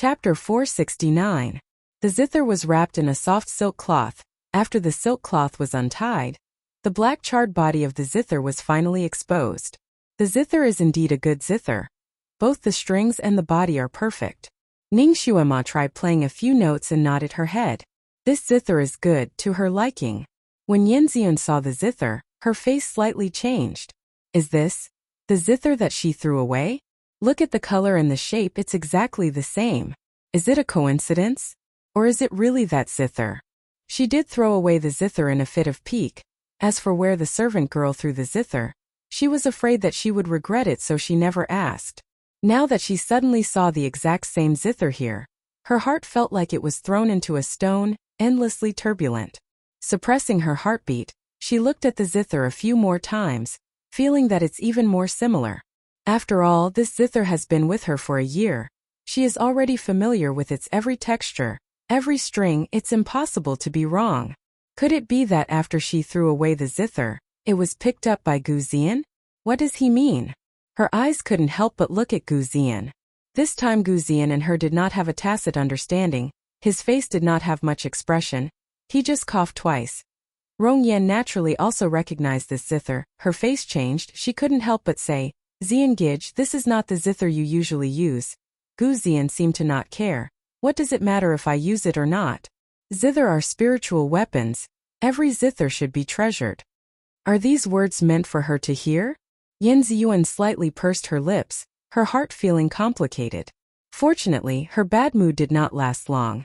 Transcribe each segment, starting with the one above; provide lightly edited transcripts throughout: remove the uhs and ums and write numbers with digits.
Chapter 469. The zither was wrapped in a soft silk cloth. After the silk cloth was untied, the black charred body of the zither was finally exposed. The zither is indeed a good zither. Both the strings and the body are perfect. Ning Xuema tried playing a few notes and nodded her head. This zither is good, to her liking. When Yanxian saw the zither, her face slightly changed. Is this the zither that she threw away? Look at the color and the shape, it's exactly the same. Is it a coincidence? Or is it really that zither? She did throw away the zither in a fit of pique. As for where the servant girl threw the zither, she was afraid that she would regret it, so she never asked. Now that she suddenly saw the exact same zither here, her heart felt like it was thrown into a stone, endlessly turbulent. Suppressing her heartbeat, she looked at the zither a few more times, feeling that it's even more similar. After all, this zither has been with her for a year. She is already familiar with its every texture, every string. It's impossible to be wrong. Could it be that after she threw away the zither, it was picked up by Gu Zian? What does he mean? Her eyes couldn't help but look at Gu Zian. This time Gu Zian and her did not have a tacit understanding. His face did not have much expression. He just coughed twice. Rong Yan naturally also recognized this zither. Her face changed. She couldn't help but say, Zian Gij, this is not the zither you usually use. Gu Zian seemed to not care. What does it matter if I use it or not? Zither are spiritual weapons. Every zither should be treasured. Are these words meant for her to hear? Yanxian slightly pursed her lips, her heart feeling complicated. Fortunately, her bad mood did not last long.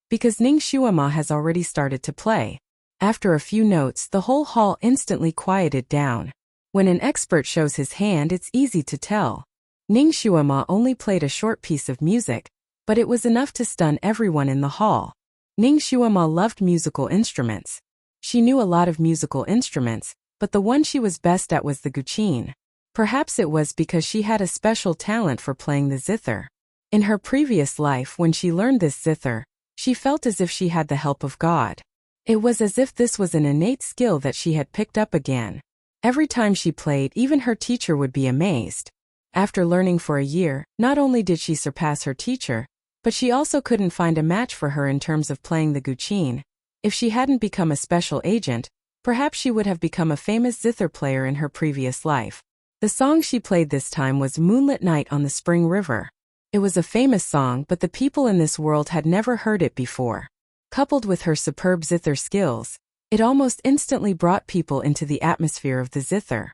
Because Ning Xuema has already started to play. After a few notes, the whole hall instantly quieted down. When an expert shows his hand, it's easy to tell. Ning Xuema only played a short piece of music, but it was enough to stun everyone in the hall. Ning Xuema loved musical instruments. She knew a lot of musical instruments, but the one she was best at was the guqin. Perhaps it was because she had a special talent for playing the zither. In her previous life, when she learned this zither, she felt as if she had the help of God. It was as if this was an innate skill that she had picked up again. Every time she played, even her teacher would be amazed. After learning for a year, not only did she surpass her teacher, but she also couldn't find a match for her in terms of playing the guqin. If she hadn't become a special agent, perhaps she would have become a famous zither player in her previous life. The song she played this time was Moonlit Night on the Spring River. It was a famous song, but the people in this world had never heard it before. Coupled with her superb zither skills, it almost instantly brought people into the atmosphere of the zither.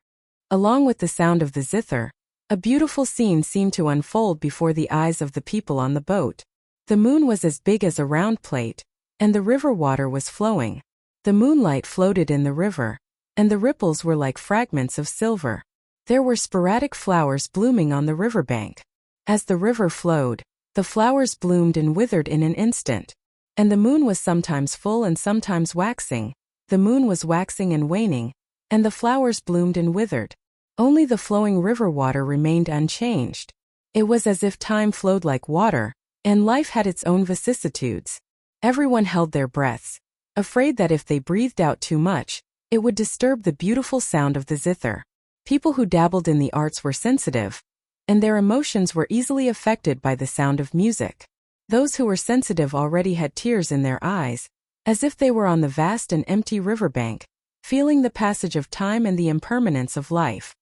Along with the sound of the zither, a beautiful scene seemed to unfold before the eyes of the people on the boat. The moon was as big as a round plate, and the river water was flowing. The moonlight floated in the river, and the ripples were like fragments of silver. There were sporadic flowers blooming on the riverbank. As the river flowed, the flowers bloomed and withered in an instant. And the moon was sometimes full and sometimes waxing. The moon was waxing and waning, and the flowers bloomed and withered. Only the flowing river water remained unchanged. It was as if time flowed like water, and life had its own vicissitudes. Everyone held their breaths, afraid that if they breathed out too much, it would disturb the beautiful sound of the zither. People who dabbled in the arts were sensitive, and their emotions were easily affected by the sound of music. Those who were sensitive already had tears in their eyes, as if they were on the vast and empty riverbank, feeling the passage of time and the impermanence of life.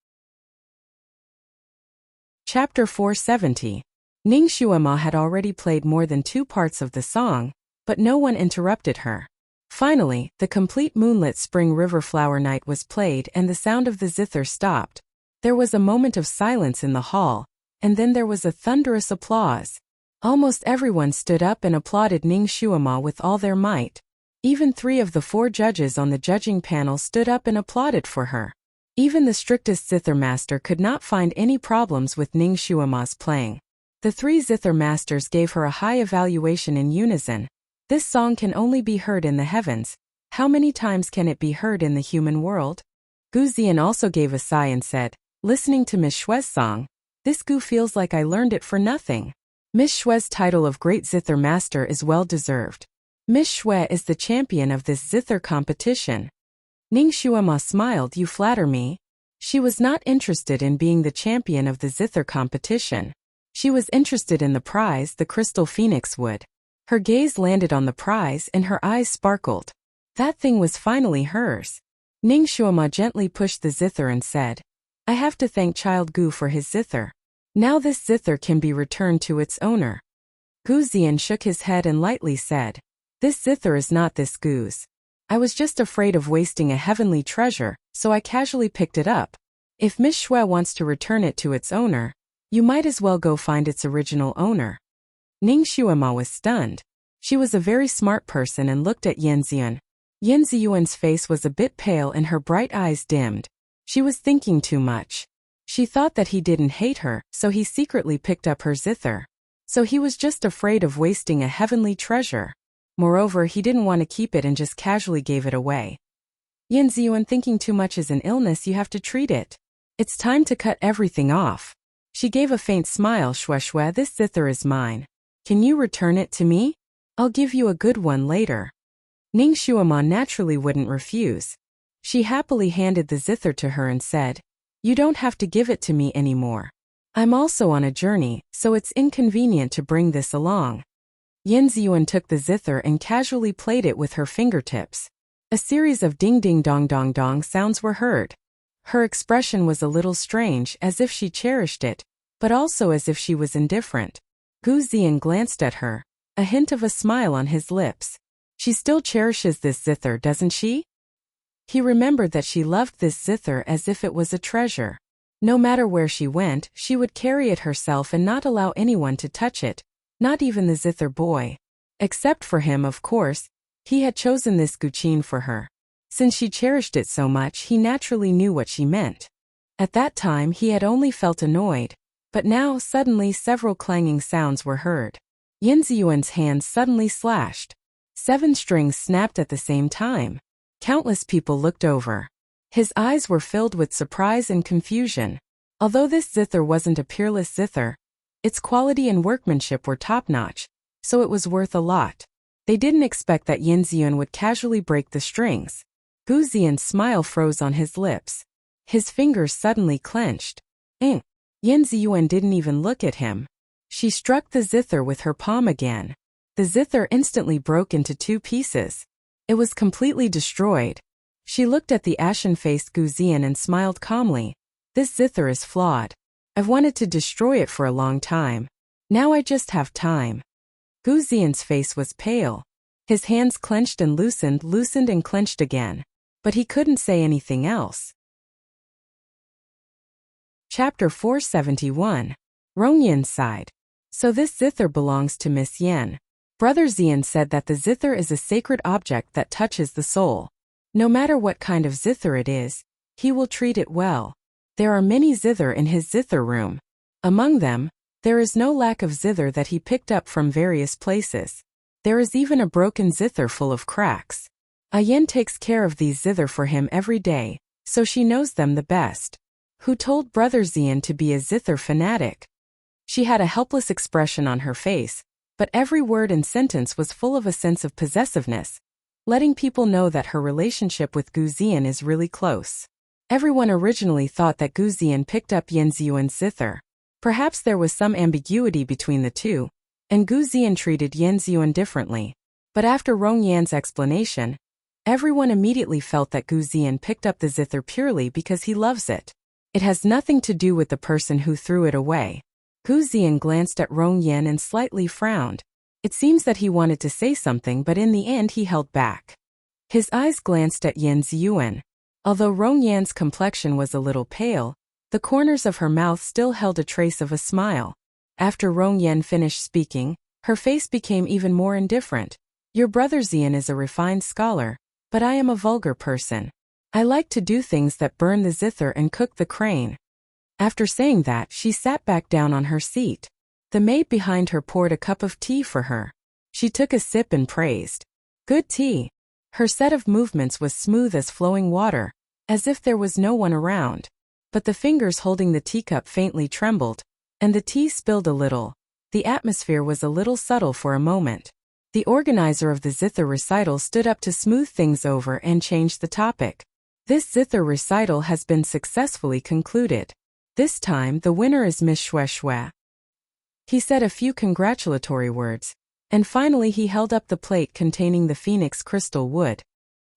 Chapter 470. Ning Xuema had already played more than 2 parts of the song, but no one interrupted her. Finally, the complete moonlit spring river flower night was played and the sound of the zither stopped. There was a moment of silence in the hall, and then there was a thunderous applause. Almost everyone stood up and applauded Ning Xuema with all their might. Even 3 of the 4 judges on the judging panel stood up and applauded for her. Even the strictest zither master could not find any problems with Ning Xuema's playing. The 3 zither masters gave her a high evaluation in unison. This song can only be heard in the heavens. How many times can it be heard in the human world? Gu Zian also gave a sigh and said, listening to Miss Shue's song, this Gu feels like I learned it for nothing. Miss Shue's title of Great Zither Master is well deserved. Miss Shue is the champion of this zither competition. Ning Xuema smiled, you flatter me. She was not interested in being the champion of the zither competition. She was interested in the prize, the crystal phoenix wood. Her gaze landed on the prize and her eyes sparkled. That thing was finally hers. Ning Shuama gently pushed the zither and said, I have to thank Child Gu for his zither. Now this zither can be returned to its owner. Gu Zian shook his head and lightly said, This zither is not this Gu's. I was just afraid of wasting a heavenly treasure, so I casually picked it up. If Miss Shui wants to return it to its owner, you might as well go find its original owner. Ning Shuama was stunned. She was a very smart person and looked at Yanziyuan. Yanziyuan's face was a bit pale and her bright eyes dimmed. She was thinking too much. She thought that he didn't hate her, so he secretly picked up her zither. So he was just afraid of wasting a heavenly treasure. Moreover, he didn't want to keep it and just casually gave it away. Yanziyuan, thinking too much is an illness, you have to treat it. It's time to cut everything off. She gave a faint smile. Shue, this zither is mine. Can you return it to me? I'll give you a good one later. Ning Shuama naturally wouldn't refuse. She happily handed the zither to her and said, You don't have to give it to me anymore. I'm also on a journey, so it's inconvenient to bring this along. Yanziyuan took the zither and casually played it with her fingertips. A series of ding-ding-dong-dong-dong sounds were heard. Her expression was a little strange, as if she cherished it, but also as if she was indifferent. Gu Zian glanced at her, a hint of a smile on his lips. She still cherishes this zither, doesn't she? He remembered that she loved this zither as if it was a treasure. No matter where she went, she would carry it herself and not allow anyone to touch it, not even the zither boy. Except for him, of course. He had chosen this guqin for her. Since she cherished it so much, he naturally knew what she meant. At that time he had only felt annoyed, but now suddenly several clanging sounds were heard. Yanziyuan's hands suddenly slashed. 7 strings snapped at the same time. Countless people looked over. His eyes were filled with surprise and confusion. Although this zither wasn't a peerless zither, its quality and workmanship were top-notch, so it was worth a lot. They didn't expect that Yanziyuan would casually break the strings. Gu Zian's smile froze on his lips. His fingers suddenly clenched. Yanziyuan didn't even look at him. She struck the zither with her palm again. The zither instantly broke into 2 pieces. It was completely destroyed. She looked at the ashen-faced Gu Zian and smiled calmly. This zither is flawed. I've wanted to destroy it for a long time. Now I just have time. Gu Zian's face was pale. His hands clenched and loosened and clenched again. But he couldn't say anything else. Chapter 471. Rongyan sighed. So this zither belongs to Miss Yan. Brother Zian said that the zither is a sacred object that touches the soul. No matter what kind of zither it is, he will treat it well. There are many zither in his zither room. Among them, there is no lack of zither that he picked up from various places. There is even a broken zither full of cracks. Ayen takes care of these zither for him every day, so she knows them the best. Who told Brother Zian to be a zither fanatic? She had a helpless expression on her face, but every word and sentence was full of a sense of possessiveness, letting people know that her relationship with Gu Zian is really close. Everyone originally thought that Gu Zian picked up Yanziyuan's zither. Perhaps there was some ambiguity between the two, and Gu Zian treated Yanziyuan differently. But after Rong Yan's explanation, everyone immediately felt that Gu Zian picked up the zither purely because he loves it. It has nothing to do with the person who threw it away. Gu Zian glanced at Rong Yan and slightly frowned. It seems that he wanted to say something, but in the end he held back. His eyes glanced at Yanziyuan. Although Rong Yan's complexion was a little pale, the corners of her mouth still held a trace of a smile. After Rong Yan finished speaking, her face became even more indifferent. Your brother Zian is a refined scholar, but I am a vulgar person. I like to do things that burn the zither and cook the crane. After saying that, she sat back down on her seat. The maid behind her poured a cup of tea for her. She took a sip and praised. Good tea. Her set of movements was smooth as flowing water, as if there was no one around. But the fingers holding the teacup faintly trembled, and the tea spilled a little. The atmosphere was a little subtle for a moment. The organizer of the zither recital stood up to smooth things over and changed the topic. This zither recital has been successfully concluded. This time the winner is Miss Shui. He said a few congratulatory words, and finally he held up the plate containing the phoenix crystal wood.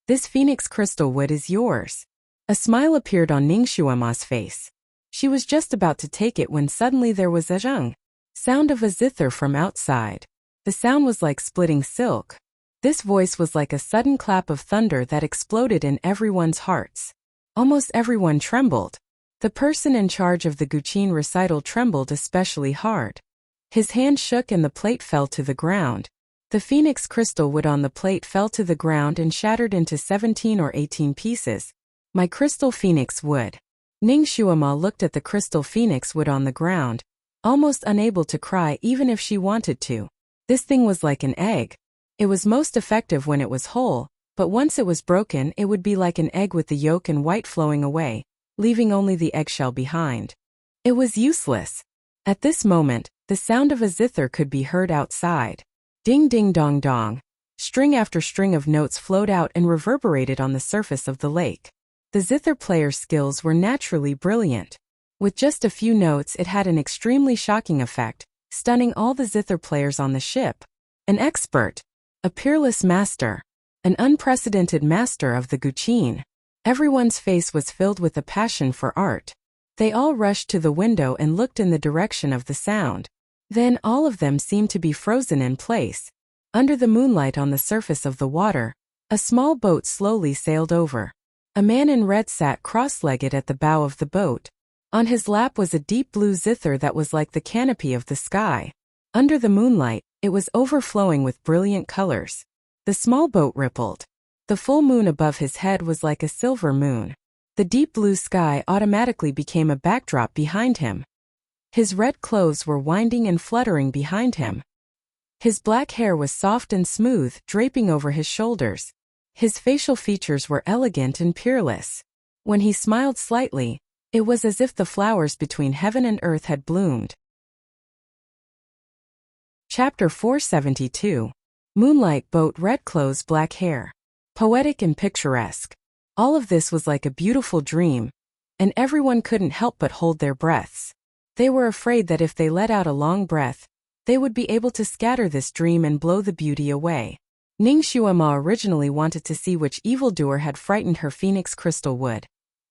This phoenix crystal wood is yours. A smile appeared on Ningshuama's face. She was just about to take it when suddenly there was a zheng sound of a zither from outside. The sound was like splitting silk. This voice was like a sudden clap of thunder that exploded in everyone's hearts. Almost everyone trembled. The person in charge of the Guqin recital trembled especially hard. His hand shook and the plate fell to the ground. The phoenix crystal wood on the plate fell to the ground and shattered into 17 or 18 pieces. My crystal phoenix wood. Ningshuama looked at the crystal phoenix wood on the ground, almost unable to cry even if she wanted to. This thing was like an egg. It was most effective when it was whole, but once it was broken it would be like an egg with the yolk and white flowing away, leaving only the eggshell behind. It was useless. At this moment, the sound of a zither could be heard outside. Ding ding dong dong. String after string of notes flowed out and reverberated on the surface of the lake. The zither player's skills were naturally brilliant. With just a few notes it had an extremely shocking effect, stunning all the zither players on the ship. An expert. A peerless master. An unprecedented master of the Guqin. Everyone's face was filled with a passion for art. They all rushed to the window and looked in the direction of the sound. Then all of them seemed to be frozen in place. Under the moonlight on the surface of the water, a small boat slowly sailed over. A man in red sat cross-legged at the bow of the boat. On his lap was a deep blue zither that was like the canopy of the sky. Under the moonlight, it was overflowing with brilliant colors. The small boat rippled. The full moon above his head was like a silver moon. The deep blue sky automatically became a backdrop behind him. His red clothes were winding and fluttering behind him. His black hair was soft and smooth, draping over his shoulders. His facial features were elegant and peerless. When he smiled slightly, it was as if the flowers between heaven and earth had bloomed. Chapter 472. Moonlight boat, red clothes, black hair. Poetic and picturesque. All of this was like a beautiful dream, and everyone couldn't help but hold their breaths. They were afraid that if they let out a long breath, they would be able to scatter this dream and blow the beauty away. Ningshuama originally wanted to see which evildoer had frightened her phoenix crystal wood.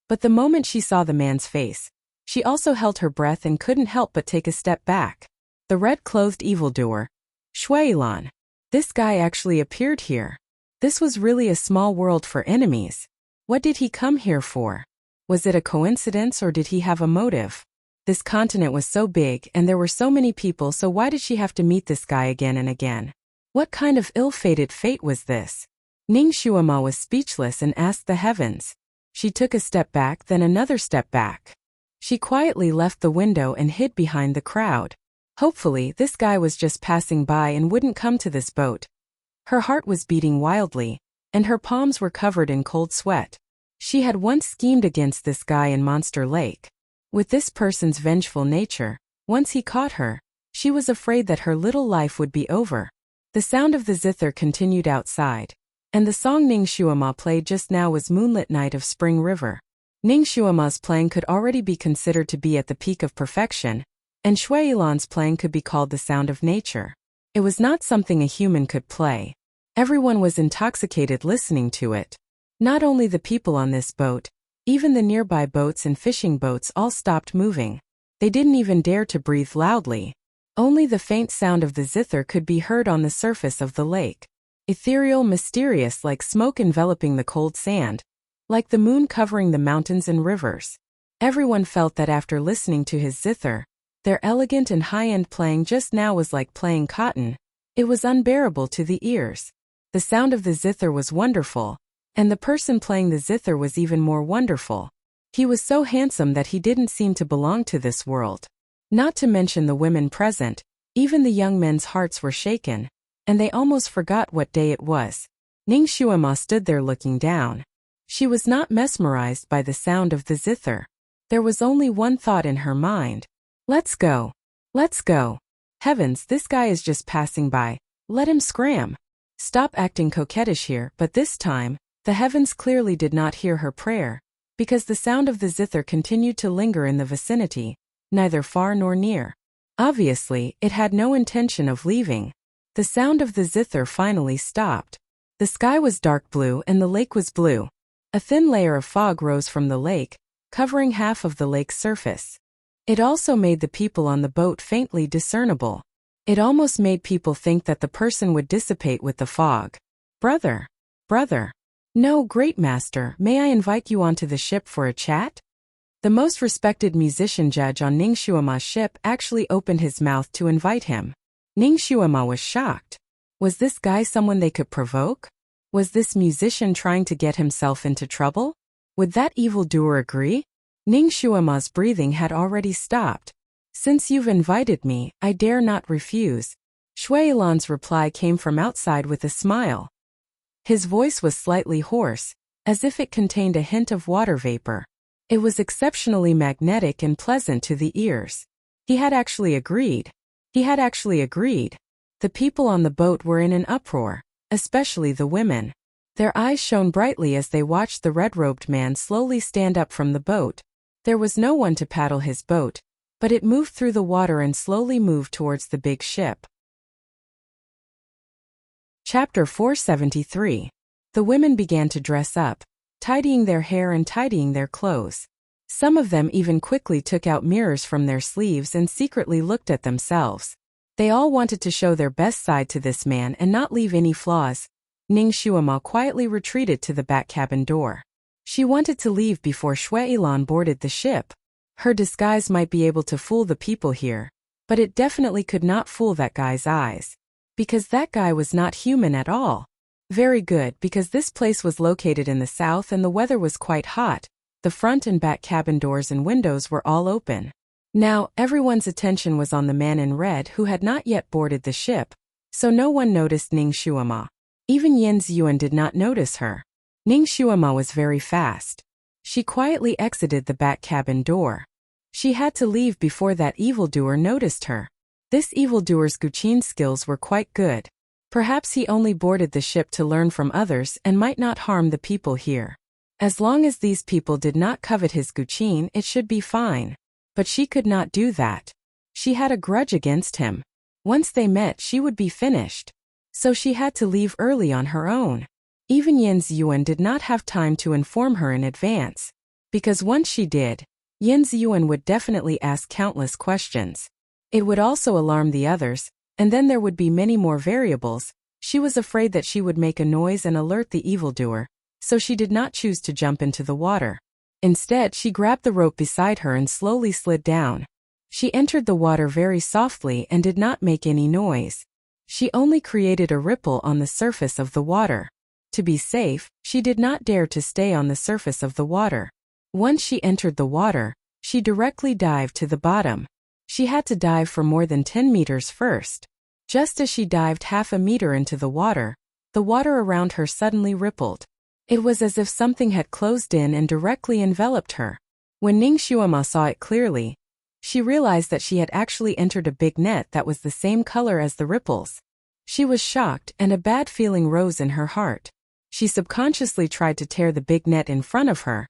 But the moment she saw the man's face, she also held her breath and couldn't help but take a step back. The red-clothed evildoer. Shuilan. This guy actually appeared here. This was really a small world for enemies. What did he come here for? Was it a coincidence or did he have a motive? This continent was so big and there were so many people, so why did she have to meet this guy again and again? What kind of ill-fated fate was this? Ningshuama was speechless and asked the heavens. She took a step back, then another step back. She quietly left the window and hid behind the crowd. Hopefully, this guy was just passing by and wouldn't come to this boat. Her heart was beating wildly, and her palms were covered in cold sweat. She had once schemed against this guy in Monster Lake. With this person's vengeful nature, once he caught her, she was afraid that her little life would be over. The sound of the zither continued outside, and the song Ningshuama played just now was Moonlit Night of Spring River. Ningshuama's playing could already be considered to be at the peak of perfection, and Shuilan's playing could be called the sound of nature. It was not something a human could play. Everyone was intoxicated listening to it. Not only the people on this boat, even the nearby boats and fishing boats all stopped moving. They didn't even dare to breathe loudly. Only the faint sound of the zither could be heard on the surface of the lake. Ethereal, mysterious, like smoke enveloping the cold sand. Like the moon covering the mountains and rivers. Everyone felt that after listening to his zither, their elegant and high-end playing just now was like playing cotton. It was unbearable to the ears. The sound of the zither was wonderful, and the person playing the zither was even more wonderful. He was so handsome that he didn't seem to belong to this world. Not to mention the women present, even the young men's hearts were shaken, and they almost forgot what day it was. Ningshuama stood there looking down. She was not mesmerized by the sound of the zither. There was only one thought in her mind. Let's go. Let's go. Heavens, this guy is just passing by. Let him scram. Stop acting coquettish here, but this time, the heavens clearly did not hear her prayer, because the sound of the zither continued to linger in the vicinity, neither far nor near. Obviously, it had no intention of leaving. The sound of the zither finally stopped. The sky was dark blue and the lake was blue. A thin layer of fog rose from the lake, covering half of the lake's surface. It also made the people on the boat faintly discernible. It almost made people think that the person would dissipate with the fog. Brother. No, great master, may I invite you onto the ship for a chat? The most respected musician judge on Ning Xuema's ship actually opened his mouth to invite him. Ning Xuema was shocked. Was this guy someone they could provoke? Was this musician trying to get himself into trouble? Would that evildoer agree? Ning Xuema's breathing had already stopped. Since you've invited me, I dare not refuse. Shui Ilan's reply came from outside with a smile. His voice was slightly hoarse, as if it contained a hint of water vapor. It was exceptionally magnetic and pleasant to the ears. He had actually agreed. The people on the boat were in an uproar, especially the women. Their eyes shone brightly as they watched the red-robed man slowly stand up from the boat. There was no one to paddle his boat, but it moved through the water and slowly moved towards the big ship. Chapter 473. The women began to dress up, tidying their hair and tidying their clothes. Some of them even quickly took out mirrors from their sleeves and secretly looked at themselves. They all wanted to show their best side to this man and not leave any flaws. Ning Xuema quietly retreated to the back cabin door. She wanted to leave before Shui Ilan boarded the ship. Her disguise might be able to fool the people here, but it definitely could not fool that guy's eyes. Because that guy was not human at all. Very good, because this place was located in the south and the weather was quite hot. The front and back cabin doors and windows were all open. Now, everyone's attention was on the man in red who had not yet boarded the ship, so no one noticed Ning Xuema. Even Yin Ziyuan did not notice her. Ning Xuema was very fast. She quietly exited the back cabin door. She had to leave before that evildoer noticed her. This evildoer's Guqin skills were quite good. Perhaps he only boarded the ship to learn from others and might not harm the people here. As long as these people did not covet his Guqin, it should be fine. But she could not do that. She had a grudge against him. Once they met, she would be finished. So she had to leave early on her own. Even Yin Ziyuan did not have time to inform her in advance. Because once she did, Yin Ziyuan would definitely ask countless questions. It would also alarm the others, and then there would be many more variables. She was afraid that she would make a noise and alert the evildoer, so she did not choose to jump into the water. Instead, she grabbed the rope beside her and slowly slid down. She entered the water very softly and did not make any noise. She only created a ripple on the surface of the water. To be safe, she did not dare to stay on the surface of the water. Once she entered the water, she directly dived to the bottom. She had to dive for more than 10 meters first. Just as she dived half a meter into the water around her suddenly rippled. It was as if something had closed in and directly enveloped her. When Ning Xuema saw it clearly, she realized that she had actually entered a big net that was the same color as the ripples. She was shocked and a bad feeling rose in her heart. She subconsciously tried to tear the big net in front of her,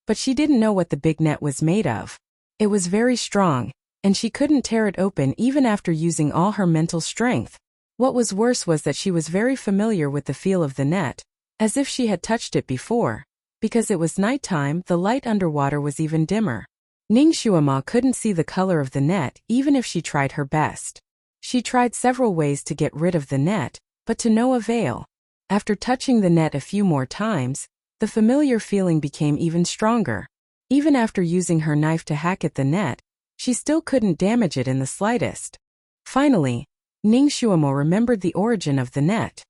but she didn't know what the big net was made of. It was very strong, and she couldn't tear it open even after using all her mental strength. What was worse was that she was very familiar with the feel of the net, as if she had touched it before. Because it was nighttime, the light underwater was even dimmer. Ning Xuema couldn't see the color of the net even if she tried her best. She tried several ways to get rid of the net, but to no avail. After touching the net a few more times, the familiar feeling became even stronger. Even after using her knife to hack at the net, she still couldn't damage it in the slightest. Finally, Ning Xuema remembered the origin of the net.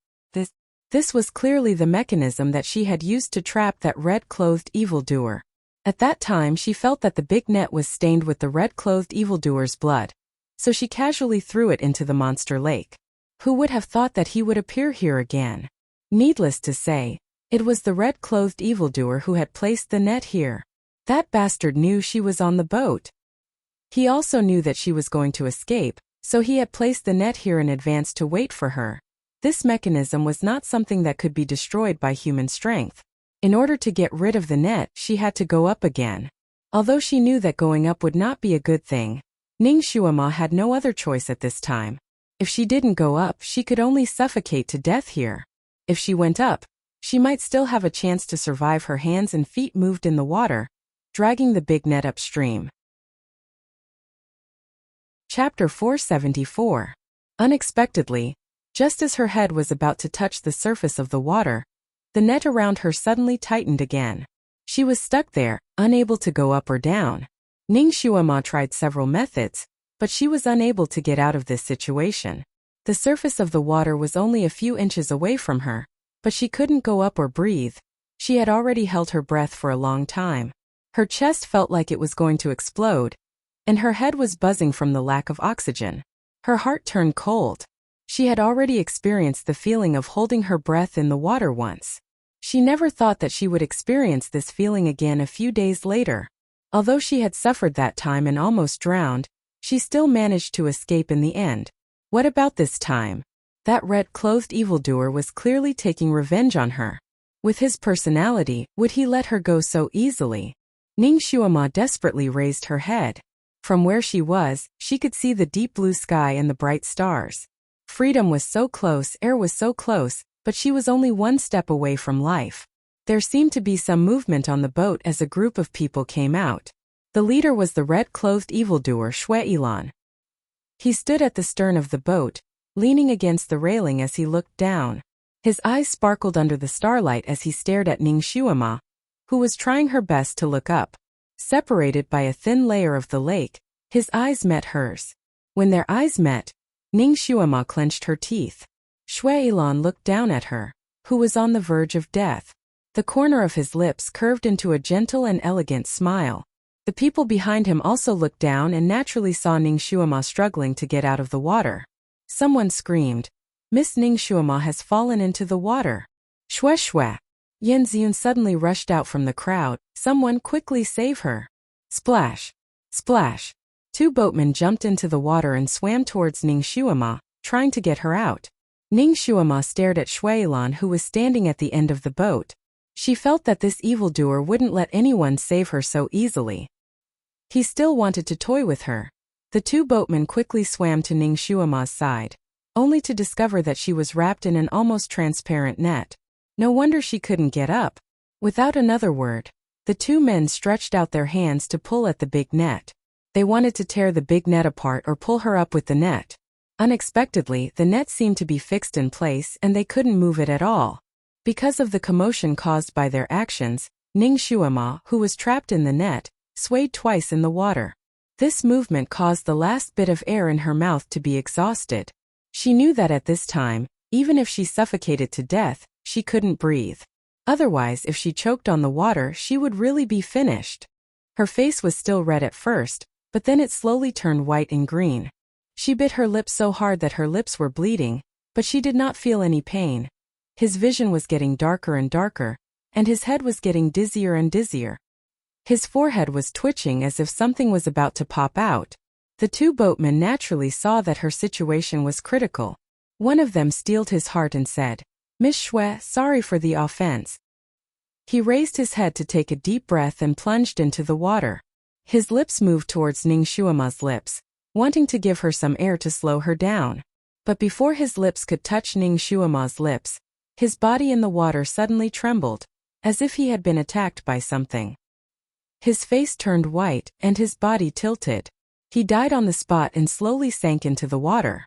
This was clearly the mechanism that she had used to trap that red-clothed evildoer. At that time she felt that the big net was stained with the red-clothed evildoer's blood, so she casually threw it into the monster lake. Who would have thought that he would appear here again? Needless to say, it was the red-clothed evildoer who had placed the net here. That bastard knew she was on the boat. He also knew that she was going to escape, so he had placed the net here in advance to wait for her. This mechanism was not something that could be destroyed by human strength. In order to get rid of the net, she had to go up again. Although she knew that going up would not be a good thing, Ning Shuama had no other choice at this time. If she didn't go up, she could only suffocate to death here. If she went up, she might still have a chance to survive. Her hands and feet moved in the water, dragging the big net upstream. Chapter 474. Unexpectedly, just as her head was about to touch the surface of the water, the net around her suddenly tightened again. She was stuck there, unable to go up or down. Ning Shuama tried several methods, but she was unable to get out of this situation. The surface of the water was only a few inches away from her, but she couldn't go up or breathe. She had already held her breath for a long time. Her chest felt like it was going to explode, and her head was buzzing from the lack of oxygen. Her heart turned cold. She had already experienced the feeling of holding her breath in the water once. She never thought that she would experience this feeling again a few days later. Although she had suffered that time and almost drowned, she still managed to escape in the end. What about this time? That red-clothed evildoer was clearly taking revenge on her. With his personality, would he let her go so easily? Ning Shuama desperately raised her head. From where she was, she could see the deep blue sky and the bright stars. Freedom was so close, air was so close, but she was only one step away from life. There seemed to be some movement on the boat as a group of people came out. The leader was the red-clothed evildoer Shui Ilan. He stood at the stern of the boat, leaning against the railing as he looked down. His eyes sparkled under the starlight as he stared at Ning Shuama, who was trying her best to look up. Separated by a thin layer of the lake, his eyes met hers. When their eyes met, Ning Shuama clenched her teeth. Shui Ilan looked down at her, who was on the verge of death. The corner of his lips curved into a gentle and elegant smile. The people behind him also looked down and naturally saw Ning Shuama struggling to get out of the water. Someone screamed, "Miss Ning Shuama has fallen into the water." Shwe shwe. Yen Xiun suddenly rushed out from the crowd. Someone quickly save her. Splash! Splash! Two boatmen jumped into the water and swam towards Ning Shuama, trying to get her out. Ning Shuama stared at Shui Ilan, who was standing at the end of the boat. She felt that this evildoer wouldn't let anyone save her so easily. He still wanted to toy with her. The two boatmen quickly swam to Ning Shuama's side, only to discover that she was wrapped in an almost transparent net. No wonder she couldn't get up. Without another word, the two men stretched out their hands to pull at the big net. They wanted to tear the big net apart or pull her up with the net. Unexpectedly, the net seemed to be fixed in place and they couldn't move it at all. Because of the commotion caused by their actions, Ning Shuama, who was trapped in the net, swayed twice in the water. This movement caused the last bit of air in her mouth to be exhausted. She knew that at this time, even if she suffocated to death, she couldn't breathe. Otherwise, if she choked on the water, she would really be finished. Her face was still red at first, but then it slowly turned white and green. She bit her lips so hard that her lips were bleeding, but she did not feel any pain. His vision was getting darker and darker, and his head was getting dizzier and dizzier. His forehead was twitching as if something was about to pop out. The two boatmen naturally saw that her situation was critical. One of them steeled his heart and said, "Miss Shui, sorry for the offense." He raised his head to take a deep breath and plunged into the water. His lips moved towards Ning Shuama's lips, wanting to give her some air to slow her down. But before his lips could touch Ning Shuama's lips, his body in the water suddenly trembled, as if he had been attacked by something. His face turned white, and his body tilted. He died on the spot and slowly sank into the water.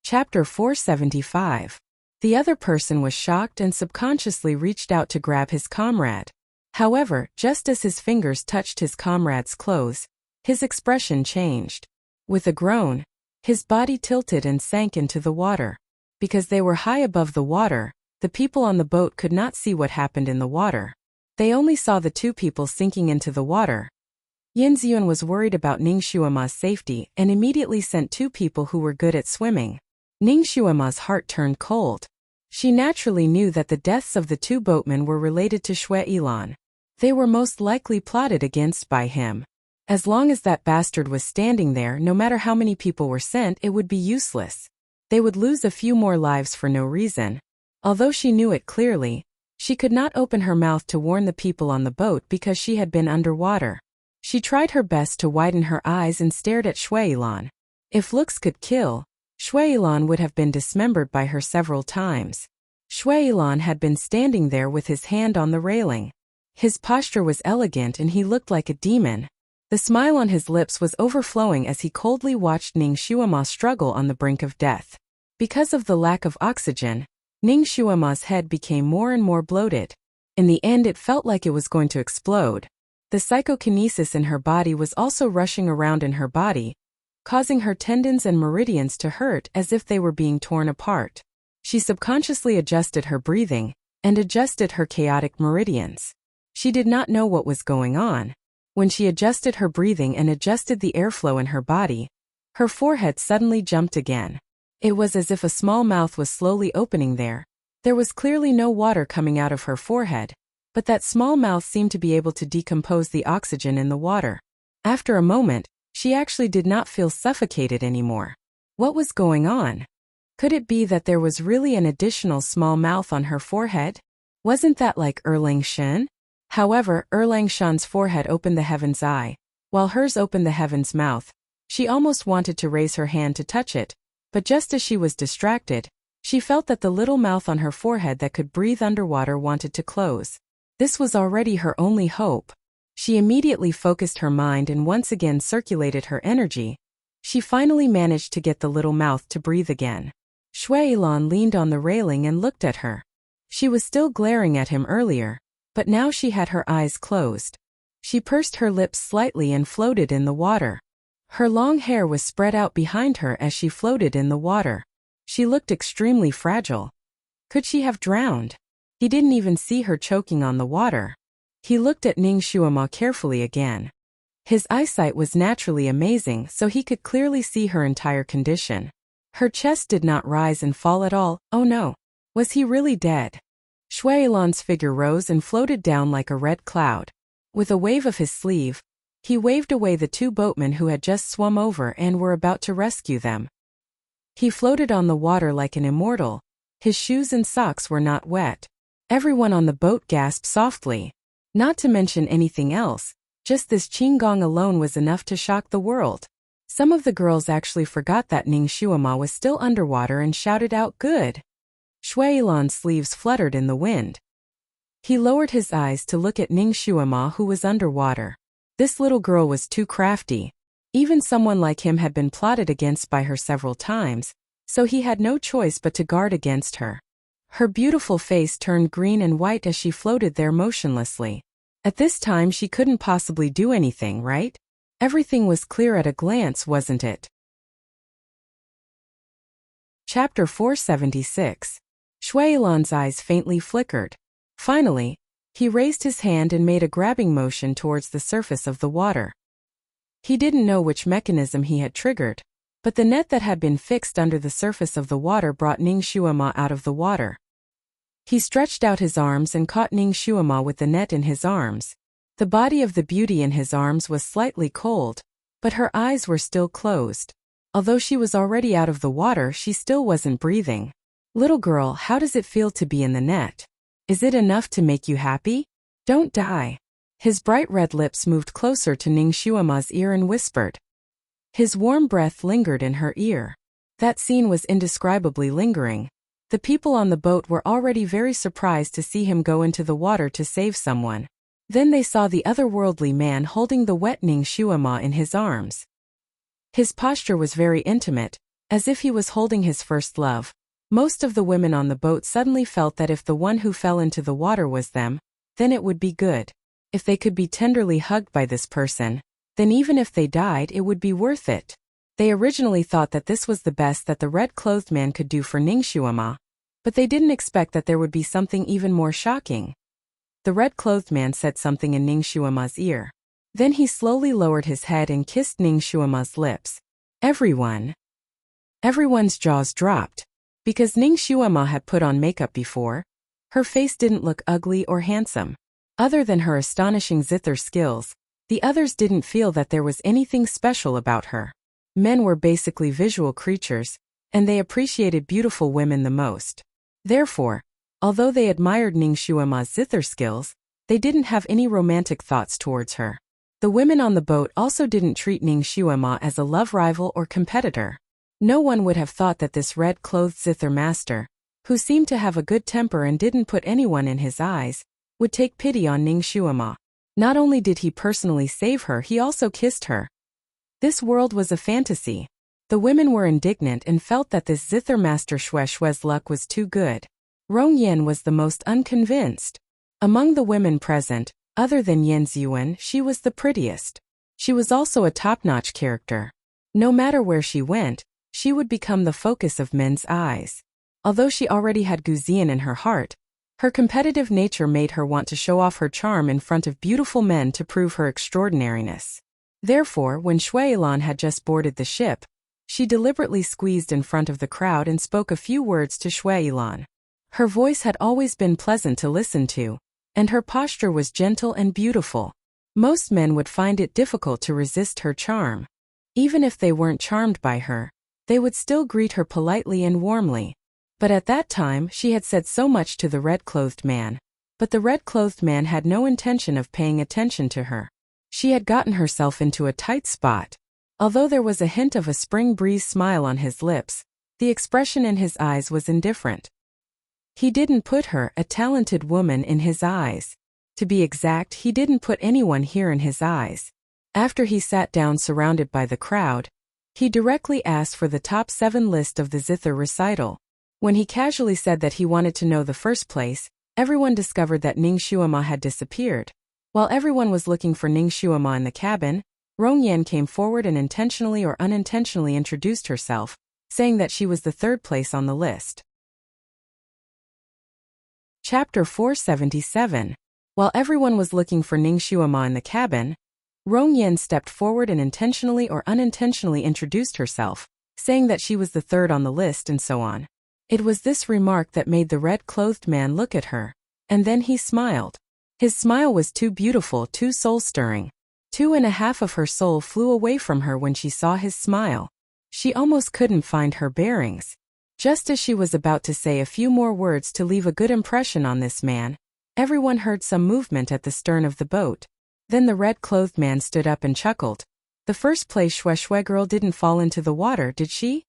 Chapter 475. The other person was shocked and subconsciously reached out to grab his comrade. However, just as his fingers touched his comrade's clothes, his expression changed. With a groan, his body tilted and sank into the water. Because they were high above the water, the people on the boat could not see what happened in the water. They only saw the two people sinking into the water. Yin Xiun was worried about Ning Shuama's safety and immediately sent two people who were good at swimming. Ning Shuama's heart turned cold. She naturally knew that the deaths of the two boatmen were related to Shui Ilan. They were most likely plotted against by him. As long as that bastard was standing there, no matter how many people were sent, it would be useless. They would lose a few more lives for no reason. Although she knew it clearly, she could not open her mouth to warn the people on the boat because she had been underwater. She tried her best to widen her eyes and stared at Shuailan. If looks could kill, Shuailan would have been dismembered by her several times. Shuailan had been standing there with his hand on the railing. His posture was elegant and he looked like a demon. The smile on his lips was overflowing as he coldly watched Ning Shuama struggle on the brink of death. Because of the lack of oxygen, Ning Shuama's head became more and more bloated. In the end, it felt like it was going to explode. The psychokinesis in her body was also rushing around in her body, causing her tendons and meridians to hurt as if they were being torn apart. She subconsciously adjusted her breathing and adjusted her chaotic meridians. She did not know what was going on. When she adjusted her breathing and adjusted the airflow in her body, her forehead suddenly jumped again. It was as if a small mouth was slowly opening there. There was clearly no water coming out of her forehead, but that small mouth seemed to be able to decompose the oxygen in the water. After a moment, she actually did not feel suffocated anymore. What was going on? Could it be that there was really an additional small mouth on her forehead? Wasn't that like Erlang Shen? However, Erlang Shen's forehead opened the heaven's eye, while hers opened the heaven's mouth. She almost wanted to raise her hand to touch it, but just as she was distracted, she felt that the little mouth on her forehead that could breathe underwater wanted to close. This was already her only hope. She immediately focused her mind and once again circulated her energy. She finally managed to get the little mouth to breathe again. Shuailan leaned on the railing and looked at her. She was still glaring at him earlier, but now she had her eyes closed. She pursed her lips slightly and floated in the water. Her long hair was spread out behind her as she floated in the water. She looked extremely fragile. Could she have drowned? He didn't even see her choking on the water. He looked at Ning Shuama carefully again. His eyesight was naturally amazing, so he could clearly see her entire condition. Her chest did not rise and fall at all. Oh no. Was he really dead? Shuailan's figure rose and floated down like a red cloud. With a wave of his sleeve, he waved away the two boatmen who had just swum over and were about to rescue them. He floated on the water like an immortal. His shoes and socks were not wet. Everyone on the boat gasped softly. Not to mention anything else, just this qigong alone was enough to shock the world. Some of the girls actually forgot that Ning Shuama was still underwater and shouted out, "Good!" Shuailan's sleeves fluttered in the wind. He lowered his eyes to look at Ning Shuama, who was underwater. This little girl was too crafty. Even someone like him had been plotted against by her several times, so he had no choice but to guard against her. Her beautiful face turned green and white as she floated there motionlessly. At this time she couldn't possibly do anything, right? Everything was clear at a glance, wasn't it? Chapter 476. Shuailan's eyes faintly flickered. Finally, he raised his hand and made a grabbing motion towards the surface of the water. He didn't know which mechanism he had triggered, but the net that had been fixed under the surface of the water brought Ning Shuama out of the water. He stretched out his arms and caught Ning Shuama with the net in his arms. The body of the beauty in his arms was slightly cold, but her eyes were still closed. Although she was already out of the water, she still wasn't breathing. "Little girl, how does it feel to be in the net? Is it enough to make you happy? Don't die." His bright red lips moved closer to Ning Shuama's ear and whispered. His warm breath lingered in her ear. That scene was indescribably lingering. The people on the boat were already very surprised to see him go into the water to save someone. Then they saw the otherworldly man holding the wet Ning Shuama in his arms. His posture was very intimate, as if he was holding his first love. Most of the women on the boat suddenly felt that if the one who fell into the water was them, then it would be good. If they could be tenderly hugged by this person, then even if they died, it would be worth it. They originally thought that this was the best that the red-clothed man could do for Ning Shuama, but they didn't expect that there would be something even more shocking. The red-clothed man said something in Ning Shuama's ear. Then he slowly lowered his head and kissed Ning Shuama's lips. Everyone's jaws dropped. Because Ning Shuama had put on makeup before, her face didn't look ugly or handsome. Other than her astonishing zither skills, the others didn't feel that there was anything special about her. Men were basically visual creatures, and they appreciated beautiful women the most. Therefore, although they admired Ning Shuama's zither skills, they didn't have any romantic thoughts towards her. The women on the boat also didn't treat Ning Xuema as a love rival or competitor. No one would have thought that this red-clothed zither master, who seemed to have a good temper and didn't put anyone in his eyes, would take pity on Ning Xuema. Not only did he personally save her, he also kissed her. This world was a fantasy. The women were indignant and felt that this zither master Xue's luck was too good. Rong Yan was the most unconvinced. Among the women present, other than Yan Ziyuan, she was the prettiest. She was also a top-notch character. No matter where she went, she would become the focus of men's eyes. Although she already had Gu Ziyan in her heart, her competitive nature made her want to show off her charm in front of beautiful men to prove her extraordinariness. Therefore, when Shui Yilan had just boarded the ship, she deliberately squeezed in front of the crowd and spoke a few words to Shui Yilan. Her voice had always been pleasant to listen to, and her posture was gentle and beautiful. Most men would find it difficult to resist her charm. Even if they weren't charmed by her, they would still greet her politely and warmly. But at that time she had said so much to the red-clothed man. But the red-clothed man had no intention of paying attention to her. She had gotten herself into a tight spot. Although there was a hint of a spring breeze smile on his lips, the expression in his eyes was indifferent. He didn't put her, a talented woman, in his eyes. To be exact, he didn't put anyone here in his eyes. After he sat down surrounded by the crowd, he directly asked for the top 7 list of the zither recital. When he casually said that he wanted to know the first place, everyone discovered that Ning Xuema had disappeared. While everyone was looking for Ning Xuema in the cabin, Rong Yan came forward and intentionally or unintentionally introduced herself, saying that she was the 3rd place on the list. Chapter 477. While everyone was looking for Ning Xuema in the cabin, Rong Yan stepped forward and intentionally or unintentionally introduced herself, saying that she was the 3rd on the list and so on. It was this remark that made the red-clothed man look at her, and then he smiled. His smile was too beautiful, too soul-stirring. 2.5 of her soul flew away from her when she saw his smile. She almost couldn't find her bearings. Just as she was about to say a few more words to leave a good impression on this man, everyone heard some movement at the stern of the boat. Then the red-clothed man stood up and chuckled. The first place Shui girl didn't fall into the water, did she?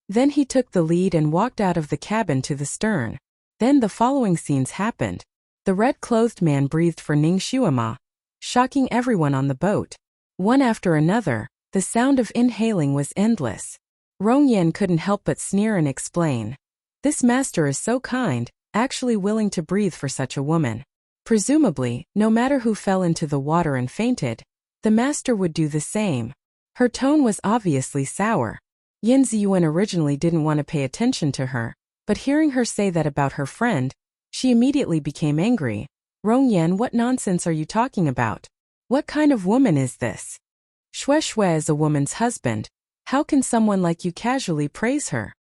Then he took the lead and walked out of the cabin to the stern. Then the following scenes happened. The red-clothed man breathed for Ning Xuema, shocking everyone on the boat. One after another, the sound of inhaling was endless. Rong Yan couldn't help but sneer and explain. This master is so kind, actually willing to breathe for such a woman. Presumably, no matter who fell into the water and fainted, the master would do the same. Her tone was obviously sour. Yan Ziyuan originally didn't want to pay attention to her, but hearing her say that about her friend, she immediately became angry. Rong Yan, what nonsense are you talking about? What kind of woman is this? Shui is a woman's husband. How can someone like you casually praise her?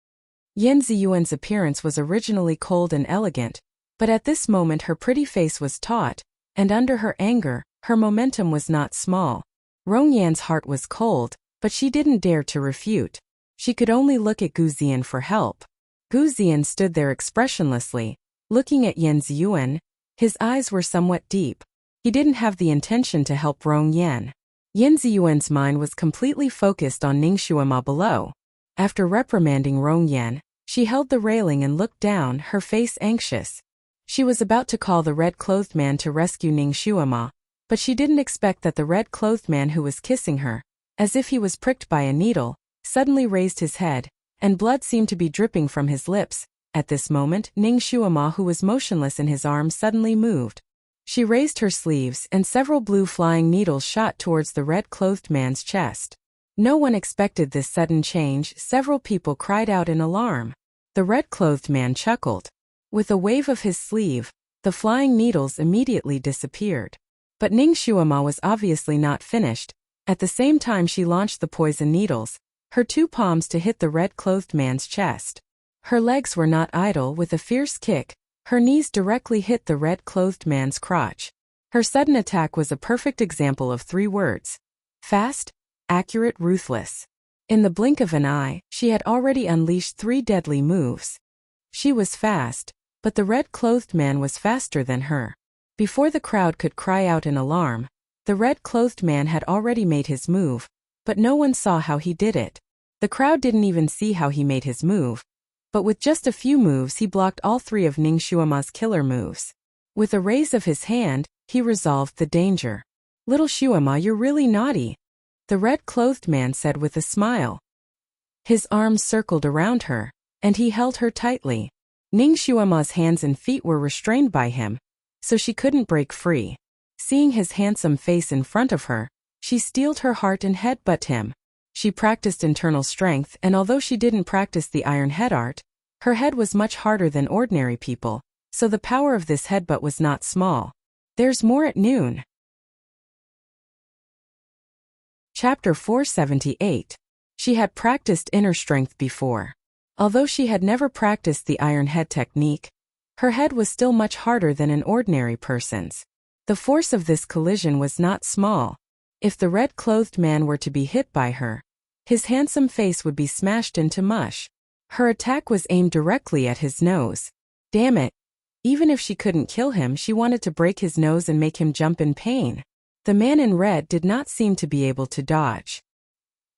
Yan Ziyuan's appearance was originally cold and elegant, but at this moment her pretty face was taut, and under her anger, her momentum was not small. Rong Yan's heart was cold, but she didn't dare to refute. She could only look at Gu Ziyan for help. Gu Ziyan stood there expressionlessly, looking at Yan Ziyuan. His eyes were somewhat deep. He didn't have the intention to help Rong Yan. Yan Ziyuan's mind was completely focused on Ning Xuema below. After reprimanding Rong Yan, she held the railing and looked down, her face anxious. She was about to call the red-clothed man to rescue Ning Xuema, but she didn't expect that the red-clothed man who was kissing her, as if he was pricked by a needle, suddenly raised his head, and blood seemed to be dripping from his lips. At this moment, Ning Xuema, who was motionless in his arms, suddenly moved. She raised her sleeves, and several blue flying needles shot towards the red-clothed man's chest. No one expected this sudden change. Several people cried out in alarm. The red-clothed man chuckled. With a wave of his sleeve, the flying needles immediately disappeared. But Ning Xuema was obviously not finished. At the same time she launched the poison needles, her 2 palms to hit the red-clothed man's chest. Her legs were not idle. With a fierce kick, her knees directly hit the red-clothed man's crotch. Her sudden attack was a perfect example of 3 words: fast, accurate, ruthless. In the blink of an eye, she had already unleashed 3 deadly moves. She was fast, but the red-clothed man was faster than her. Before the crowd could cry out in alarm, The red-clothed man had already made his move, but no one saw how he did it. The crowd didn't even see how he made his move, but with just a few moves he blocked all 3 of Ning Shuama's killer moves. With a raise of his hand, he resolved the danger. "Little Shuama, you're really naughty," the red-clothed man said with a smile. His arms circled around her, and he held her tightly. Ning Shuama's hands and feet were restrained by him, so she couldn't break free. Seeing his handsome face in front of her, she steeled her heart and headbutt him. She practiced internal strength, and although she didn't practice the iron head art, her head was much harder than ordinary people, so the power of this headbutt was not small. There's more at noon. Chapter 478. She had practiced inner strength before. Although she had never practiced the iron head technique, her head was still much harder than an ordinary person's. The force of this collision was not small. If the red-clothed man were to be hit by her, his handsome face would be smashed into mush. Her attack was aimed directly at his nose. Damn it! Even if she couldn't kill him, she wanted to break his nose and make him jump in pain. The man in red did not seem to be able to dodge.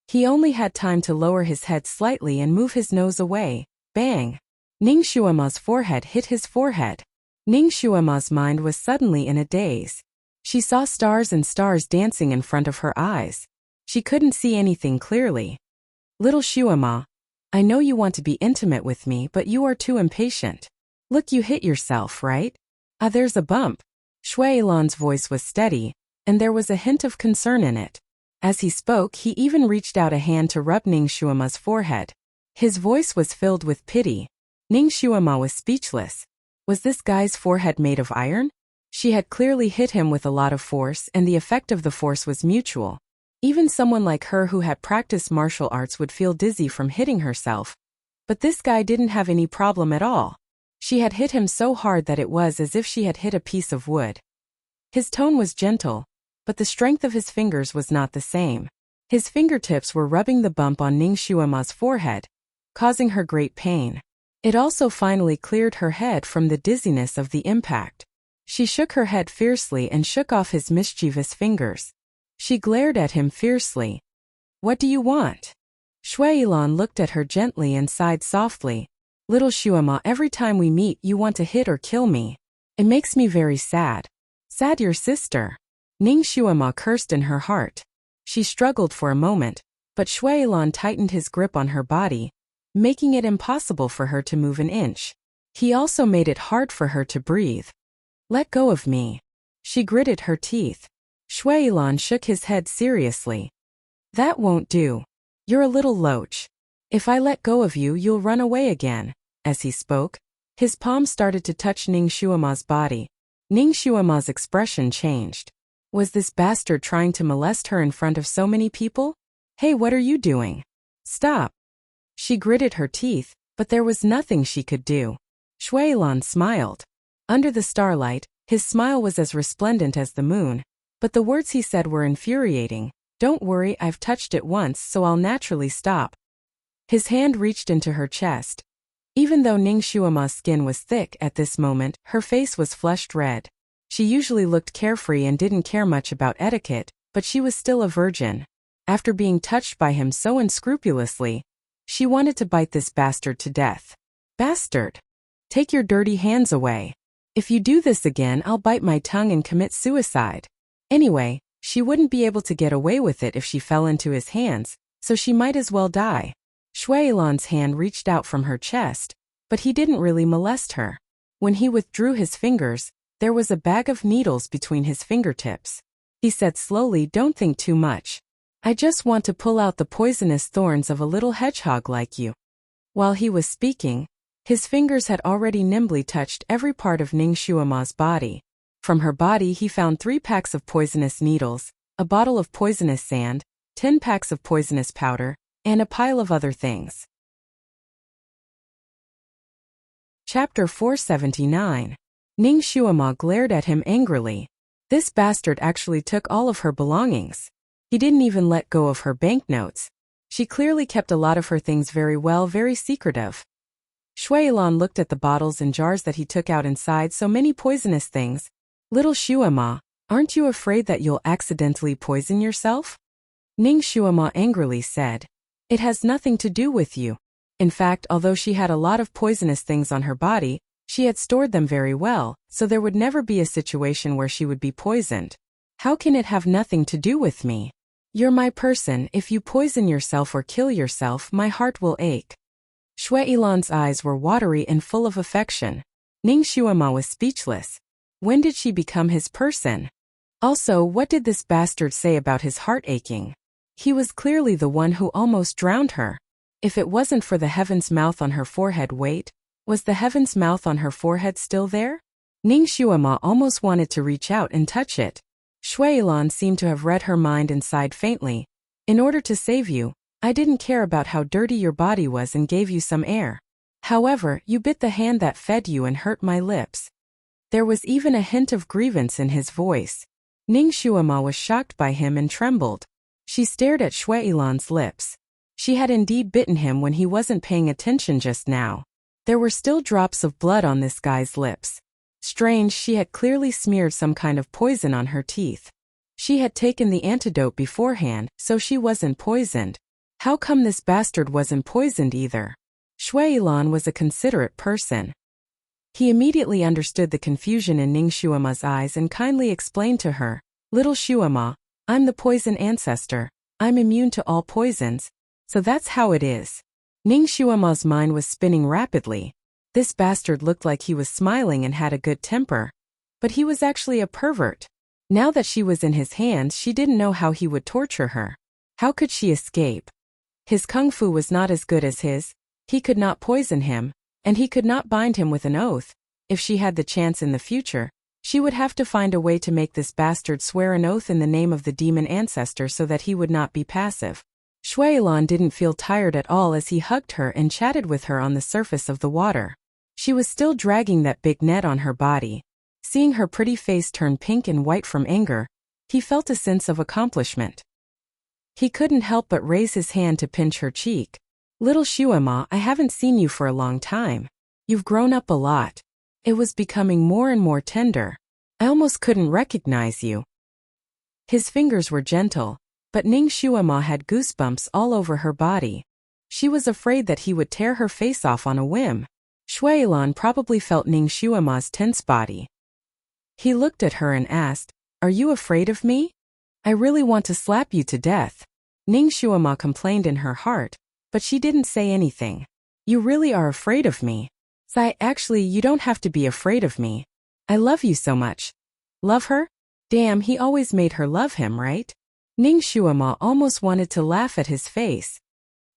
He only had time to lower his head slightly and move his nose away. Bang! Ning Shuama's forehead hit his forehead. Ning Shuama's mind was suddenly in a daze. She saw stars and stars dancing in front of her eyes. She couldn't see anything clearly. "Little Shuama, I know you want to be intimate with me, but you are too impatient. Look, you hit yourself, right? Ah, there's a bump." Shui Ilan's voice was steady, and there was a hint of concern in it. As he spoke, he even reached out a hand to rub Ning Shuama's forehead. His voice was filled with pity. Ning Shuama was speechless. Was this guy's forehead made of iron? She had clearly hit him with a lot of force, and the effect of the force was mutual. Even someone like her who had practiced martial arts would feel dizzy from hitting herself. But this guy didn't have any problem at all. She had hit him so hard that it was as if she had hit a piece of wood. His tone was gentle, but the strength of his fingers was not the same. His fingertips were rubbing the bump on Ning Shuama's forehead, causing her great pain. It also finally cleared her head from the dizziness of the impact. She shook her head fiercely and shook off his mischievous fingers. She glared at him fiercely. "What do you want?" Shui Ilan looked at her gently and sighed softly. "Little Shuama, every time we meet you want to hit or kill me. It makes me very sad." "Sad your sister." Ning Shuama cursed in her heart. She struggled for a moment, but Shui Ilan tightened his grip on her body, making it impossible for her to move an inch. He also made it hard for her to breathe. "Let go of me." She gritted her teeth. Shui Ilan shook his head seriously. "That won't do. You're a little loach. If I let go of you, you'll run away again." As he spoke, his palm started to touch Ning Shuama's body. Ning Shuama's expression changed. Was this bastard trying to molest her in front of so many people? "Hey, what are you doing? Stop." She gritted her teeth, but there was nothing she could do. Shui Ilan smiled. Under the starlight, his smile was as resplendent as the moon, but the words he said were infuriating. "Don't worry, I've touched it once, so I'll naturally stop." His hand reached into her chest. Even though Ning Shuama's skin was thick at this moment, her face was flushed red. She usually looked carefree and didn't care much about etiquette, but she was still a virgin. After being touched by him so unscrupulously, she wanted to bite this bastard to death. "Bastard! Take your dirty hands away. If you do this again, I'll bite my tongue and commit suicide." Anyway, she wouldn't be able to get away with it if she fell into his hands, so she might as well die. Shui Ilan's hand reached out from her chest, but he didn't really molest her. When he withdrew his fingers, there was a bag of needles between his fingertips. He said slowly, "Don't think too much. I just want to pull out the poisonous thorns of a little hedgehog like you." While he was speaking, his fingers had already nimbly touched every part of Ning Shuama's body. From her body he found 3 packs of poisonous needles, a bottle of poisonous sand, 10 packs of poisonous powder, and a pile of other things. Chapter 479. Ning Shuama glared at him angrily. This bastard actually took all of her belongings. He didn't even let go of her banknotes. She clearly kept a lot of her things very well, very secretive. Shui Ilan looked at the bottles and jars that he took out inside, so many poisonous things. "Little Shuama, Aren't you afraid that you'll accidentally poison yourself? Ning Shuama angrily said. It has nothing to do with you. In fact, although she had a lot of poisonous things on her body, she had stored them very well, so there would never be a situation where she would be poisoned. How can it have nothing to do with me? You're my person. If you poison yourself or kill yourself, my heart will ache. Shui Ilan's eyes were watery and full of affection. Ning Shuama was speechless. When did she become his person? Also, what did this bastard say about his heart aching? He was clearly the one who almost drowned her. If it wasn't for the heaven's mouth on her forehead, wait, was the heaven's mouth on her forehead still there? Ning Shuama almost wanted to reach out and touch it. Shui Ilan seemed to have read her mind and sighed faintly. In order to save you, I didn't care about how dirty your body was and gave you some air. However, you bit the hand that fed you and hurt my lips. There was even a hint of grievance in his voice. Ning Shuama was shocked by him and trembled. She stared at Shui Ilan's lips. She had indeed bitten him when he wasn't paying attention just now. There were still drops of blood on this guy's lips. Strange, she had clearly smeared some kind of poison on her teeth. She had taken the antidote beforehand, so she wasn't poisoned. How come this bastard wasn't poisoned either? Shui Ilan was a considerate person. He immediately understood the confusion in Ning Shuama's eyes and kindly explained to her, Little Shuama, I'm the poison ancestor. I'm immune to all poisons. So that's how it is. Ning Shuama's mind was spinning rapidly. This bastard looked like he was smiling and had a good temper. But he was actually a pervert. Now that she was in his hands, she didn't know how he would torture her. How could she escape? His kung fu was not as good as his. He could not poison him, and he could not bind him with an oath. If she had the chance in the future, she would have to find a way to make this bastard swear an oath in the name of the demon ancestor so that he would not be passive. Shui Ilan didn't feel tired at all as he hugged her and chatted with her on the surface of the water. She was still dragging that big net on her body. Seeing her pretty face turn pink and white from anger, he felt a sense of accomplishment. He couldn't help but raise his hand to pinch her cheek. Little Shuama, I haven't seen you for a long time. You've grown up a lot. It was becoming more and more tender. I almost couldn't recognize you. His fingers were gentle, but Ning Shuama had goosebumps all over her body. She was afraid that he would tear her face off on a whim. Shui Ilan probably felt Ning Shuama's tense body. He looked at her and asked, Are you afraid of me? I really want to slap you to death. Ning Shuama complained in her heart, but she didn't say anything. You really are afraid of me. Actually, you don't have to be afraid of me. I love you so much. Love her? Damn, he always made her love him, right? Ning Shuama almost wanted to laugh at his face.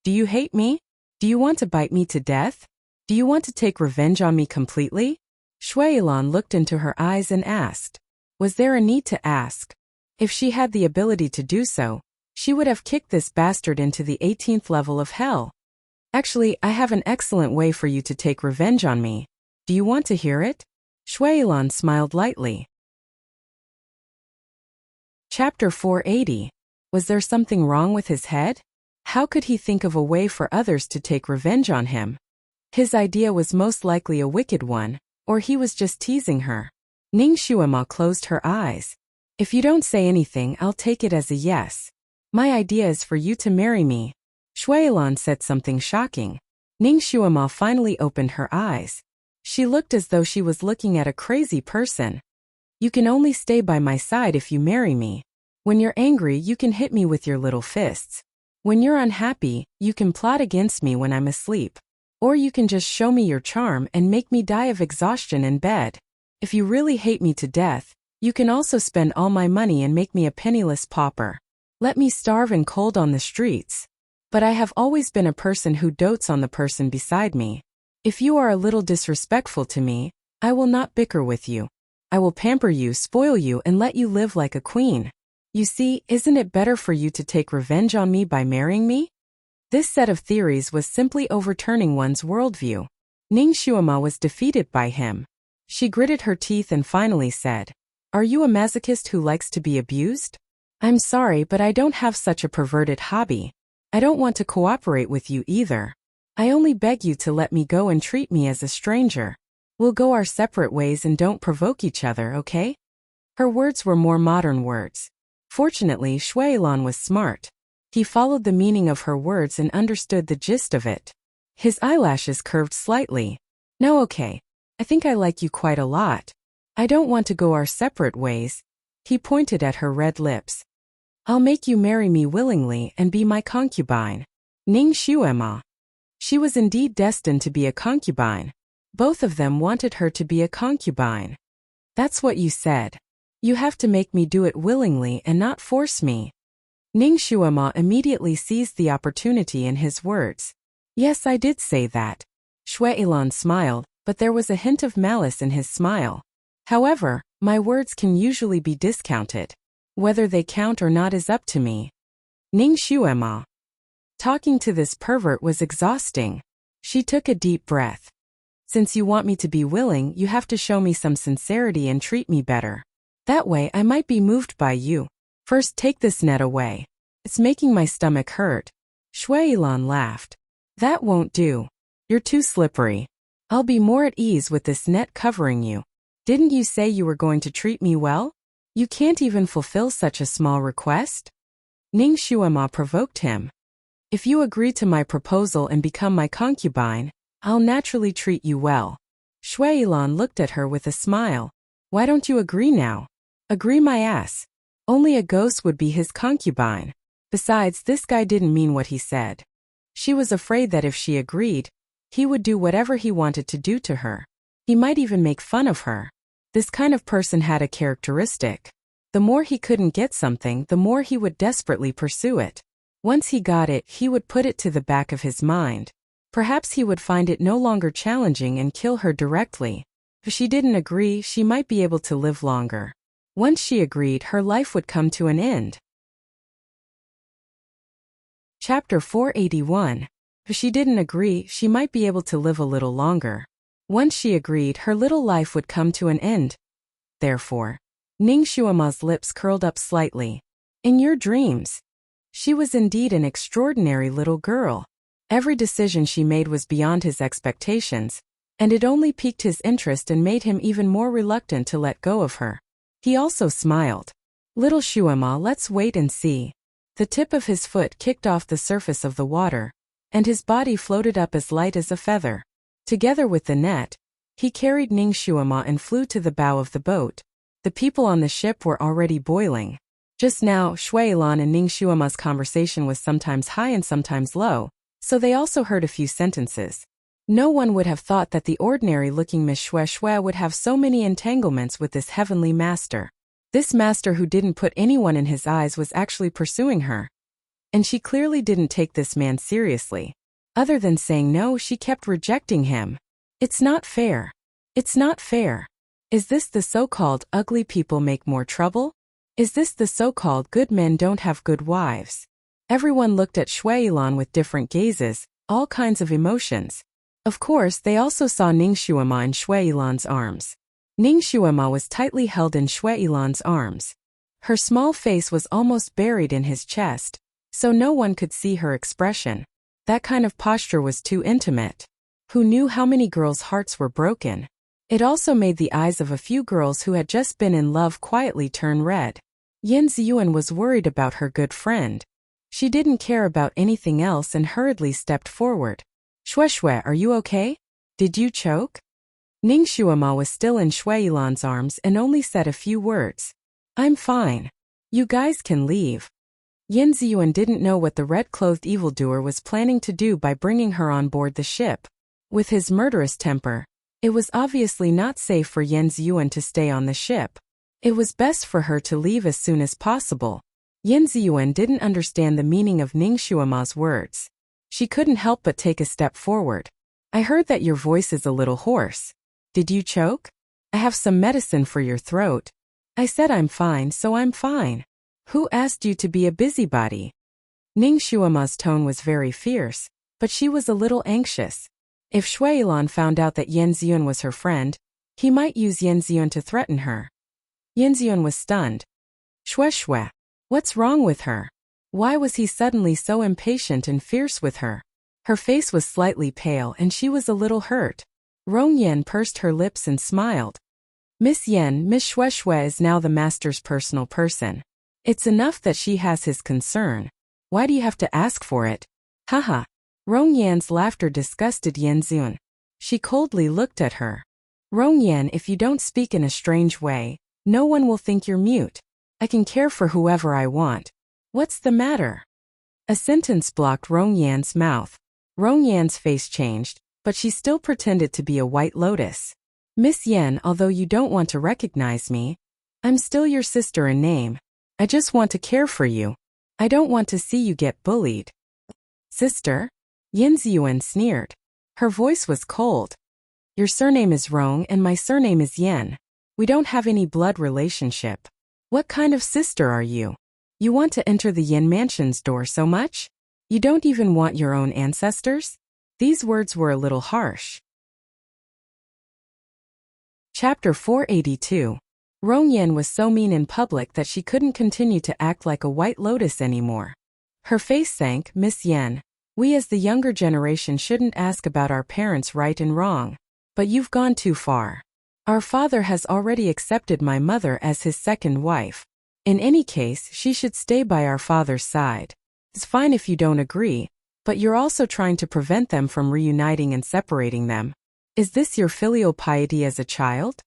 Do you hate me? Do you want to bite me to death? Do you want to take revenge on me completely? Shui Ilan looked into her eyes and asked. Was there a need to ask? If she had the ability to do so, she would have kicked this bastard into the 18th level of hell. Actually, I have an excellent way for you to take revenge on me. Do you want to hear it? Shui Ilan smiled lightly. Chapter 480. Was there something wrong with his head? How could he think of a way for others to take revenge on him? His idea was most likely a wicked one, or he was just teasing her. Ning Shuama closed her eyes. If you don't say anything, I'll take it as a yes. My idea is for you to marry me. Shui Ilan said something shocking. Ning Shuama finally opened her eyes. She looked as though she was looking at a crazy person. You can only stay by my side if you marry me. When you're angry, you can hit me with your little fists. When you're unhappy, you can plot against me when I'm asleep. Or you can just show me your charm and make me die of exhaustion in bed. If you really hate me to death, you can also spend all my money and make me a penniless pauper. Let me starve and cold on the streets. But I have always been a person who dotes on the person beside me. If you are a little disrespectful to me, I will not bicker with you. I will pamper you, spoil you, and let you live like a queen. You see, isn't it better for you to take revenge on me by marrying me? This set of theories was simply overturning one's worldview. Ning Shuama was defeated by him. She gritted her teeth and finally said, Are you a masochist who likes to be abused? I'm sorry, but I don't have such a perverted hobby. I don't want to cooperate with you either. I only beg you to let me go and treat me as a stranger. We'll go our separate ways and don't provoke each other, okay? Her words were more modern words. Fortunately, Shuailan was smart. He followed the meaning of her words and understood the gist of it. His eyelashes curved slightly. "No, okay. I think I like you quite a lot. I don't want to go our separate ways." He pointed at her red lips. "I'll make you marry me willingly and be my concubine." Ning Xuema. She was indeed destined to be a concubine. Both of them wanted her to be a concubine. "That's what you said. You have to make me do it willingly and not force me." Ning Xuema immediately seized the opportunity in his words. "Yes, I did say that." Shuailan smiled, but there was a hint of malice in his smile. "However, my words can usually be discounted. Whether they count or not is up to me." Ning Xuema. Talking to this pervert was exhausting. She took a deep breath. "Since you want me to be willing, you have to show me some sincerity and treat me better. That way I might be moved by you. First, take this net away. It's making my stomach hurt." Shuailan laughed. "That won't do. You're too slippery. I'll be more at ease with this net covering you. Didn't you say you were going to treat me well? You can't even fulfill such a small request?" Ning Xuema provoked him. "If you agree to my proposal and become my concubine, I'll naturally treat you well." Shuailan looked at her with a smile. "Why don't you agree now?" "Agree my ass. Only a ghost would be his concubine. Besides, this guy didn't mean what he said." She was afraid that if she agreed, he would do whatever he wanted to do to her. He might even make fun of her. This kind of person had a characteristic. The more he couldn't get something, the more he would desperately pursue it. Once he got it, he would put it to the back of his mind. Perhaps he would find it no longer challenging and kill her directly. If she didn't agree, she might be able to live longer. Once she agreed, her life would come to an end. Chapter 481. If she didn't agree, she might be able to live a little longer. Once she agreed, her little life would come to an end. Therefore, Ning Xuema's lips curled up slightly. "In your dreams." She was indeed an extraordinary little girl. Every decision she made was beyond his expectations, and it only piqued his interest and made him even more reluctant to let go of her. He also smiled. "Little Xuema, let's wait and see." The tip of his foot kicked off the surface of the water, and his body floated up as light as a feather. Together with the net, he carried Ning Xuema and flew to the bow of the boat. The people on the ship were already boiling. Just now, Shuailan and Ning Xuema's conversation was sometimes high and sometimes low, so they also heard a few sentences. No one would have thought that the ordinary-looking Miss Xue would have so many entanglements with this heavenly master. This master who didn't put anyone in his eyes was actually pursuing her. And she clearly didn't take this man seriously. Other than saying no, she kept rejecting him. "It's not fair. It's not fair. Is this the so-called ugly people make more trouble? Is this the so-called good men don't have good wives?" Everyone looked at Shuailan with different gazes, all kinds of emotions. Of course, they also saw Ning Xuema in Shuailan's arms. Ning Xuema was tightly held in Shuailan's arms. Her small face was almost buried in his chest, so no one could see her expression. That kind of posture was too intimate. Who knew how many girls' hearts were broken? It also made the eyes of a few girls who had just been in love quietly turn red. Yin Ziyuan was worried about her good friend. She didn't care about anything else and hurriedly stepped forward. "Xue, are you okay? Did you choke?" Ning Xuema was still in Shuailan's arms and only said a few words. "I'm fine. You guys can leave." Yin Ziyuan didn't know what the red-clothed evildoer was planning to do by bringing her on board the ship. With his murderous temper, it was obviously not safe for Yin Ziyuan to stay on the ship. It was best for her to leave as soon as possible. Yin Ziyuan didn't understand the meaning of Ning Xuema's words. She couldn't help but take a step forward. "I heard that your voice is a little hoarse. Did you choke? I have some medicine for your throat." "I said I'm fine, so I'm fine. Who asked you to be a busybody?" Ning Xuema's tone was very fierce, but she was a little anxious. If Shuailan found out that Yin Ziyuan was her friend, he might use Yin Ziyuan to threaten her. Yin Ziyuan was stunned. Xue, what's wrong with her? Why was he suddenly so impatient and fierce with her? Her face was slightly pale and she was a little hurt. Rong Yen pursed her lips and smiled. Miss Shueshue is now the master's personal person. It's enough that she has his concern. Why do you have to ask for it? Haha. Rong Yan's laughter disgusted Yanzun. She coldly looked at her. Rong Yan, if you don't speak in a strange way, no one will think you're mute. I can care for whoever I want. What's the matter? A sentence blocked Rong Yan's mouth. Rong Yan's face changed, but she still pretended to be a white lotus. Miss Yan, although you don't want to recognize me, I'm still your sister in name. I just want to care for you. I don't want to see you get bullied. Sister? Yin Ziyuan sneered. Her voice was cold. Your surname is Rong and my surname is Yen. We don't have any blood relationship. What kind of sister are you? You want to enter the Yin mansion's door so much? You don't even want your own ancestors? These words were a little harsh. Chapter 482. Rong Yan was so mean in public that she couldn't continue to act like a white lotus anymore. Her face sank. Miss Yan, we as the younger generation shouldn't ask about our parents' right and wrong. But you've gone too far. Our father has already accepted my mother as his second wife. In any case, she should stay by our father's side. It's fine if you don't agree, but you're also trying to prevent them from reuniting and separating them. Is this your filial piety as a child?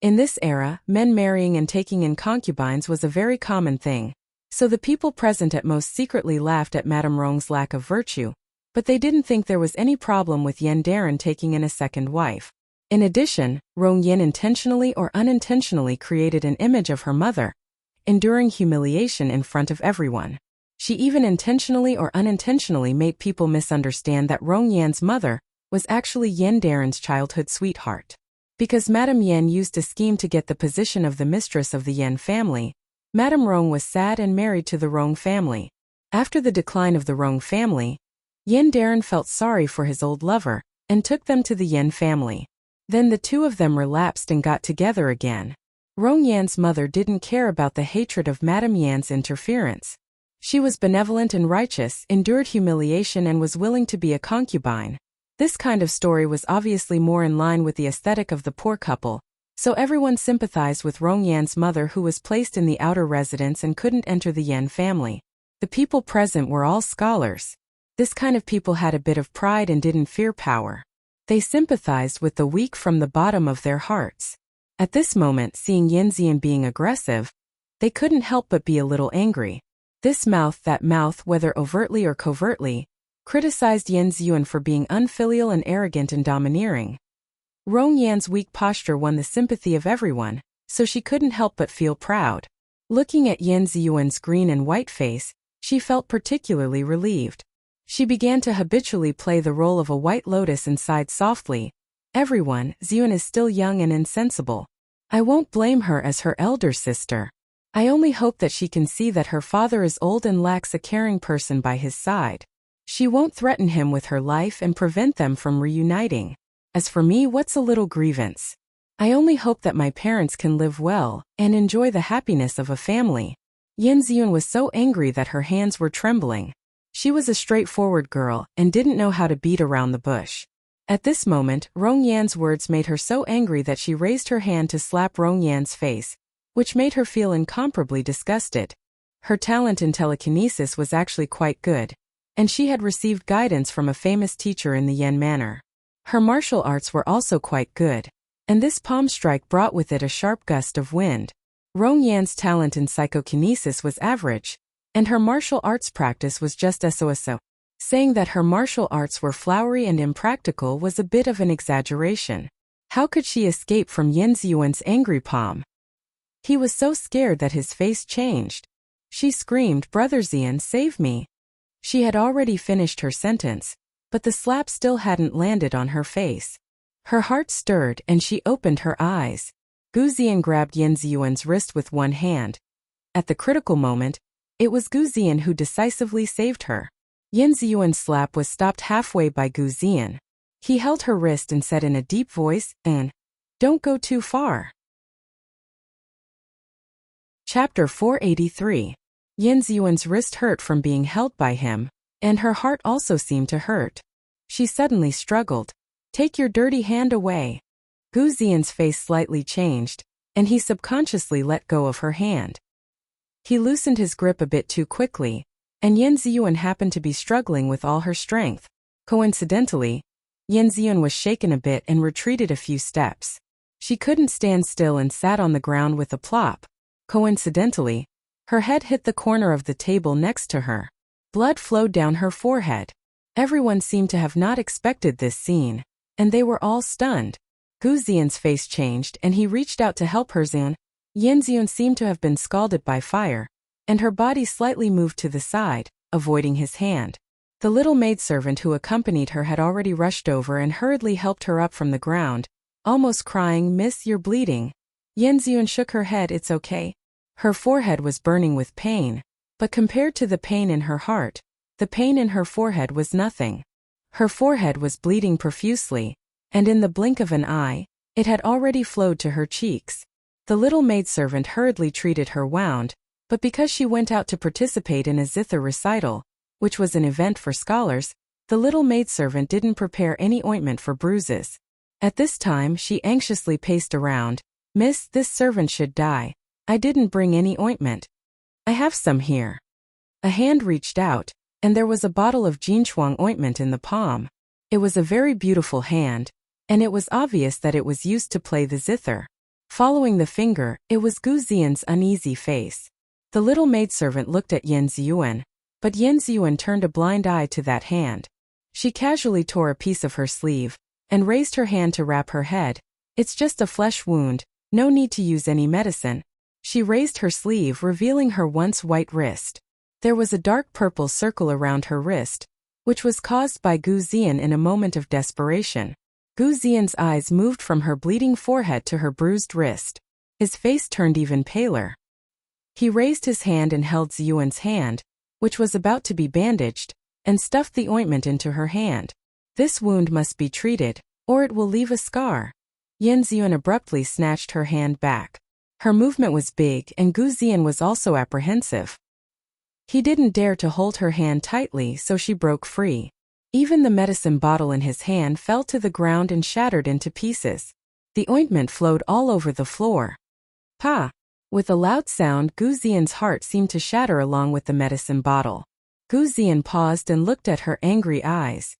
In this era, men marrying and taking in concubines was a very common thing, so the people present at most secretly laughed at Madame Rong's lack of virtue, but they didn't think there was any problem with Yen Darren taking in a second wife. In addition, Rong Yin intentionally or unintentionally created an image of her mother, enduring humiliation in front of everyone. She even intentionally or unintentionally made people misunderstand that Rong Yan's mother was actually Yen Darren's childhood sweetheart. Because Madame Yen used a scheme to get the position of the mistress of the Yen family, Madame Rong was sad and married to the Rong family. After the decline of the Rong family, Yen Darren felt sorry for his old lover and took them to the Yen family. Then the two of them relapsed and got together again. Rong Yan's mother didn't care about the hatred of Madame Yan's interference. She was benevolent and righteous, endured humiliation and was willing to be a concubine. This kind of story was obviously more in line with the aesthetic of the poor couple, so everyone sympathized with Rong Yan's mother who was placed in the outer residence and couldn't enter the Yen family. The people present were all scholars. This kind of people had a bit of pride and didn't fear power. They sympathized with the weak from the bottom of their hearts. At this moment, seeing Yin Zian being aggressive, they couldn't help but be a little angry. This mouth, that mouth, whether overtly or covertly, criticized Yen Ziyuan for being unfilial and arrogant and domineering. Rong Yan's weak posture won the sympathy of everyone, so she couldn't help but feel proud. Looking at Yen Ziyuan's green and white face, she felt particularly relieved. She began to habitually play the role of a white lotus and sighed softly. Everyone, Ziyuan is still young and insensible. I won't blame her as her elder sister. I only hope that she can see that her father is old and lacks a caring person by his side. She won't threaten him with her life and prevent them from reuniting. As for me, what's a little grievance? I only hope that my parents can live well and enjoy the happiness of a family. Yen Ziyuan was so angry that her hands were trembling. She was a straightforward girl and didn't know how to beat around the bush. At this moment, Rong Yan's words made her so angry that she raised her hand to slap Rong Yan's face, which made her feel incomparably disgusted. Her talent in telekinesis was actually quite good, and she had received guidance from a famous teacher in the Yen Manor. Her martial arts were also quite good, and this palm strike brought with it a sharp gust of wind. Rong Yan's talent in psychokinesis was average, and her martial arts practice was just so. Saying that her martial arts were flowery and impractical was a bit of an exaggeration. How could she escape from Yen Ziyuan's angry palm? He was so scared that his face changed. She screamed, "Brother Zian, save me!" She had already finished her sentence, but the slap still hadn't landed on her face. Her heart stirred and she opened her eyes. Gu Zian grabbed Yen Ziyuan's wrist with one hand. At the critical moment, it was Gu Zian who decisively saved her. Yen Ziyuan's slap was stopped halfway by Gu Zian. He held her wrist and said in a deep voice, "Don't go too far." Chapter 483. Yen Ziyuan's wrist hurt from being held by him, and her heart also seemed to hurt. She suddenly struggled. "Take your dirty hand away." Gu Ziyan's face slightly changed, and he subconsciously let go of her hand. He loosened his grip a bit too quickly, and Yan Ziyuan happened to be struggling with all her strength. Coincidentally, Yan Ziyuan was shaken a bit and retreated a few steps. She couldn't stand still and sat on the ground with a plop. Coincidentally, her head hit the corner of the table next to her. Blood flowed down her forehead. Everyone seemed to have not expected this scene, and they were all stunned. Gu Ziyan's face changed and he reached out to help her. Yan Ziyuan seemed to have been scalded by fire, and her body slightly moved to the side, avoiding his hand. The little maidservant who accompanied her had already rushed over and hurriedly helped her up from the ground, almost crying, "Miss, you're bleeding." Yan Ziyuan shook her head. "It's okay." Her forehead was burning with pain, but compared to the pain in her heart, the pain in her forehead was nothing. Her forehead was bleeding profusely, and in the blink of an eye, it had already flowed to her cheeks. The little maidservant hurriedly treated her wound, but because she went out to participate in a zither recital, which was an event for scholars, the little maidservant didn't prepare any ointment for bruises. At this time she anxiously paced around. "Miss, this servant should die. I didn't bring any ointment." "I have some here." A hand reached out, and there was a bottle of Jinchuang ointment in the palm. It was a very beautiful hand, and it was obvious that it was used to play the zither. Following the finger, it was Gu Ziyan's uneasy face. The little maidservant looked at Yan Ziyuan, but Yan Ziyuan turned a blind eye to that hand. She casually tore a piece of her sleeve, and raised her hand to wrap her head. "It's just a flesh wound, no need to use any medicine." She raised her sleeve, revealing her once white wrist. There was a dark purple circle around her wrist, which was caused by Gu Ziyan in a moment of desperation. Gu Ziyan's eyes moved from her bleeding forehead to her bruised wrist. His face turned even paler. He raised his hand and held Ziyuan's hand, which was about to be bandaged, and stuffed the ointment into her hand. "This wound must be treated, or it will leave a scar." Yan Ziyuan abruptly snatched her hand back. Her movement was big and Gu Ziyan was also apprehensive. He didn't dare to hold her hand tightly, so she broke free. Even the medicine bottle in his hand fell to the ground and shattered into pieces. The ointment flowed all over the floor. "Pa!" With a loud sound, Gu Ziyan's heart seemed to shatter along with the medicine bottle. Gu Ziyan paused and looked at her angry eyes.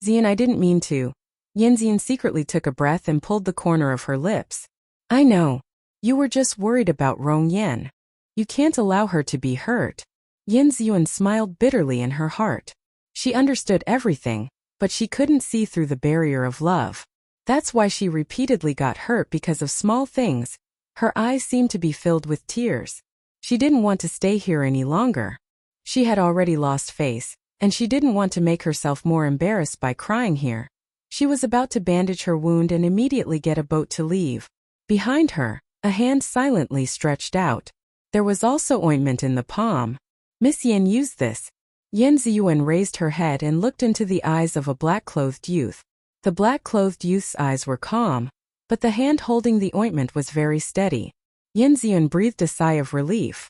"Ziyan, I didn't mean to." Yan Ziyan secretly took a breath and pulled the corner of her lips. "I know. You were just worried about Rong Yan. You can't allow her to be hurt." Yan Ziyuan smiled bitterly in her heart. She understood everything, but she couldn't see through the barrier of love. That's why she repeatedly got hurt because of small things. Her eyes seemed to be filled with tears. She didn't want to stay here any longer. She had already lost face, and she didn't want to make herself more embarrassed by crying here. She was about to bandage her wound and immediately get a boat to leave. Behind her, a hand silently stretched out. There was also ointment in the palm. "Miss Yan used this." Yan Ziyuan raised her head and looked into the eyes of a black-clothed youth. The black-clothed youth's eyes were calm, but the hand holding the ointment was very steady. Yan Ziyuan breathed a sigh of relief.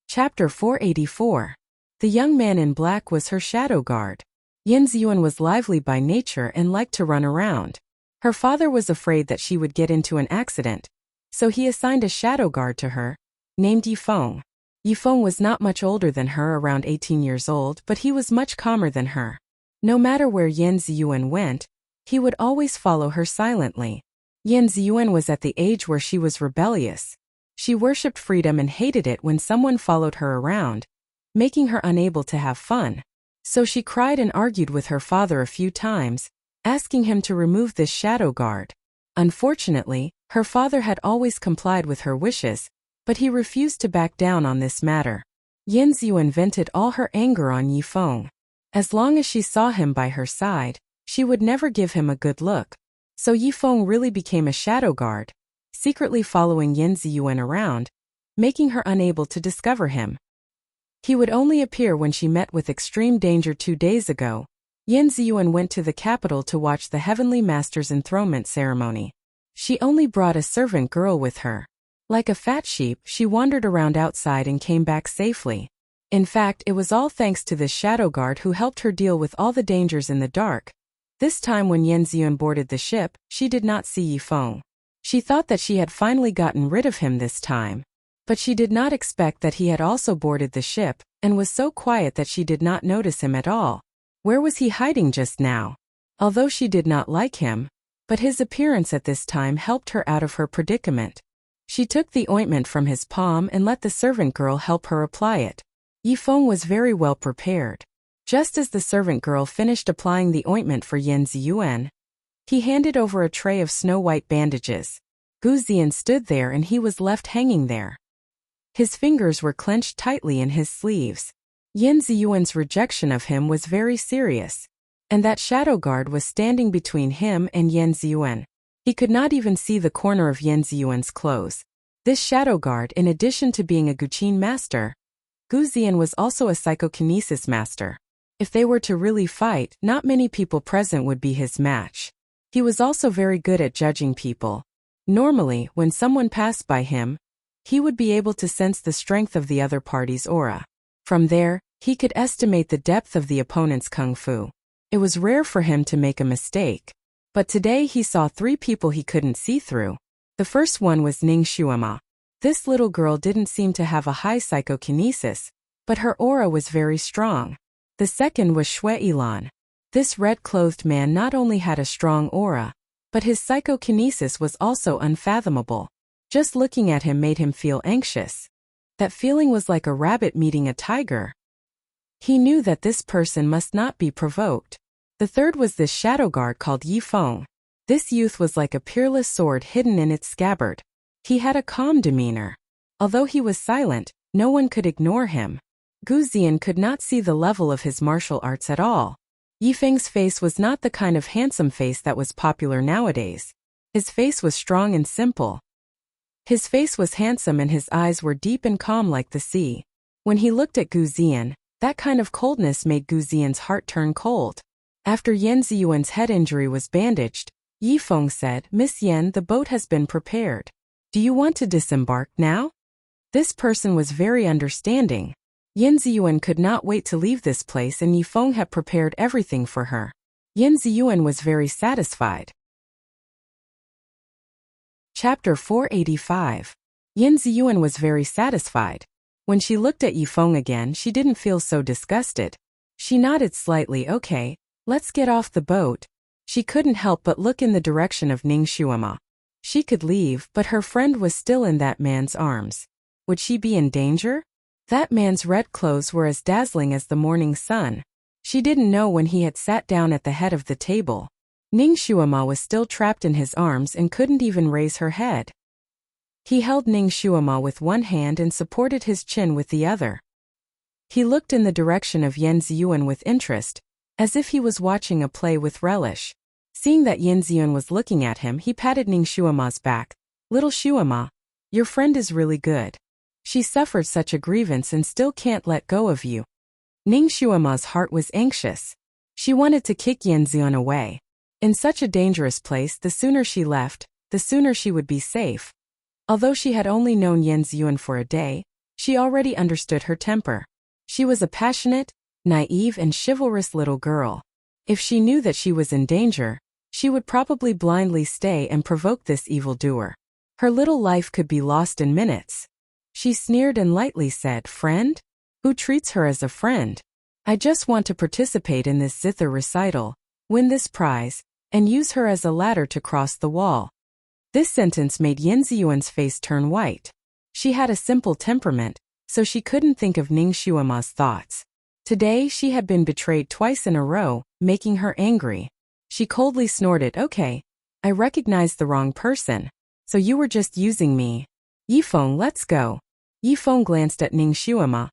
Chapter 484. The young man in black was her shadow guard. Yan Ziyuan was lively by nature and liked to run around. Her father was afraid that she would get into an accident, so he assigned a shadow guard to her, named Yifeng. Yifeng was not much older than her, around 18 years old, but he was much calmer than her. No matter where Yan Ziyuan went, he would always follow her silently. Yan Ziyuan was at the age where she was rebellious. She worshipped freedom and hated it when someone followed her around, making her unable to have fun. So she cried and argued with her father a few times, asking him to remove this shadow guard. Unfortunately, her father had always complied with her wishes, but he refused to back down on this matter. Yan Ziyuan vented all her anger on Yifeng. As long as she saw him by her side, she would never give him a good look. So Yifeng really became a shadow guard, secretly following Yan Ziyuan around, making her unable to discover him. He would only appear when she met with extreme danger. 2 days ago, Yan Ziyuan went to the capital to watch the Heavenly Master's enthronement ceremony. She only brought a servant girl with her. Like a fat sheep, she wandered around outside and came back safely. In fact, it was all thanks to this shadow guard who helped her deal with all the dangers in the dark. This time when Yan Ziyun boarded the ship, she did not see Yi Feng. She thought that she had finally gotten rid of him this time. But she did not expect that he had also boarded the ship, and was so quiet that she did not notice him at all. Where was he hiding just now? Although she did not like him, but his appearance at this time helped her out of her predicament. She took the ointment from his palm and let the servant girl help her apply it. Yi Feng was very well prepared. Just as the servant girl finished applying the ointment for Yan Ziyuan, he handed over a tray of snow-white bandages. Gu Ziyan stood there and he was left hanging there. His fingers were clenched tightly in his sleeves. Yan Ziyuan's rejection of him was very serious, and that shadow guard was standing between him and Yan Ziyuan. He could not even see the corner of Yan Ziyuan's clothes. This shadow guard, in addition to being a Guqin master, Gu Ziyan was also a psychokinesis master. If they were to really fight, not many people present would be his match. He was also very good at judging people. Normally, when someone passed by him, he would be able to sense the strength of the other party's aura. From there, he could estimate the depth of the opponent's kung fu. It was rare for him to make a mistake. But today he saw 3 people he couldn't see through. The first one was Ning Shuama. This little girl didn't seem to have a high psychokinesis, but her aura was very strong. The second was Xue Yilan. This red-clothed man not only had a strong aura, but his psychokinesis was also unfathomable. Just looking at him made him feel anxious. That feeling was like a rabbit meeting a tiger. He knew that this person must not be provoked. The third was this shadow guard called Yi Feng. This youth was like a peerless sword hidden in its scabbard. He had a calm demeanor. Although he was silent, no one could ignore him. Gu Ziyan could not see the level of his martial arts at all. Yi Feng's face was not the kind of handsome face that was popular nowadays. His face was strong and simple. His face was handsome and his eyes were deep and calm like the sea. When he looked at Gu Ziyan, that kind of coldness made Gu Ziyan's heart turn cold. After Yan Ziyuan's head injury was bandaged, Yi Feng said, "Miss Yan, the boat has been prepared. Do you want to disembark now?" This person was very understanding. Yan Ziyuan could not wait to leave this place and Yi Feng had prepared everything for her. Yan Ziyuan was very satisfied. Chapter 485. Yan Ziyuan was very satisfied. When she looked at Yi Feng again, she didn't feel so disgusted. She nodded slightly. "Okay, let's get off the boat." She couldn't help but look in the direction of Ning Shuama. She could leave, but her friend was still in that man's arms. Would she be in danger? That man's red clothes were as dazzling as the morning sun. She didn't know when he had sat down at the head of the table. Ning Shuama was still trapped in his arms and couldn't even raise her head. He held Ning Shuama with one hand and supported his chin with the other. He looked in the direction of Yan Ziyuan with interest, as if he was watching a play with relish. Seeing that Yan Ziyuan was looking at him, he patted Ning Shuama's back. "Little Shuama, your friend is really good. She suffered such a grievance and still can't let go of you." Ning Shuama's heart was anxious. She wanted to kick Yan Ziyuan away. In such a dangerous place, the sooner she left, the sooner she would be safe. Although she had only known Yan Ziyuan for a day, she already understood her temper. She was a passionate, naive and chivalrous little girl. If she knew that she was in danger, she would probably blindly stay and provoke this evildoer. Her little life could be lost in minutes. She sneered and lightly said, "Friend? Who treats her as a friend? I just want to participate in this zither recital, win this prize, and use her as a ladder to cross the wall." This sentence made Yan Ziyuan's face turn white. She had a simple temperament, so she couldn't think of Ning Shuama's thoughts. Today she had been betrayed twice in a row, making her angry. She coldly snorted, "Okay, I recognized the wrong person. So you were just using me. Yi Feng, let's go." Yi Feng glanced at Ning Shuama,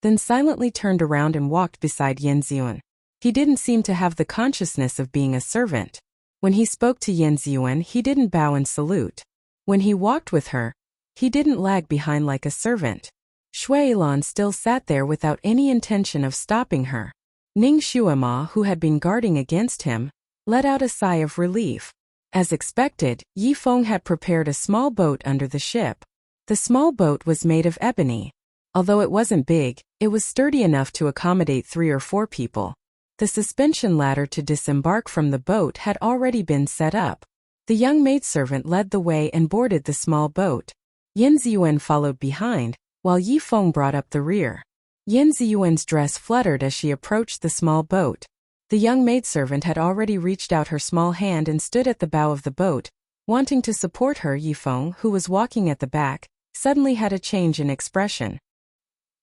then silently turned around and walked beside Yan Ziyuan. He didn't seem to have the consciousness of being a servant. When he spoke to Yan Ziyuan, he didn't bow and salute. When he walked with her, he didn't lag behind like a servant. Xue Yilan still sat there without any intention of stopping her. Ning Shuama, who had been guarding against him, let out a sigh of relief. As expected, Yi Feng had prepared a small boat under the ship. The small boat was made of ebony. Although it wasn't big, it was sturdy enough to accommodate 3 or 4 people. The suspension ladder to disembark from the boat had already been set up. The young maidservant led the way and boarded the small boat. Yin Ziyuan followed behind, while Yi Feng brought up the rear. Yin Ziyuan's dress fluttered as she approached the small boat. The young maidservant had already reached out her small hand and stood at the bow of the boat, wanting to support her. Yi Feng, who was walking at the back, suddenly had a change in expression.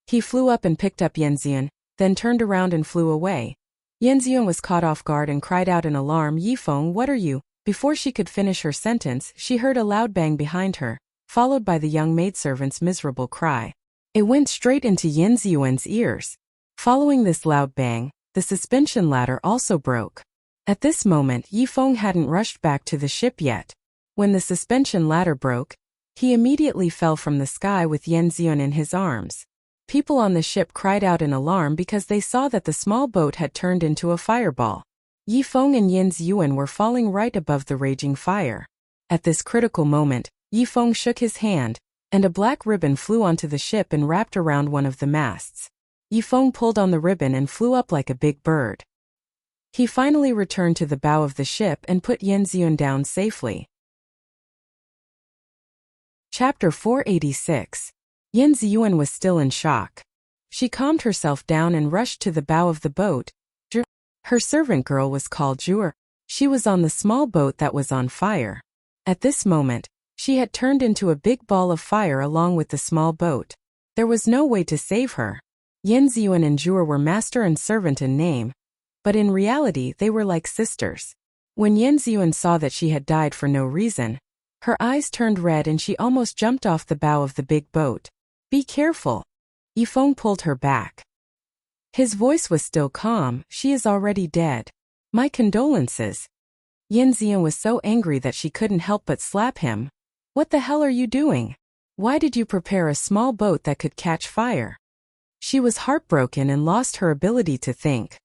He flew up and picked up Yin Ziyuan, then turned around and flew away. Yin Ziyuan was caught off guard and cried out in alarm, "Yi Feng, what are you?" Before she could finish her sentence, she heard a loud bang behind her, followed by the young maidservant's miserable cry. It went straight into Yin Ziyuan's ears. Following this loud bang, the suspension ladder also broke. At this moment, Yi Feng hadn't rushed back to the ship yet. When the suspension ladder broke, he immediately fell from the sky with Yin Ziyuan in his arms. People on the ship cried out in alarm because they saw that the small boat had turned into a fireball. Yi Feng and Yin Ziyuan were falling right above the raging fire. At this critical moment, Yi Feng shook his hand, and a black ribbon flew onto the ship and wrapped around one of the masts. Yi Feng pulled on the ribbon and flew up like a big bird. He finally returned to the bow of the ship and put Yin Ziyuan down safely. Chapter 486. Yin Ziyuan was still in shock. She calmed herself down and rushed to the bow of the boat. Her servant girl was called Zhu'er. She was on the small boat that was on fire. At this moment, she had turned into a big ball of fire along with the small boat. There was no way to save her. Yin Ziyuan and Zhu'er were master and servant in name, but in reality they were like sisters. When Yin Ziyuan saw that she had died for no reason, her eyes turned red and she almost jumped off the bow of the big boat. "Be careful." Yi Feng pulled her back. His voice was still calm. "She is already dead. My condolences." Yin Ziyuan was so angry that she couldn't help but slap him. "What the hell are you doing? Why did you prepare a small boat that could catch fire?" She was heartbroken and lost her ability to think.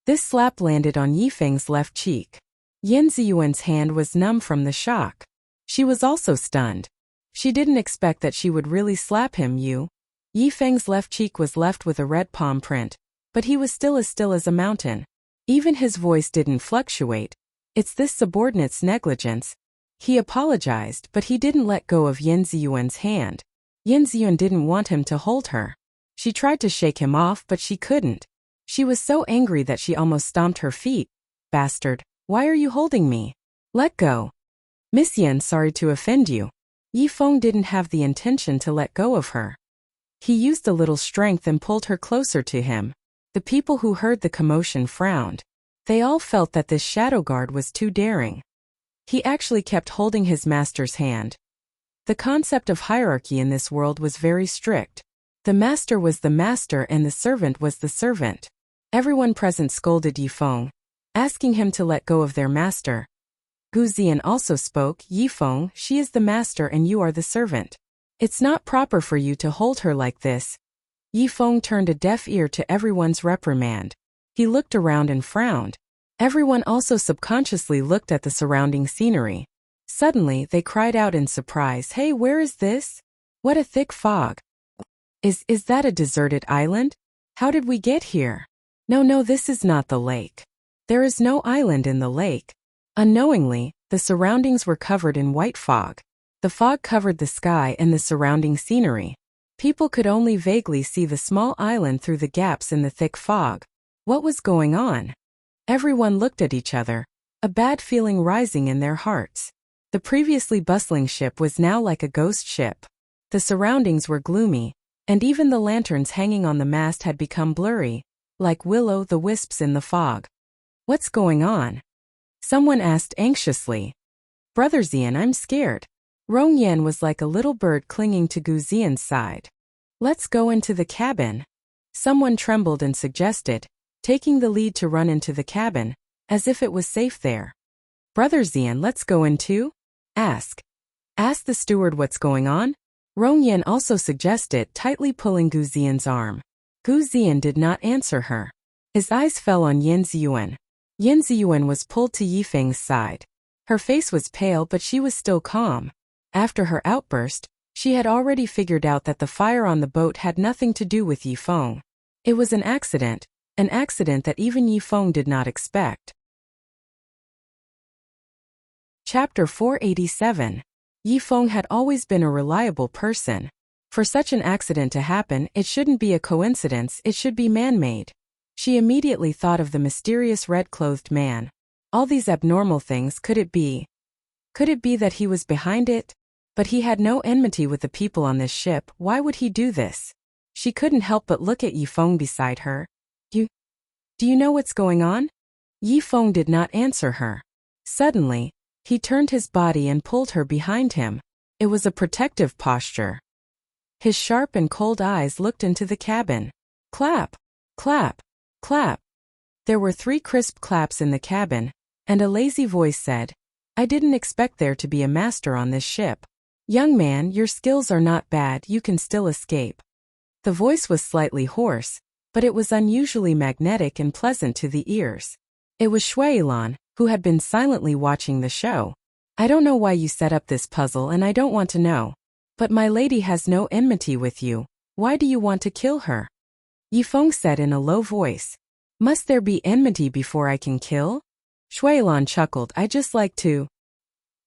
This slap landed on Yi Feng's left cheek. Yin Ziyuan's hand was numb from the shock. She was also stunned. She didn't expect that she would really slap him. Yi Feng's left cheek was left with a red palm print, but he was still as a mountain. Even his voice didn't fluctuate. "It's this subordinate's negligence." He apologized, but he didn't let go of Yin Ziyuan's hand. Yin Ziyuan didn't want him to hold her. She tried to shake him off, but she couldn't. She was so angry that she almost stomped her feet. "Bastard, why are you holding me? Let go." "Miss Yin, sorry to offend you." Yi Feng didn't have the intention to let go of her. He used a little strength and pulled her closer to him. The people who heard the commotion frowned. They all felt that this shadow guard was too daring. He actually kept holding his master's hand. The concept of hierarchy in this world was very strict. The master was the master and the servant was the servant. Everyone present scolded Yi Feng, asking him to let go of their master. Gu Ziyan also spoke, "Yi Feng, she is the master and you are the servant. It's not proper for you to hold her like this." Yi Feng turned a deaf ear to everyone's reprimand. He looked around and frowned. Everyone also subconsciously looked at the surrounding scenery. Suddenly, they cried out in surprise, "Hey, where is this? What a thick fog. Is that a deserted island? How did we get here? No, this is not the lake. There is no island in the lake." Unknowingly, the surroundings were covered in white fog. The fog covered the sky and the surrounding scenery. People could only vaguely see the small island through the gaps in the thick fog. What was going on? Everyone looked at each other, a bad feeling rising in their hearts. The previously bustling ship was now like a ghost ship. The surroundings were gloomy, and even the lanterns hanging on the mast had become blurry, like will-o'-the-wisps in the fog. "What's going on?" Someone asked anxiously. "Brother Ziyan, I'm scared." Rong Yan was like a little bird clinging to Gu Ziyan's side. "Let's go into the cabin." Someone trembled and suggested, taking the lead to run into the cabin, as if it was safe there. "Brother Ziyan, let's go in too?" Ask the steward what's going on. Rong Yan also suggested, tightly pulling Gu Ziyan's arm. Gu Ziyan did not answer her. His eyes fell on Yin Ziyuan. Yin Ziyuan was pulled to Yi Feng's side. Her face was pale, but she was still calm. After her outburst, she had already figured out that the fire on the boat had nothing to do with Yi Feng. It was an accident, An accident that even Yifeng did not expect. Chapter 487. Yifeng had always been a reliable person. For such an accident to happen, it shouldn't be a coincidence, it should be man-made. She immediately thought of the mysterious red-clothed man. All these abnormal things, could it be? Could it be that he was behind it? But he had no enmity with the people on this ship, why would he do this? She couldn't help but look at Yifeng beside her. Do you know what's going on? Yifeng did not answer her. Suddenly, he turned his body and pulled her behind him. It was a protective posture. His sharp and cold eyes looked into the cabin. Clap, clap, clap. There were 3 crisp claps in the cabin, and a lazy voice said, "I didn't expect there to be a master on this ship. Young man, your skills are not bad, you can still escape." The voice was slightly hoarse, but it was unusually magnetic and pleasant to the ears. It was Shuailan, who had been silently watching the show. "I don't know why you set up this puzzle and I don't want to know. But my lady has no enmity with you, why do you want to kill her?" Yifeng said in a low voice. "Must there be enmity before I can kill?" Shuailan chuckled, "I just like to."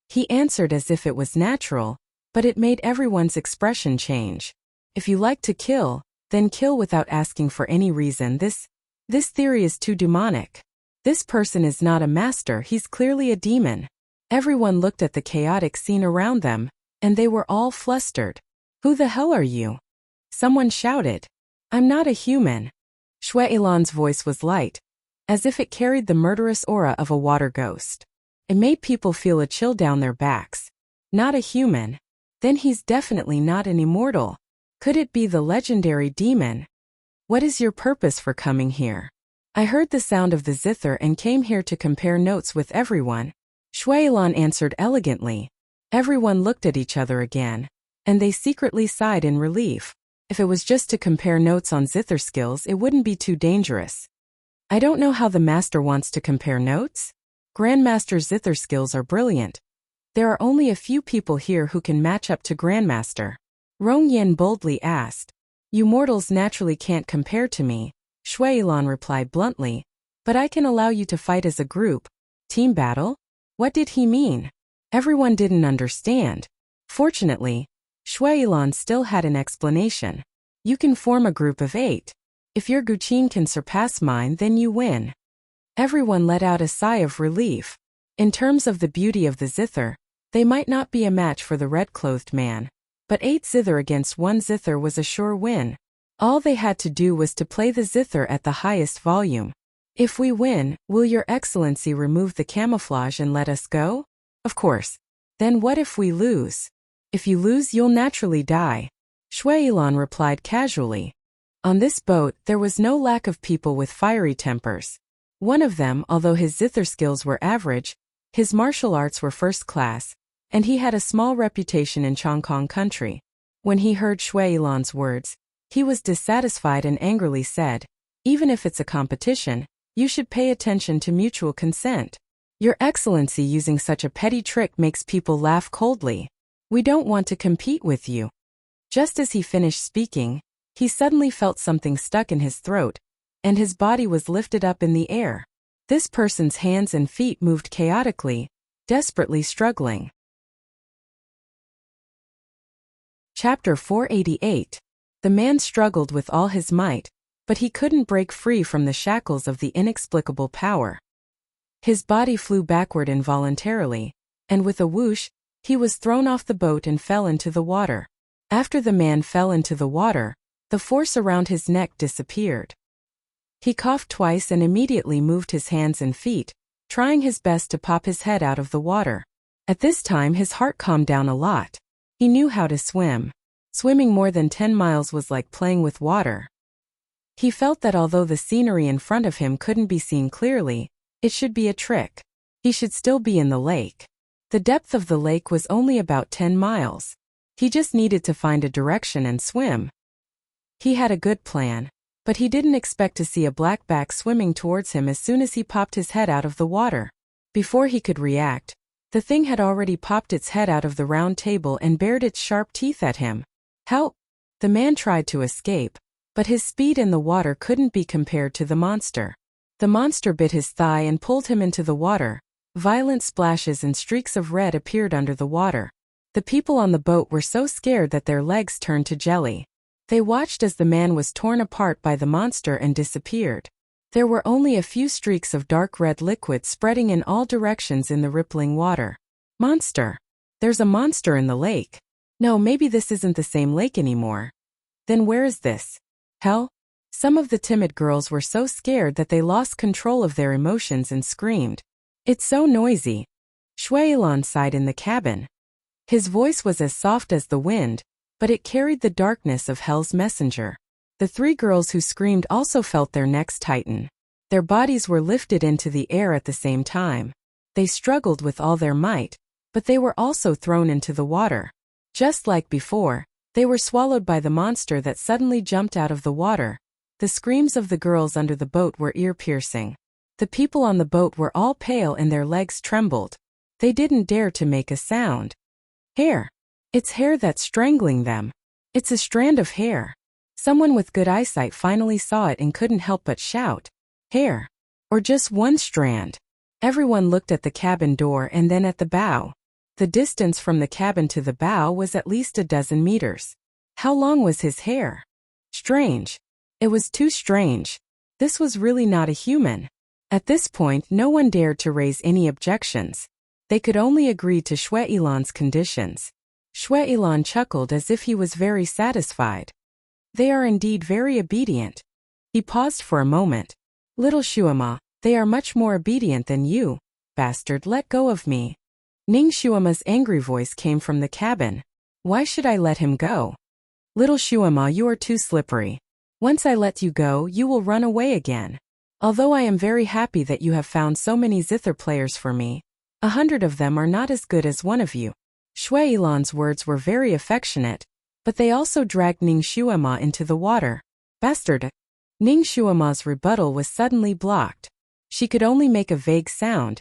He answered as if it was natural, but it made everyone's expression change. "If you like to kill, then kill without asking for any reason. This theory is too demonic. This person is not a master, he's clearly a demon." Everyone looked at the chaotic scene around them, and they were all flustered. "Who the hell are you?" Someone shouted. "I'm not a human." Shuailan's voice was light, as if it carried the murderous aura of a water ghost. It made people feel a chill down their backs. Not a human? Then he's definitely not an immortal. Could it be the legendary demon? "What is your purpose for coming here?" "I heard the sound of the zither and came here to compare notes with everyone," Shuailan answered elegantly. Everyone looked at each other again, and they secretly sighed in relief. If it was just to compare notes on zither skills, it wouldn't be too dangerous. "I don't know how the master wants to compare notes. Grandmaster zither skills are brilliant. There are only a few people here who can match up to Grandmaster." Rongyan boldly asked. "You mortals naturally can't compare to me," Shuailan replied bluntly, "but I can allow you to fight as a group. Team battle?" What did he mean? Everyone didn't understand. Fortunately, Shuailan still had an explanation. "You can form a group of 8. If your Guqin can surpass mine, then you win." Everyone let out a sigh of relief. In terms of the beauty of the zither, they might not be a match for the red-clothed man. But 8 zither against 1 zither was a sure win. All they had to do was to play the zither at the highest volume. "If we win, will your excellency remove the camouflage and let us go?" "Of course." "Then what if we lose?" "If you lose, you'll naturally die," Shuailan replied casually. On this boat, there was no lack of people with fiery tempers. One of them, although his zither skills were average, his martial arts were first class, and he had a small reputation in Chongkong country. When he heard Shuailan's words, he was dissatisfied and angrily said, "Even if it's a competition, you should pay attention to mutual consent. Your Excellency using such a petty trick makes people laugh coldly. We don't want to compete with you." Just as he finished speaking, he suddenly felt something stuck in his throat, and his body was lifted up in the air. This person's hands and feet moved chaotically, desperately struggling. Chapter 488. The man struggled with all his might, but he couldn't break free from the shackles of the inexplicable power. His body flew backward involuntarily, and with a whoosh, he was thrown off the boat and fell into the water. After the man fell into the water, the force around his neck disappeared. He coughed twice and immediately moved his hands and feet, trying his best to pop his head out of the water. At this time his heart calmed down a lot. He knew how to swim. Swimming more than 10 miles was like playing with water. He felt that although the scenery in front of him couldn't be seen clearly, it should be a trick. He should still be in the lake. The depth of the lake was only about 10 miles. He just needed to find a direction and swim. He had a good plan, but he didn't expect to see a black back swimming towards him as soon as he popped his head out of the water. Before he could react, the thing had already popped its head out of the round table and bared its sharp teeth at him. "Help!" The man tried to escape, But his speed in the water couldn't be compared to the monster. The monster bit his thigh and pulled him into the water. Violent splashes and streaks of red appeared under the water. The people on the boat were so scared that their legs turned to jelly. They watched as the man was torn apart by the monster and disappeared. There were only a few streaks of dark red liquid spreading in all directions in the rippling water. Monster! There's a monster in the lake. No, maybe this isn't the same lake anymore. Then where is this? Hell? Some of the timid girls were so scared that they lost control of their emotions and screamed. It's so noisy. Shuailan sighed in the cabin. His voice was as soft as the wind, but it carried the darkness of hell's messenger. The three girls who screamed also felt their necks tighten. Their bodies were lifted into the air at the same time. They struggled with all their might, but they were also thrown into the water. Just like before, they were swallowed by the monster that suddenly jumped out of the water. The screams of the girls under the boat were ear-piercing. The people on the boat were all pale and their legs trembled. They didn't dare to make a sound. Hair. It's hair that's strangling them. It's a strand of hair. Someone with good eyesight finally saw it and couldn't help but shout, hair. Or just one strand. Everyone looked at the cabin door and then at the bow. The distance from the cabin to the bow was at least a dozen meters. How long was his hair? Strange. It was too strange. This was really not a human. At this point, no one dared to raise any objections. They could only agree to Shuailan's conditions. Shuailan chuckled as if he was very satisfied. They are indeed very obedient. He paused for a moment. Little Shuama, they are much more obedient than you. Bastard, let go of me. Ning Shuama's angry voice came from the cabin. Why should I let him go? Little Shuama, you are too slippery. Once I let you go, you will run away again. Although I am very happy that you have found so many zither players for me, 100 of them are not as good as one of you. Shuailan's words were very affectionate, but they also dragged Ning Shuama into the water. Bastard! Ning Shuama's rebuttal was suddenly blocked. She could only make a vague sound.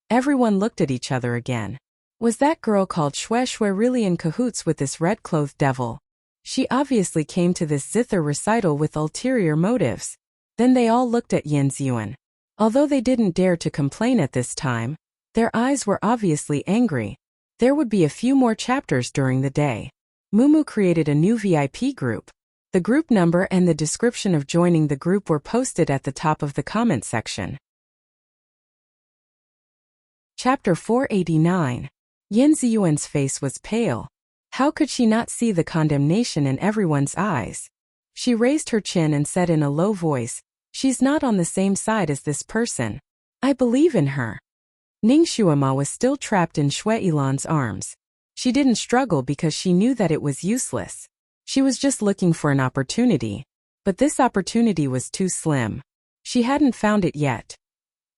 Everyone looked at each other again. Was that girl called Shue really in cahoots with this red-clothed devil? She obviously came to this zither recital with ulterior motives. Then they all looked at Yanziyuan. Although they didn't dare to complain at this time, their eyes were obviously angry. There would be a few more chapters during the day. Mumu created a new VIP group. The group number and the description of joining the group were posted at the top of the comment section. Chapter 489. Yanziyuan's face was pale. How could she not see the condemnation in everyone's eyes? She raised her chin and said in a low voice, "She's not on the same side as this person. I believe in her." Ning Shuama was still trapped in Shuailan's arms. She didn't struggle because she knew that it was useless. She was just looking for an opportunity. But this opportunity was too slim. She hadn't found it yet.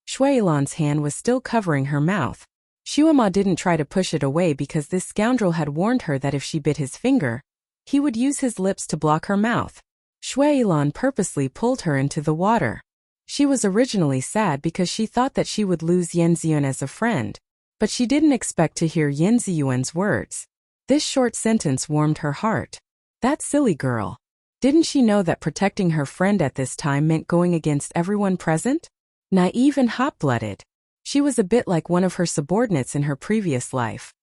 Shuailan's hand was still covering her mouth. Shuama didn't try to push it away because this scoundrel had warned her that if she bit his finger, he would use his lips to block her mouth. Shuailan purposely pulled her into the water. She was originally sad because she thought that she would lose Yanziyuan as a friend, but she didn't expect to hear Yanziyuan's words. This short sentence warmed her heart. That silly girl. Didn't she know that protecting her friend at this time meant going against everyone present? Naive and hot-blooded. She was a bit like one of her subordinates in her previous life.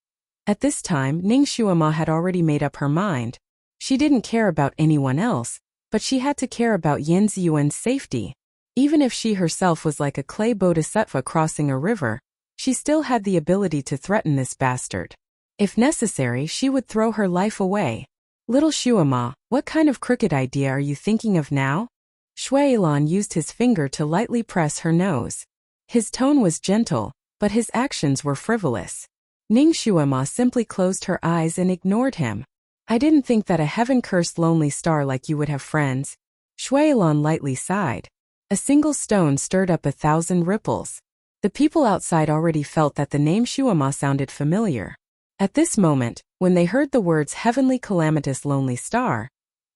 At this time, Ning Shuama had already made up her mind. She didn't care about anyone else, but she had to care about Yanziyuan's safety. Even if she herself was like a clay bodhisattva crossing a river, she still had the ability to threaten this bastard. If necessary, she would throw her life away. Little Shuama, what kind of crooked idea are you thinking of now? Shuailan used his finger to lightly press her nose. His tone was gentle, but his actions were frivolous. Ning Shuama simply closed her eyes and ignored him. I didn't think that a heaven-cursed lonely star like you would have friends. Shuailan lightly sighed. A single stone stirred up 1,000 ripples. The people outside already felt that the name Shuama sounded familiar. At this moment, when they heard the words heavenly calamitous lonely star,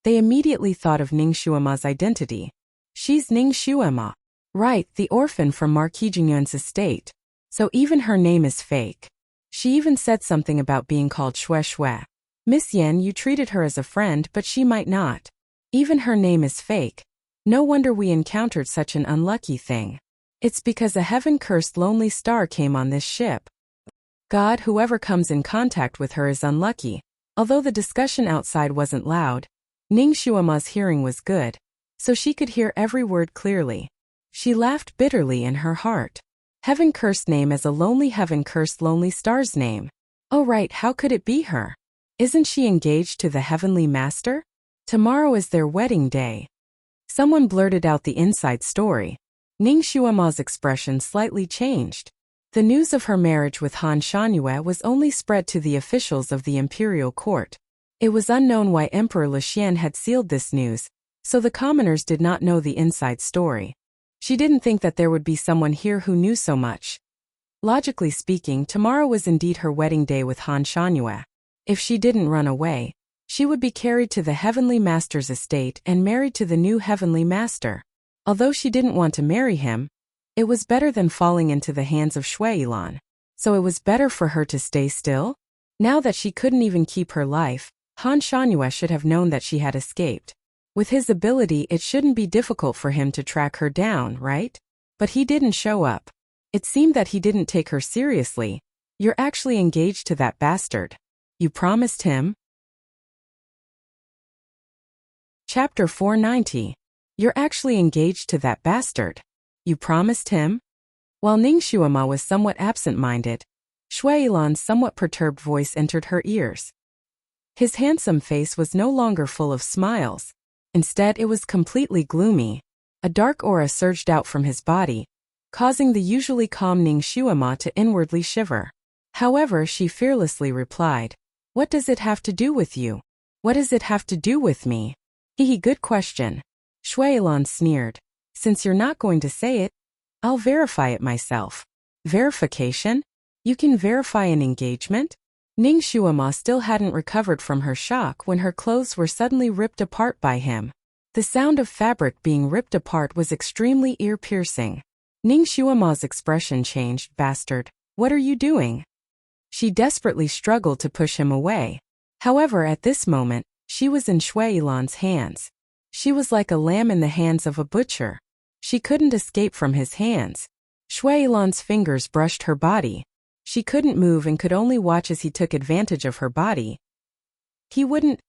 they immediately thought of Ning Shuama's identity. She's Ning Shuama. Right, the orphan from Marquis Jingyuan's estate. So even her name is fake. She even said something about being called Shue Shue. Miss Yen, you treated her as a friend, but she might not. Even her name is fake. No wonder we encountered such an unlucky thing. It's because a heaven-cursed lonely star came on this ship. God, whoever comes in contact with her is unlucky. Although the discussion outside wasn't loud, Ning Xuema's hearing was good, so she could hear every word clearly. She laughed bitterly in her heart. Heaven-cursed name as a lonely heaven-cursed lonely star's name. Oh right, how could it be her? Isn't she engaged to the heavenly master? Tomorrow is their wedding day. Someone blurted out the inside story. Ning Xuema's expression slightly changed. The news of her marriage with Han Shangyue was only spread to the officials of the imperial court. It was unknown why Emperor Lixian had sealed this news, so the commoners did not know the inside story. She didn't think that there would be someone here who knew so much. Logically speaking, tomorrow was indeed her wedding day with Han Shangyue. If she didn't run away, she would be carried to the heavenly master's estate and married to the new heavenly master. Although she didn't want to marry him, it was better than falling into the hands of Shuilan. So it was better for her to stay still? Now that she couldn't even keep her life, Han Shangyue should have known that she had escaped. With his ability, it shouldn't be difficult for him to track her down, right? But he didn't show up. It seemed that he didn't take her seriously. You're actually engaged to that bastard. You promised him? Chapter 490. You're actually engaged to that bastard. You promised him? While Ning Xuema was somewhat absent-minded, Shuilan's somewhat perturbed voice entered her ears. His handsome face was no longer full of smiles. Instead, it was completely gloomy. A dark aura surged out from his body, causing the usually calm Ning Xuema to inwardly shiver. However, she fearlessly replied, "What does it have to do with you? What does it have to do with me?" Good question. Shuilan sneered. Since you're not going to say it, I'll verify it myself. Verification? You can verify an engagement? Ning Xuema still hadn't recovered from her shock when her clothes were suddenly ripped apart by him. The sound of fabric being ripped apart was extremely ear-piercing. Ning Xuema's expression changed. Bastard, what are you doing? She desperately struggled to push him away. However, at this moment, she was in Shuilan's hands. She was like a lamb in the hands of a butcher. She couldn't escape from his hands. Shuilan's fingers brushed her body. She couldn't move and could only watch as he took advantage of her body. He wouldn't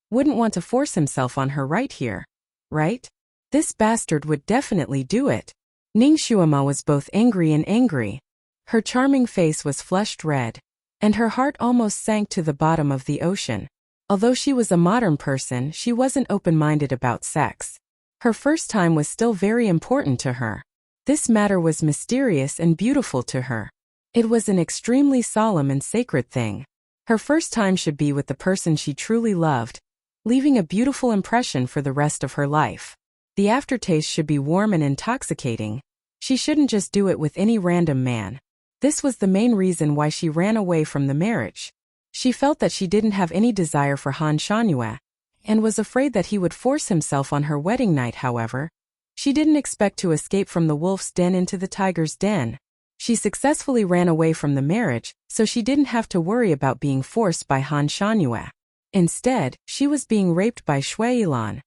want to force himself on her right here, right? This bastard would definitely do it. Ning Xuema was both angry and angry. Her charming face was flushed red, and her heart almost sank to the bottom of the ocean. Although she was a modern person, she wasn't open-minded about sex. Her first time was still very important to her. This matter was mysterious and beautiful to her. It was an extremely solemn and sacred thing. Her first time should be with the person she truly loved, leaving a beautiful impression for the rest of her life. The aftertaste should be warm and intoxicating. She shouldn't just do it with any random man. This was the main reason why she ran away from the marriage. She felt that she didn't have any desire for Han Shangyue, and was afraid that he would force himself on her wedding night. However, she didn't expect to escape from the wolf's den into the tiger's den. She successfully ran away from the marriage, so she didn't have to worry about being forced by Han Shangyue. Instead, she was being raped by Shuilan.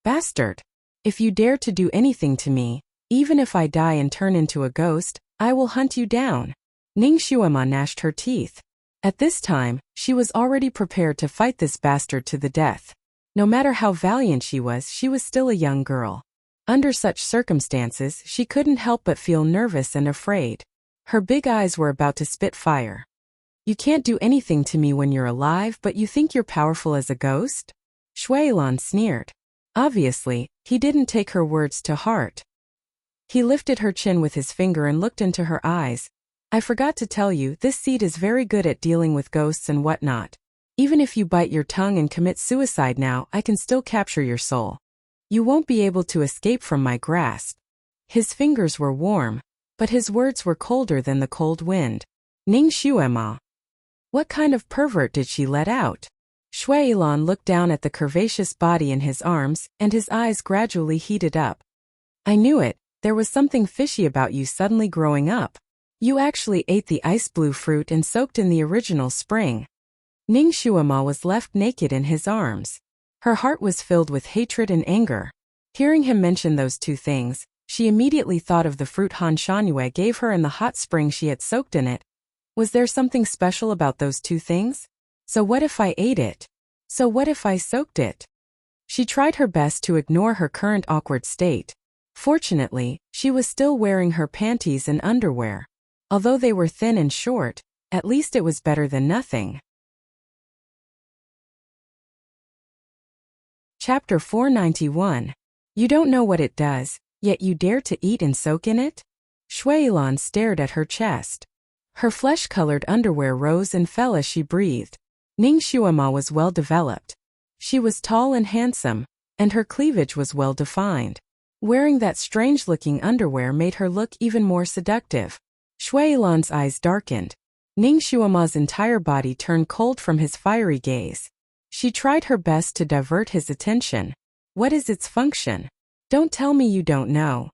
Bastard! If you dare to do anything to me, even if I die and turn into a ghost, I will hunt you down. Ning Xuema gnashed her teeth. At this time, she was already prepared to fight this bastard to the death. No matter how valiant she was still a young girl. Under such circumstances, she couldn't help but feel nervous and afraid. Her big eyes were about to spit fire. You can't do anything to me when you're alive, but you think you're powerful as a ghost? Shuilan sneered. Obviously, he didn't take her words to heart. He lifted her chin with his finger and looked into her eyes. I forgot to tell you, this seed is very good at dealing with ghosts and whatnot. Even if you bite your tongue and commit suicide now, I can still capture your soul. You won't be able to escape from my grasp. His fingers were warm, but his words were colder than the cold wind. Ning Xuema. What kind of pervert did she let out? Shuilan looked down at the curvaceous body in his arms, and his eyes gradually heated up. I knew it, there was something fishy about you suddenly growing up. You actually ate the ice blue fruit and soaked in the original spring. Ning Xuema was left naked in his arms. Her heart was filled with hatred and anger. Hearing him mention those two things, she immediately thought of the fruit Han Shangyue gave her and the hot spring she had soaked in it. Was there something special about those two things? So what if I ate it? So what if I soaked it? She tried her best to ignore her current awkward state. Fortunately, she was still wearing her panties and underwear. Although they were thin and short, at least it was better than nothing. Chapter 491. You don't know what it does, yet you dare to eat and soak in it? Shuilan stared at her chest. Her flesh-colored underwear rose and fell as she breathed. Ning Xuema was well developed. She was tall and handsome, and her cleavage was well defined. Wearing that strange-looking underwear made her look even more seductive. Shuilan's eyes darkened. Ning Xuema's entire body turned cold from his fiery gaze. She tried her best to divert his attention. What is its function? Don't tell me you don't know.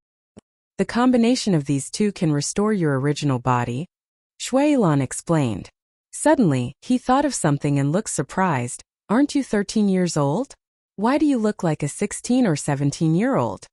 The combination of these two can restore your original body, Shuilan explained. Suddenly, he thought of something and looked surprised. Aren't you 13 years old? Why do you look like a 16 or 17-year-old?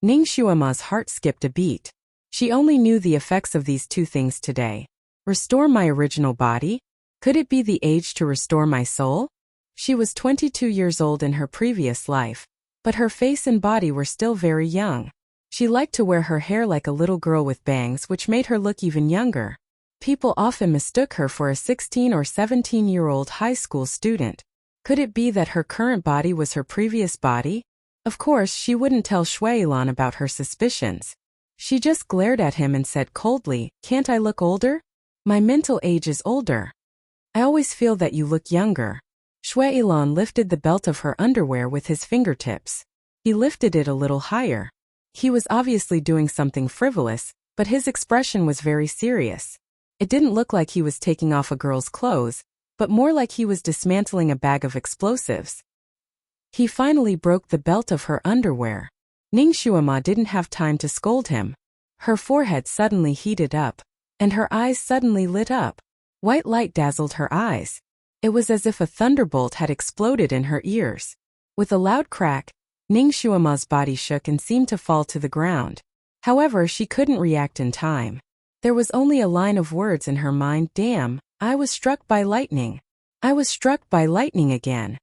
Ning Xuema's heart skipped a beat. She only knew the effects of these two things today. Restore my original body? Could it be the age to restore my soul? She was 22 years old in her previous life, but her face and body were still very young. She liked to wear her hair like a little girl with bangs, which made her look even younger. People often mistook her for a 16 or 17-year-old high school student. Could it be that her current body was her previous body? Of course, she wouldn't tell Shuilan about her suspicions. She just glared at him and said coldly, "Can't I look older? My mental age is older. I always feel that you look younger." Shuilan lifted the belt of her underwear with his fingertips. He lifted it a little higher. He was obviously doing something frivolous, but his expression was very serious. It didn't look like he was taking off a girl's clothes, but more like he was dismantling a bag of explosives. He finally broke the belt of her underwear. Ning Xuema didn't have time to scold him. Her forehead suddenly heated up, and her eyes suddenly lit up. White light dazzled her eyes. It was as if a thunderbolt had exploded in her ears. With a loud crack, Ning Xuema's body shook and seemed to fall to the ground. However, she couldn't react in time. There was only a line of words in her mind. Damn, I was struck by lightning. I was struck by lightning again.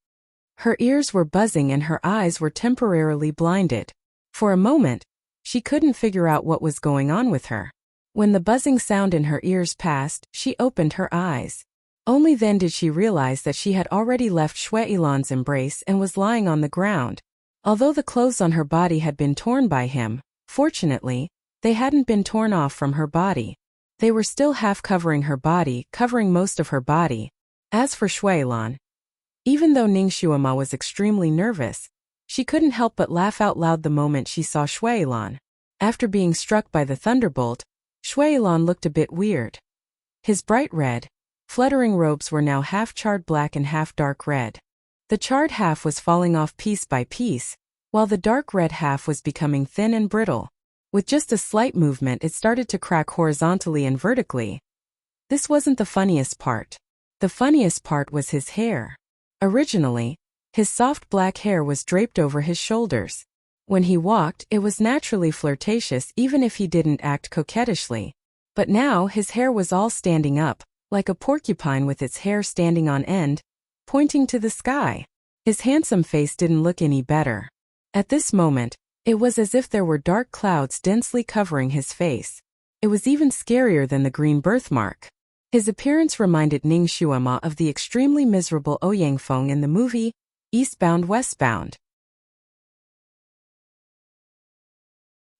Her ears were buzzing and her eyes were temporarily blinded. For a moment, she couldn't figure out what was going on with her. When the buzzing sound in her ears passed, she opened her eyes. Only then did she realize that she had already left Shuilan's embrace and was lying on the ground. Although the clothes on her body had been torn by him, fortunately, they hadn't been torn off from her body. They were still half covering her body, covering most of her body. As for Shuilan, even though Ning Xuema was extremely nervous, she couldn't help but laugh out loud the moment she saw Shuilan. After being struck by the thunderbolt, Shuilan looked a bit weird. His bright red, fluttering robes were now half charred black and half dark red. The charred half was falling off piece by piece, while the dark red half was becoming thin and brittle. With just a slight movement, it started to crack horizontally and vertically. This wasn't the funniest part. The funniest part was his hair. Originally, his soft black hair was draped over his shoulders. When he walked, it was naturally flirtatious even if he didn't act coquettishly. But now his hair was all standing up, like a porcupine with its hair standing on end, pointing to the sky. His handsome face didn't look any better. At this moment, it was as if there were dark clouds densely covering his face. It was even scarier than the green birthmark. His appearance reminded Ning Xuema of the extremely miserable Ouyang Feng in the movie Eastbound Westbound.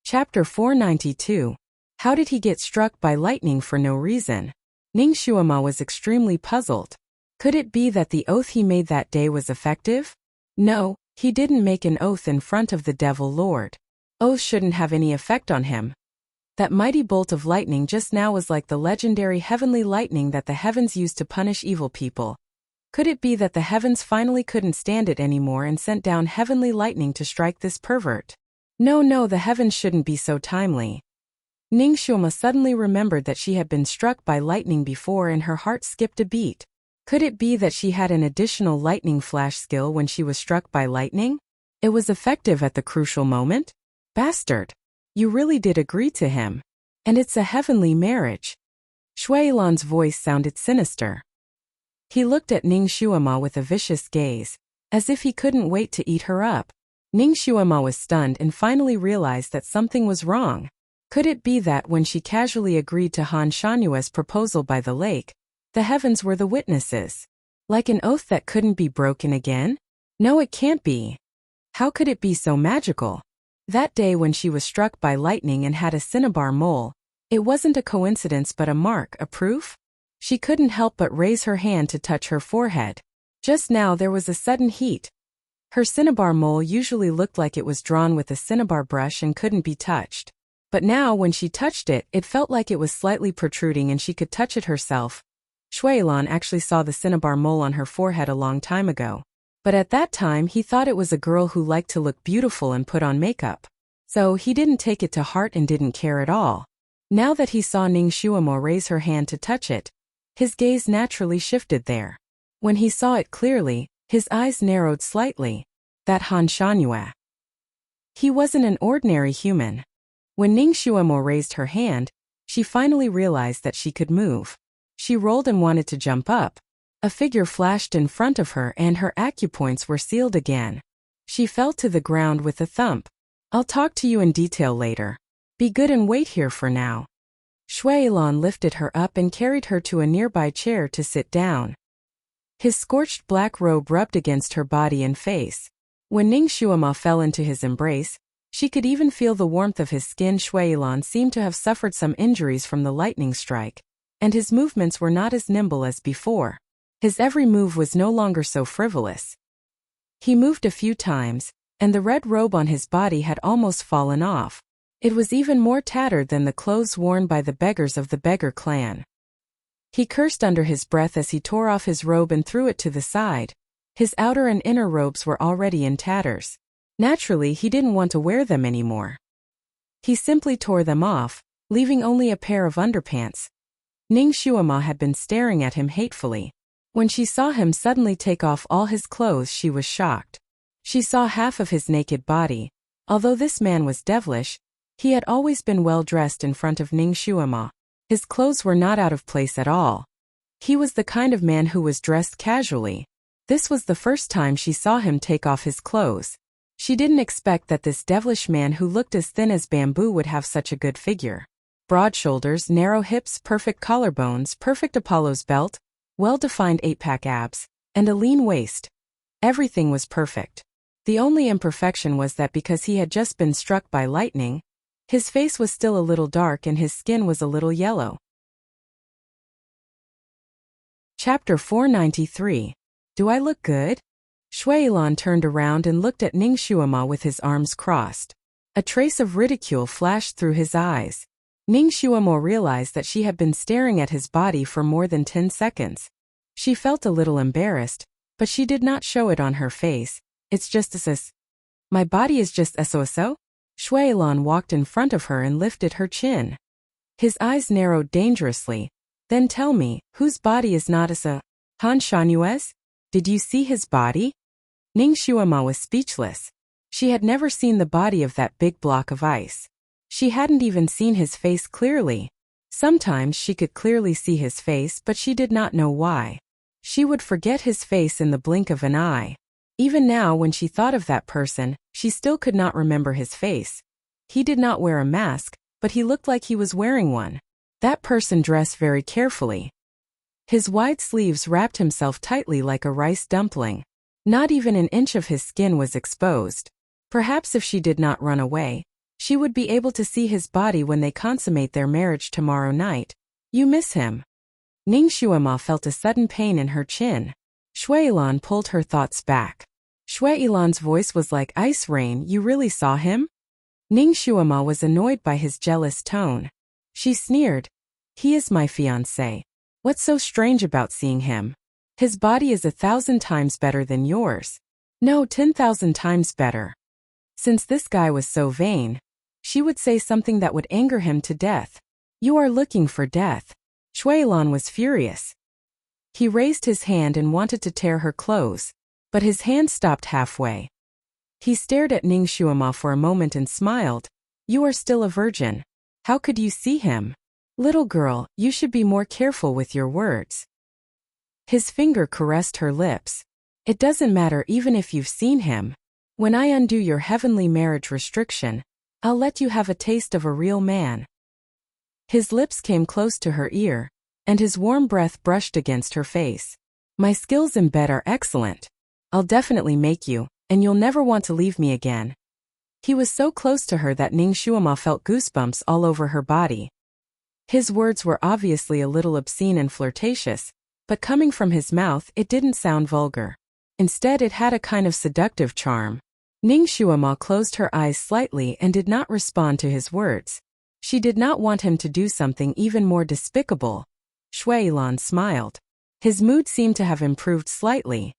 Chapter 492. How did he get struck by lightning for no reason? Ning Xuema was extremely puzzled. Could it be that the oath he made that day was effective? No, he didn't make an oath in front of the Devil Lord. Oaths shouldn't have any effect on him. That mighty bolt of lightning just now was like the legendary heavenly lightning that the heavens used to punish evil people. Could it be that the heavens finally couldn't stand it anymore and sent down heavenly lightning to strike this pervert? No, the heavens shouldn't be so timely. Ning Xuema suddenly remembered that she had been struck by lightning before and her heart skipped a beat. Could it be that she had an additional lightning flash skill when she was struck by lightning? It was effective at the crucial moment? Bastard! You really did agree to him. And it's a heavenly marriage. Shuailan's voice sounded sinister. He looked at Ning Shuama with a vicious gaze, as if he couldn't wait to eat her up. Ning Shuama was stunned and finally realized that something was wrong. Could it be that when she casually agreed to Han Shanyue's proposal by the lake, the heavens were the witnesses? Like an oath that couldn't be broken again? No, it can't be. How could it be so magical? That day when she was struck by lightning and had a cinnabar mole, it wasn't a coincidence but a mark, a proof? She couldn't help but raise her hand to touch her forehead. Just now there was a sudden heat. Her cinnabar mole usually looked like it was drawn with a cinnabar brush and couldn't be touched. But now when she touched it, it felt like it was slightly protruding and she could touch it herself. Shuailan actually saw the cinnabar mole on her forehead a long time ago. But at that time he thought it was a girl who liked to look beautiful and put on makeup. So he didn't take it to heart and didn't care at all. Now that he saw Ning Shuamo raise her hand to touch it, his gaze naturally shifted there. When he saw it clearly, his eyes narrowed slightly. That Han Shanyue. He wasn't an ordinary human. When Ning Shuamo raised her hand, she finally realized that she could move. She rolled and wanted to jump up. A figure flashed in front of her and her acupoints were sealed again. She fell to the ground with a thump. I'll talk to you in detail later. Be good and wait here for now. Shuailan lifted her up and carried her to a nearby chair to sit down. His scorched black robe rubbed against her body and face. When Ning Shuama fell into his embrace, she could even feel the warmth of his skin. Shuailan seemed to have suffered some injuries from the lightning strike, and his movements were not as nimble as before. His every move was no longer so frivolous. He moved a few times, and the red robe on his body had almost fallen off. It was even more tattered than the clothes worn by the beggars of the beggar clan. He cursed under his breath as he tore off his robe and threw it to the side. His outer and inner robes were already in tatters. Naturally, he didn't want to wear them anymore. He simply tore them off, leaving only a pair of underpants. Ning Shuama had been staring at him hatefully. When she saw him suddenly take off all his clothes, she was shocked. She saw half of his naked body. Although this man was devilish, he had always been well dressed in front of Ning Shuama. His clothes were not out of place at all. He was the kind of man who was dressed casually. This was the first time she saw him take off his clothes. She didn't expect that this devilish man who looked as thin as bamboo would have such a good figure. Broad shoulders, narrow hips, perfect collarbones, perfect Apollo's belt, well-defined 8-pack abs, and a lean waist. Everything was perfect. The only imperfection was that because he had just been struck by lightning, his face was still a little dark and his skin was a little yellow. Chapter 493. Do I look good? Shuailan turned around and looked at Ning Shuama with his arms crossed. A trace of ridicule flashed through his eyes. Ning Shuama realized that she had been staring at his body for more than 10 seconds. She felt a little embarrassed, but she did not show it on her face. It's just as my body is just so. Shuailan walked in front of her and lifted her chin. His eyes narrowed dangerously. Then tell me, whose body is not as a Han Shanyue's? Did you see his body? Ning Shuama was speechless. She had never seen the body of that big block of ice. She hadn't even seen his face clearly. Sometimes she could clearly see his face, but she did not know why. She would forget his face in the blink of an eye. Even now, when she thought of that person, she still could not remember his face. He did not wear a mask, but he looked like he was wearing one. That person dressed very carefully. His wide sleeves wrapped himself tightly like a rice dumpling. Not even an inch of his skin was exposed. Perhaps if she did not run away, she would be able to see his body when they consummate their marriage tomorrow night. You miss him. Ning Shuama felt a sudden pain in her chin. Shuailan pulled her thoughts back. Shuailan's voice was like ice rain. You really saw him? Ning Shuama was annoyed by his jealous tone. She sneered. He is my fiancé. What's so strange about seeing him? His body is 1,000 times better than yours. No, 10,000 times better. Since this guy was so vain, she would say something that would anger him to death. You are looking for death. Shuailan was furious. He raised his hand and wanted to tear her clothes, but his hand stopped halfway. He stared at Ning Shuama for a moment and smiled. You are still a virgin. How could you see him? Little girl, you should be more careful with your words. His finger caressed her lips. It doesn't matter even if you've seen him. When I undo your heavenly marriage restriction, I'll let you have a taste of a real man. His lips came close to her ear, and his warm breath brushed against her face. My skills in bed are excellent. I'll definitely make you, and you'll never want to leave me again. He was so close to her that Ning Shuama felt goosebumps all over her body. His words were obviously a little obscene and flirtatious, but coming from his mouth it didn't sound vulgar. Instead it had a kind of seductive charm. Ning Shuama closed her eyes slightly and did not respond to his words. She did not want him to do something even more despicable. Shui Lan smiled. His mood seemed to have improved slightly.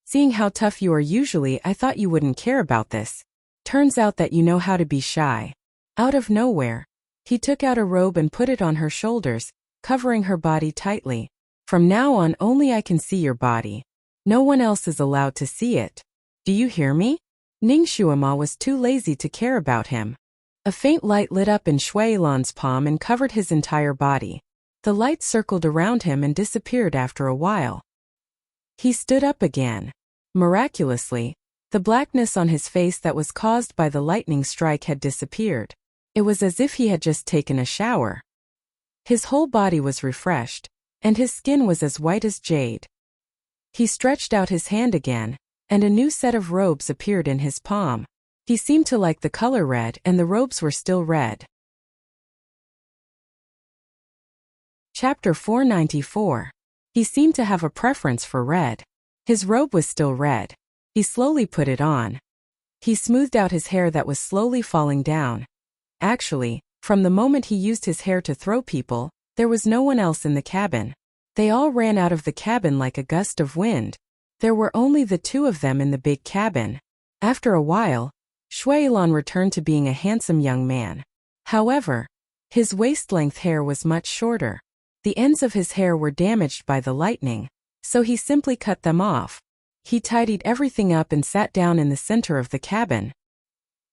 Seeing how tough you are usually, I thought you wouldn't care about this. Turns out that you know how to be shy. Out of nowhere, he took out a robe and put it on her shoulders, covering her body tightly. From now on only I can see your body. No one else is allowed to see it. Do you hear me? Ning Shuama was too lazy to care about him. A faint light lit up in Shui Lan's palm and covered his entire body. The light circled around him and disappeared after a while. He stood up again. Miraculously, the blackness on his face that was caused by the lightning strike had disappeared. It was as if he had just taken a shower. His whole body was refreshed, and his skin was as white as jade. He stretched out his hand again, and a new set of robes appeared in his palm. He seemed to like the color red, and the robes were still red. Chapter 494. He seemed to have a preference for red. His robe was still red. He slowly put it on. He smoothed out his hair that was slowly falling down. Actually, from the moment he used his hair to throw people, there was no one else in the cabin. They all ran out of the cabin like a gust of wind. There were only the two of them in the big cabin. After a while, Shui Lan returned to being a handsome young man. However, his waist-length hair was much shorter. The ends of his hair were damaged by the lightning, so he simply cut them off. He tidied everything up and sat down in the center of the cabin.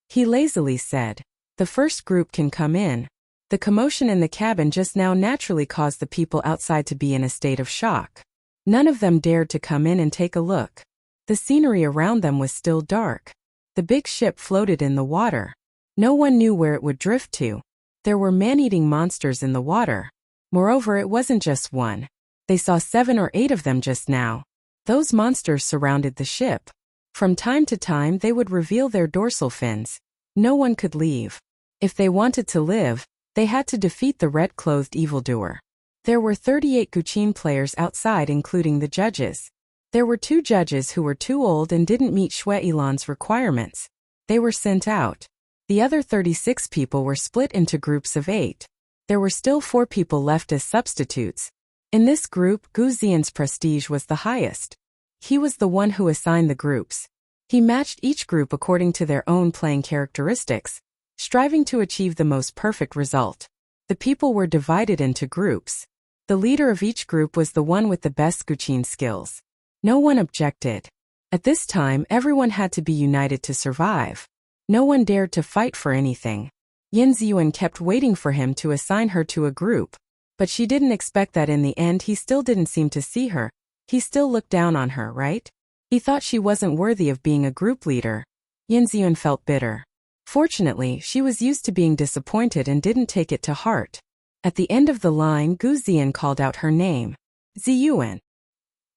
He lazily said, "The first group can come in." The commotion in the cabin just now naturally caused the people outside to be in a state of shock. None of them dared to come in and take a look. The scenery around them was still dark. The big ship floated in the water. No one knew where it would drift to. There were man-eating monsters in the water. Moreover, it wasn't just one. They saw 7 or 8 of them just now. Those monsters surrounded the ship. From time to time they would reveal their dorsal fins. No one could leave. If they wanted to live, they had to defeat the red-clothed evildoer. There were 38 Guqin players outside, including the judges. There were 2 judges who were too old and didn't meet Shui Lan's requirements. They were sent out. The other 36 people were split into groups of 8. There were still 4 people left as substitutes. In this group, Gu Xian's prestige was the highest. He was the one who assigned the groups. He matched each group according to their own playing characteristics, striving to achieve the most perfect result. The people were divided into groups. The leader of each group was the one with the best Guqin skills. No one objected. At this time, everyone had to be united to survive. No one dared to fight for anything. Yin Ziyuan kept waiting for him to assign her to a group, but she didn't expect that in the end he still didn't seem to see her. He still looked down on her, right? He thought she wasn't worthy of being a group leader. Yin Ziyuan felt bitter. Fortunately, she was used to being disappointed and didn't take it to heart. At the end of the line, Gu Ziyan called out her name. Ziyuan.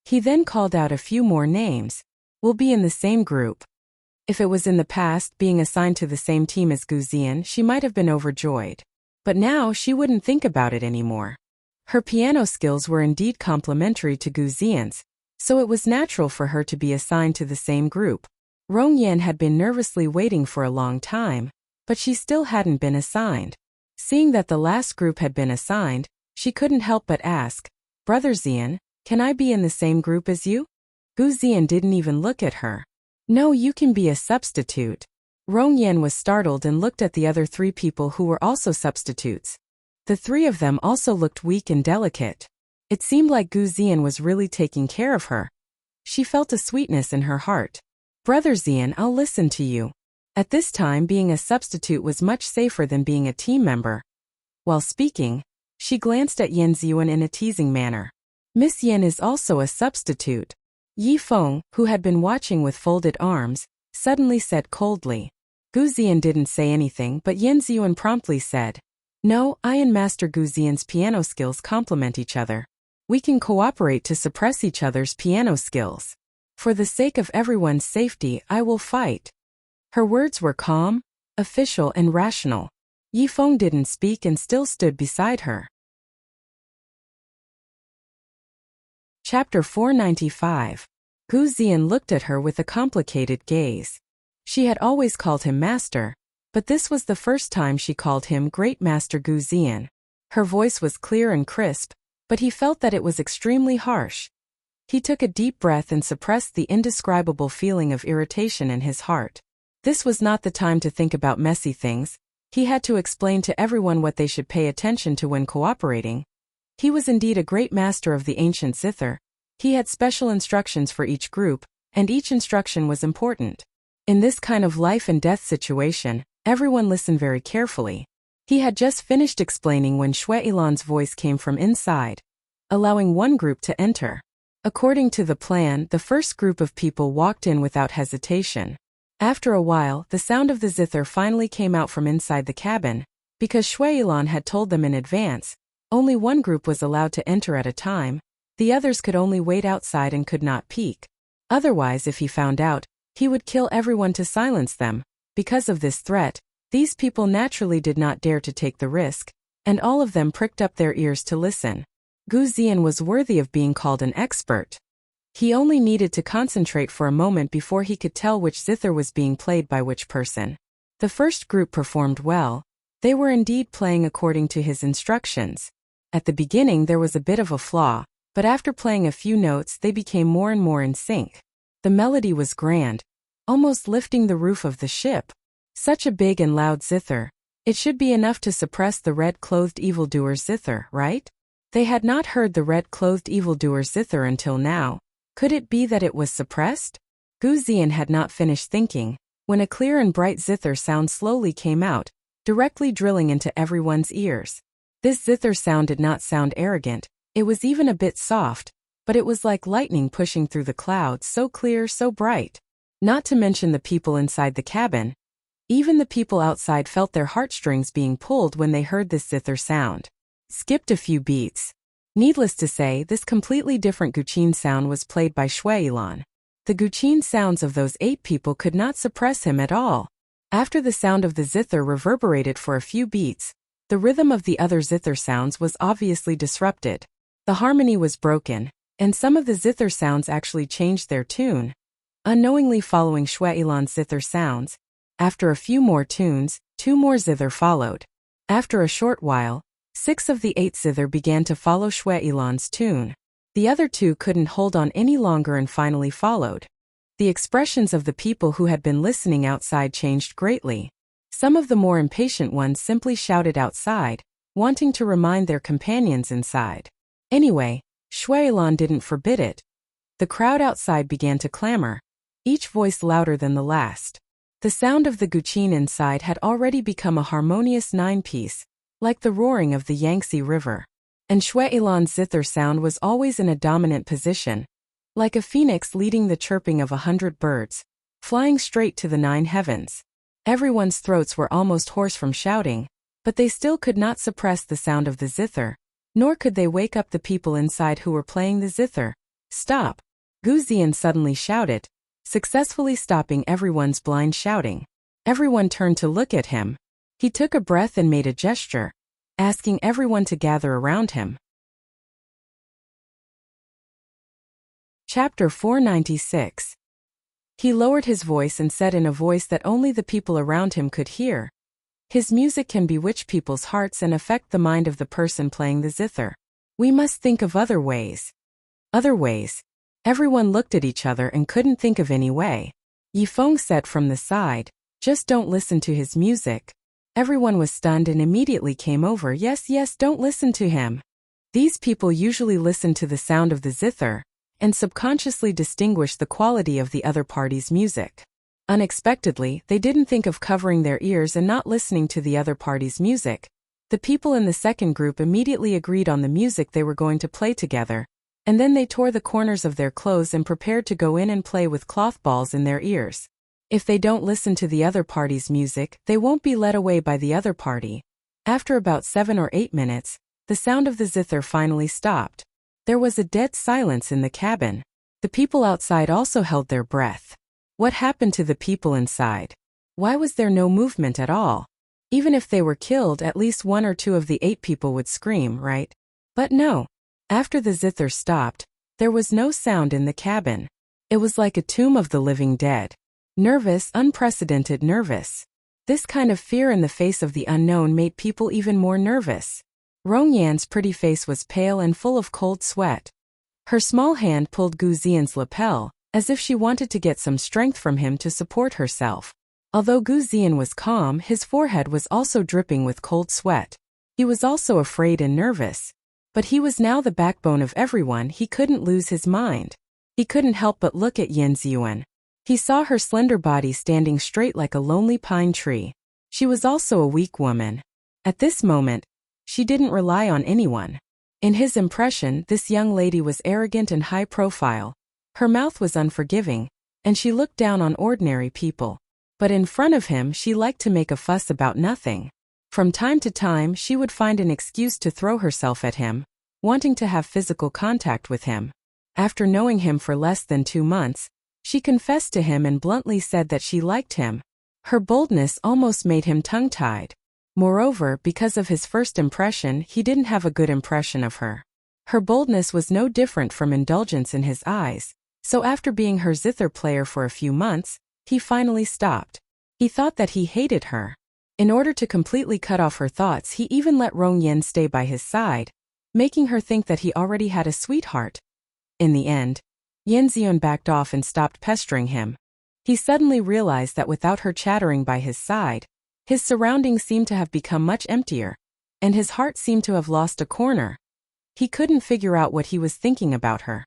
He then called out a few more names. We'll be in the same group. If it was in the past, being assigned to the same team as Gu Ziyan, she might have been overjoyed. But now she wouldn't think about it anymore. Her piano skills were indeed complementary to Gu Ziyan's, so it was natural for her to be assigned to the same group. Rong Yan had been nervously waiting for a long time, but she still hadn't been assigned. Seeing that the last group had been assigned, she couldn't help but ask, "Brother Ziyan, can I be in the same group as you?" Gu Ziyan didn't even look at her. "No, you can be a substitute." Rong Yan was startled and looked at the other 3 people who were also substitutes. The 3 of them also looked weak and delicate. It seemed like Gu Ziyan was really taking care of her. She felt a sweetness in her heart. Brother Ziyan, I'll listen to you. At this time, being a substitute was much safer than being a team member. While speaking, she glanced at Yan Ziyuan in a teasing manner. Miss Yan is also a substitute. Yi Feng, who had been watching with folded arms, suddenly said coldly. Gu Ziyan didn't say anything, but Yan Ziyuan promptly said, "No, I and Master Gu Ziyan's piano skills complement each other. We can cooperate to suppress each other's piano skills. For the sake of everyone's safety, I will fight." Her words were calm, official and rational. Yi Feng didn't speak and still stood beside her. Chapter 495. Gu Ziyan looked at her with a complicated gaze. She had always called him master, but this was the first time she called him Great Master Gu Ziyan. Her voice was clear and crisp, but he felt that it was extremely harsh. He took a deep breath and suppressed the indescribable feeling of irritation in his heart. This was not the time to think about messy things. He had to explain to everyone what they should pay attention to when cooperating. He was indeed a great master of the ancient zither. He had special instructions for each group, and each instruction was important. In this kind of life and death situation, everyone listened very carefully. He had just finished explaining when Shui Ilan's voice came from inside, allowing one group to enter. According to the plan, the first group of people walked in without hesitation. After a while, the sound of the zither finally came out from inside the cabin. Because Shui Ilan had told them in advance, only one group was allowed to enter at a time. The others could only wait outside and could not peek. Otherwise, if he found out, he would kill everyone to silence them. Because of this threat, these people naturally did not dare to take the risk, and all of them pricked up their ears to listen. Gu Ziyan was worthy of being called an expert. He only needed to concentrate for a moment before he could tell which zither was being played by which person. The first group performed well. They were indeed playing according to his instructions. At the beginning there was a bit of a flaw, but after playing a few notes they became more and more in sync. The melody was grand, almost lifting the roof of the ship. Such a big and loud zither. It should be enough to suppress the red-clothed evildoer's zither, right? They had not heard the red-clothed evildoer's zither until now. Could it be that it was suppressed? Gu Ziyan had not finished thinking, when a clear and bright zither sound slowly came out, directly drilling into everyone's ears. This zither sound did not sound arrogant, it was even a bit soft, but it was like lightning pushing through the clouds, so clear, so bright. Not to mention the people inside the cabin. Even the people outside felt their heartstrings being pulled when they heard this zither sound. Skipped a few beats. Needless to say, this completely different Guqin sound was played by Shui Ilan. The Guqin sounds of those 8 people could not suppress him at all. After the sound of the zither reverberated for a few beats, the rhythm of the other zither sounds was obviously disrupted. The harmony was broken, and some of the zither sounds actually changed their tune. Unknowingly following Shui Ilan's zither sounds, after a few more tunes, 2 more zither followed. After a short while, 6 of the 8 zither began to follow Shui Ilan's tune. The other 2 couldn't hold on any longer and finally followed. The expressions of the people who had been listening outside changed greatly. Some of the more impatient ones simply shouted outside, wanting to remind their companions inside. Anyway, Shui Ilan didn't forbid it. The crowd outside began to clamor, each voice louder than the last. The sound of the Guqin inside had already become a harmonious 9-piece, like the roaring of the Yangtze River. And Shui Ilan's zither sound was always in a dominant position, like a phoenix leading the chirping of 100 birds, flying straight to the 9 heavens. Everyone's throats were almost hoarse from shouting, but they still could not suppress the sound of the zither, nor could they wake up the people inside who were playing the zither. Stop! Gu Ziyan suddenly shouted, successfully stopping everyone's blind shouting. Everyone turned to look at him. He took a breath and made a gesture, asking everyone to gather around him. Chapter 496. He lowered his voice and said in a voice that only the people around him could hear. His music can bewitch people's hearts and affect the mind of the person playing the zither. We must think of other ways. Other ways. Everyone looked at each other and couldn't think of any way. Yi Feng said from the side, "Just don't listen to his music." Everyone was stunned and immediately came over. Yes, don't listen to him. These people usually listen to the sound of the zither and subconsciously distinguish the quality of the other party's music. Unexpectedly, they didn't think of covering their ears and not listening to the other party's music. The people in the second group immediately agreed on the music they were going to play together, and then they tore the corners of their clothes and prepared to go in and play with cloth balls in their ears. If they don't listen to the other party's music, they won't be led away by the other party. After about 7 or 8 minutes, the sound of the zither finally stopped. There was a dead silence in the cabin. The people outside also held their breath. What happened to the people inside? Why was there no movement at all? Even if they were killed, at least 1 or 2 of the 8 people would scream, right? But no. After the zither stopped, there was no sound in the cabin. It was like a tomb of the living dead. Nervous, unprecedented nervous. This kind of fear in the face of the unknown made people even more nervous. Rongyan's pretty face was pale and full of cold sweat. Her small hand pulled Gu Xian's lapel, as if she wanted to get some strength from him to support herself. Although Gu Xian was calm, his forehead was also dripping with cold sweat. He was also afraid and nervous. But he was now the backbone of everyone. He couldn't lose his mind. He couldn't help but look at Yan Ziyuan. He saw her slender body standing straight like a lonely pine tree. She was also a weak woman. At this moment, she didn't rely on anyone. In his impression, this young lady was arrogant and high profile. Her mouth was unforgiving, and she looked down on ordinary people. But in front of him, she liked to make a fuss about nothing. From time to time, she would find an excuse to throw herself at him, wanting to have physical contact with him. After knowing him for less than 2 months, she confessed to him and bluntly said that she liked him. Her boldness almost made him tongue-tied. Moreover, because of his first impression, he didn't have a good impression of her. Her boldness was no different from indulgence in his eyes, so after being her zither player for a few months, he finally stopped. He thought that he hated her. In order to completely cut off her thoughts, he even let Rongyan stay by his side, making her think that he already had a sweetheart. In the end, Yan Ziyuan backed off and stopped pestering him. He suddenly realized that without her chattering by his side, his surroundings seemed to have become much emptier, and his heart seemed to have lost a corner. He couldn't figure out what he was thinking about her.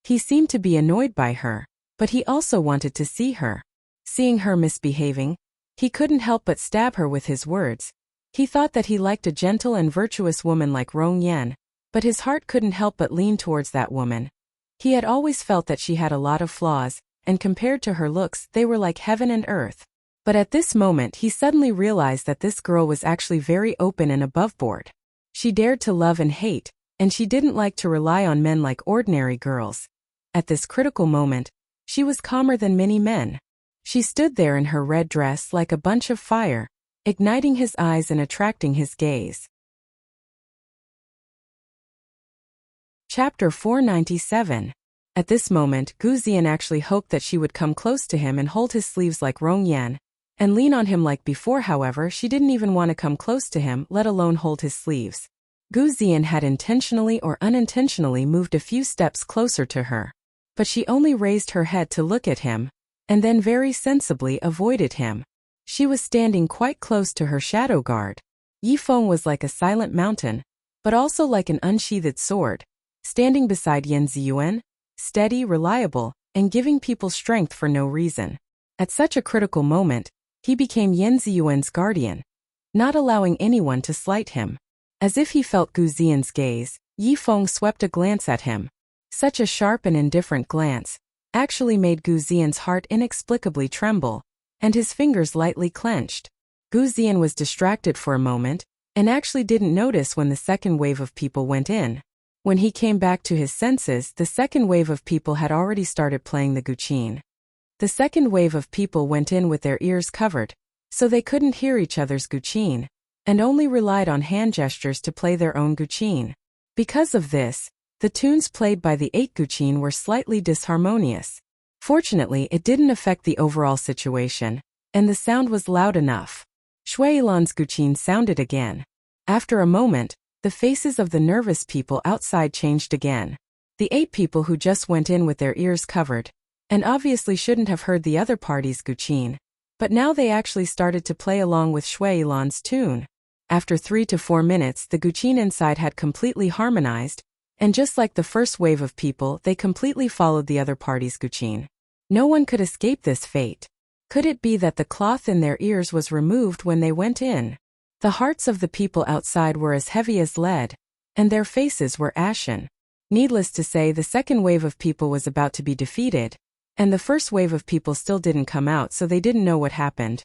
He seemed to be annoyed by her, but he also wanted to see her. Seeing her misbehaving, he couldn't help but stab her with his words. He thought that he liked a gentle and virtuous woman like Rong Yan, but his heart couldn't help but lean towards that woman. He had always felt that she had a lot of flaws, and compared to her looks, they were like heaven and earth. But at this moment, he suddenly realized that this girl was actually very open and aboveboard. She dared to love and hate, and she didn't like to rely on men like ordinary girls. At this critical moment, she was calmer than many men. She stood there in her red dress like a bunch of fire, igniting his eyes and attracting his gaze. Chapter 497. At this moment, Gu Xian actually hoped that she would come close to him and hold his sleeves like Rong Yan, and lean on him like before. However, she didn't even want to come close to him, let alone hold his sleeves. Gu Xian had intentionally or unintentionally moved a few steps closer to her. But she only raised her head to look at him, and then very sensibly avoided him. She was standing quite close to her shadow guard. Yifeng was like a silent mountain, but also like an unsheathed sword, standing beside Yan Ziyuan, steady, reliable, and giving people strength for no reason. At such a critical moment, he became Yan Ziyuan's guardian, not allowing anyone to slight him. As if he felt Gu Xian's gaze, Yifeng swept a glance at him. Such a sharp and indifferent glance actually made Gu Xian's heart inexplicably tremble, and his fingers lightly clenched. Gu Xian was distracted for a moment, and actually didn't notice when the second wave of people went in. When he came back to his senses, the second wave of people had already started playing the guqin. The second wave of people went in with their ears covered, so they couldn't hear each other's guqin, and only relied on hand gestures to play their own guqin. Because of this, the tunes played by the 8 guqin were slightly disharmonious. Fortunately, it didn't affect the overall situation, and the sound was loud enough. Shuilan's guqin sounded again. After a moment, the faces of the nervous people outside changed again. The 8 people who just went in with their ears covered, and obviously shouldn't have heard the other party's guqin, but now they actually started to play along with Shuilan's tune. After 3 to 4 minutes, the Guqin inside had completely harmonized, and just like the first wave of people, they completely followed the other party's Guqin. No one could escape this fate. Could it be that the cloth in their ears was removed when they went in? The hearts of the people outside were as heavy as lead, and their faces were ashen. Needless to say, the second wave of people was about to be defeated, and the first wave of people still didn't come out, so they didn't know what happened.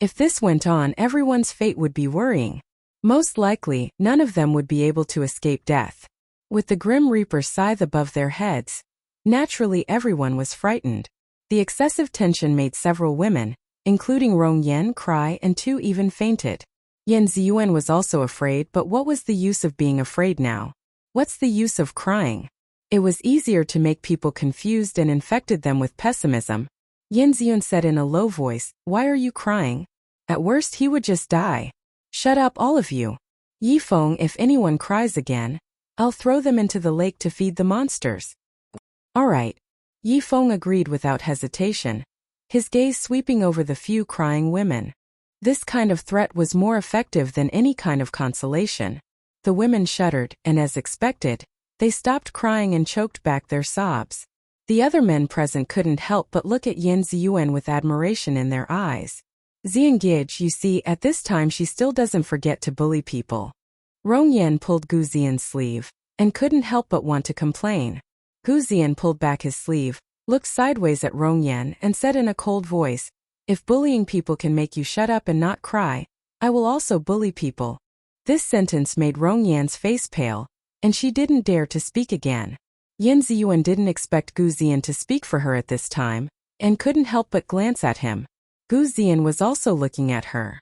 If this went on, everyone's fate would be worrying. Most likely, none of them would be able to escape death. With the Grim Reaper's scythe above their heads, naturally everyone was frightened. The excessive tension made several women, including Rong Yan, cry, and 2 even fainted. Yan Ziyuan was also afraid, but what was the use of being afraid now? What's the use of crying? It was easier to make people confused and infected them with pessimism. Yan Ziyuan said in a low voice, "Why are you crying? At worst he would just die. Shut up, all of you. Yi Feng, if anyone cries again, I'll throw them into the lake to feed the monsters." "All right." Yi Feng agreed without hesitation, his gaze sweeping over the few crying women. This kind of threat was more effective than any kind of consolation. The women shuddered, and as expected, they stopped crying and choked back their sobs. The other men present couldn't help but look at Yan Ziyuan with admiration in their eyes. Xiangij, you see, at this time she still doesn't forget to bully people. Rong Yan pulled Gu Ziyan's sleeve, and couldn't help but want to complain. Gu Ziyan pulled back his sleeve, looked sideways at Rong Yan, and said in a cold voice, "If bullying people can make you shut up and not cry, I will also bully people." This sentence made Rong Yan's face pale, and she didn't dare to speak again. Yan Ziyuan didn't expect Gu Ziyan to speak for her at this time, and couldn't help but glance at him. Gu Ziyan was also looking at her.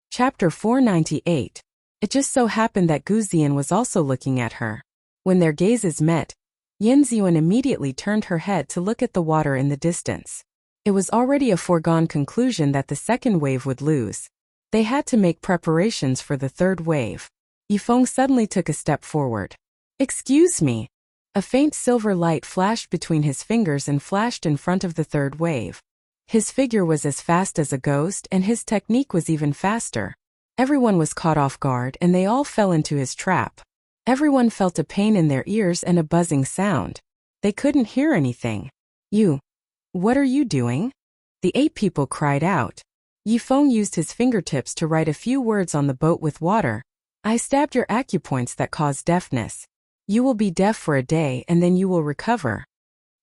Chapter 498. It just so happened that Gu Ziyan was also looking at her. When their gazes met, Yan Ziyuan immediately turned her head to look at the water in the distance. It was already a foregone conclusion that the second wave would lose. They had to make preparations for the third wave. Yi Feng suddenly took a step forward. "Excuse me." A faint silver light flashed between his fingers and flashed in front of the third wave. His figure was as fast as a ghost, and his technique was even faster. Everyone was caught off guard, and they all fell into his trap. Everyone felt a pain in their ears and a buzzing sound. They couldn't hear anything. What are you doing?" The 8 people cried out. Yi Feng used his fingertips to write a few words on the boat with water. "I stabbed your acupoints that cause deafness. You will be deaf for a day and then you will recover."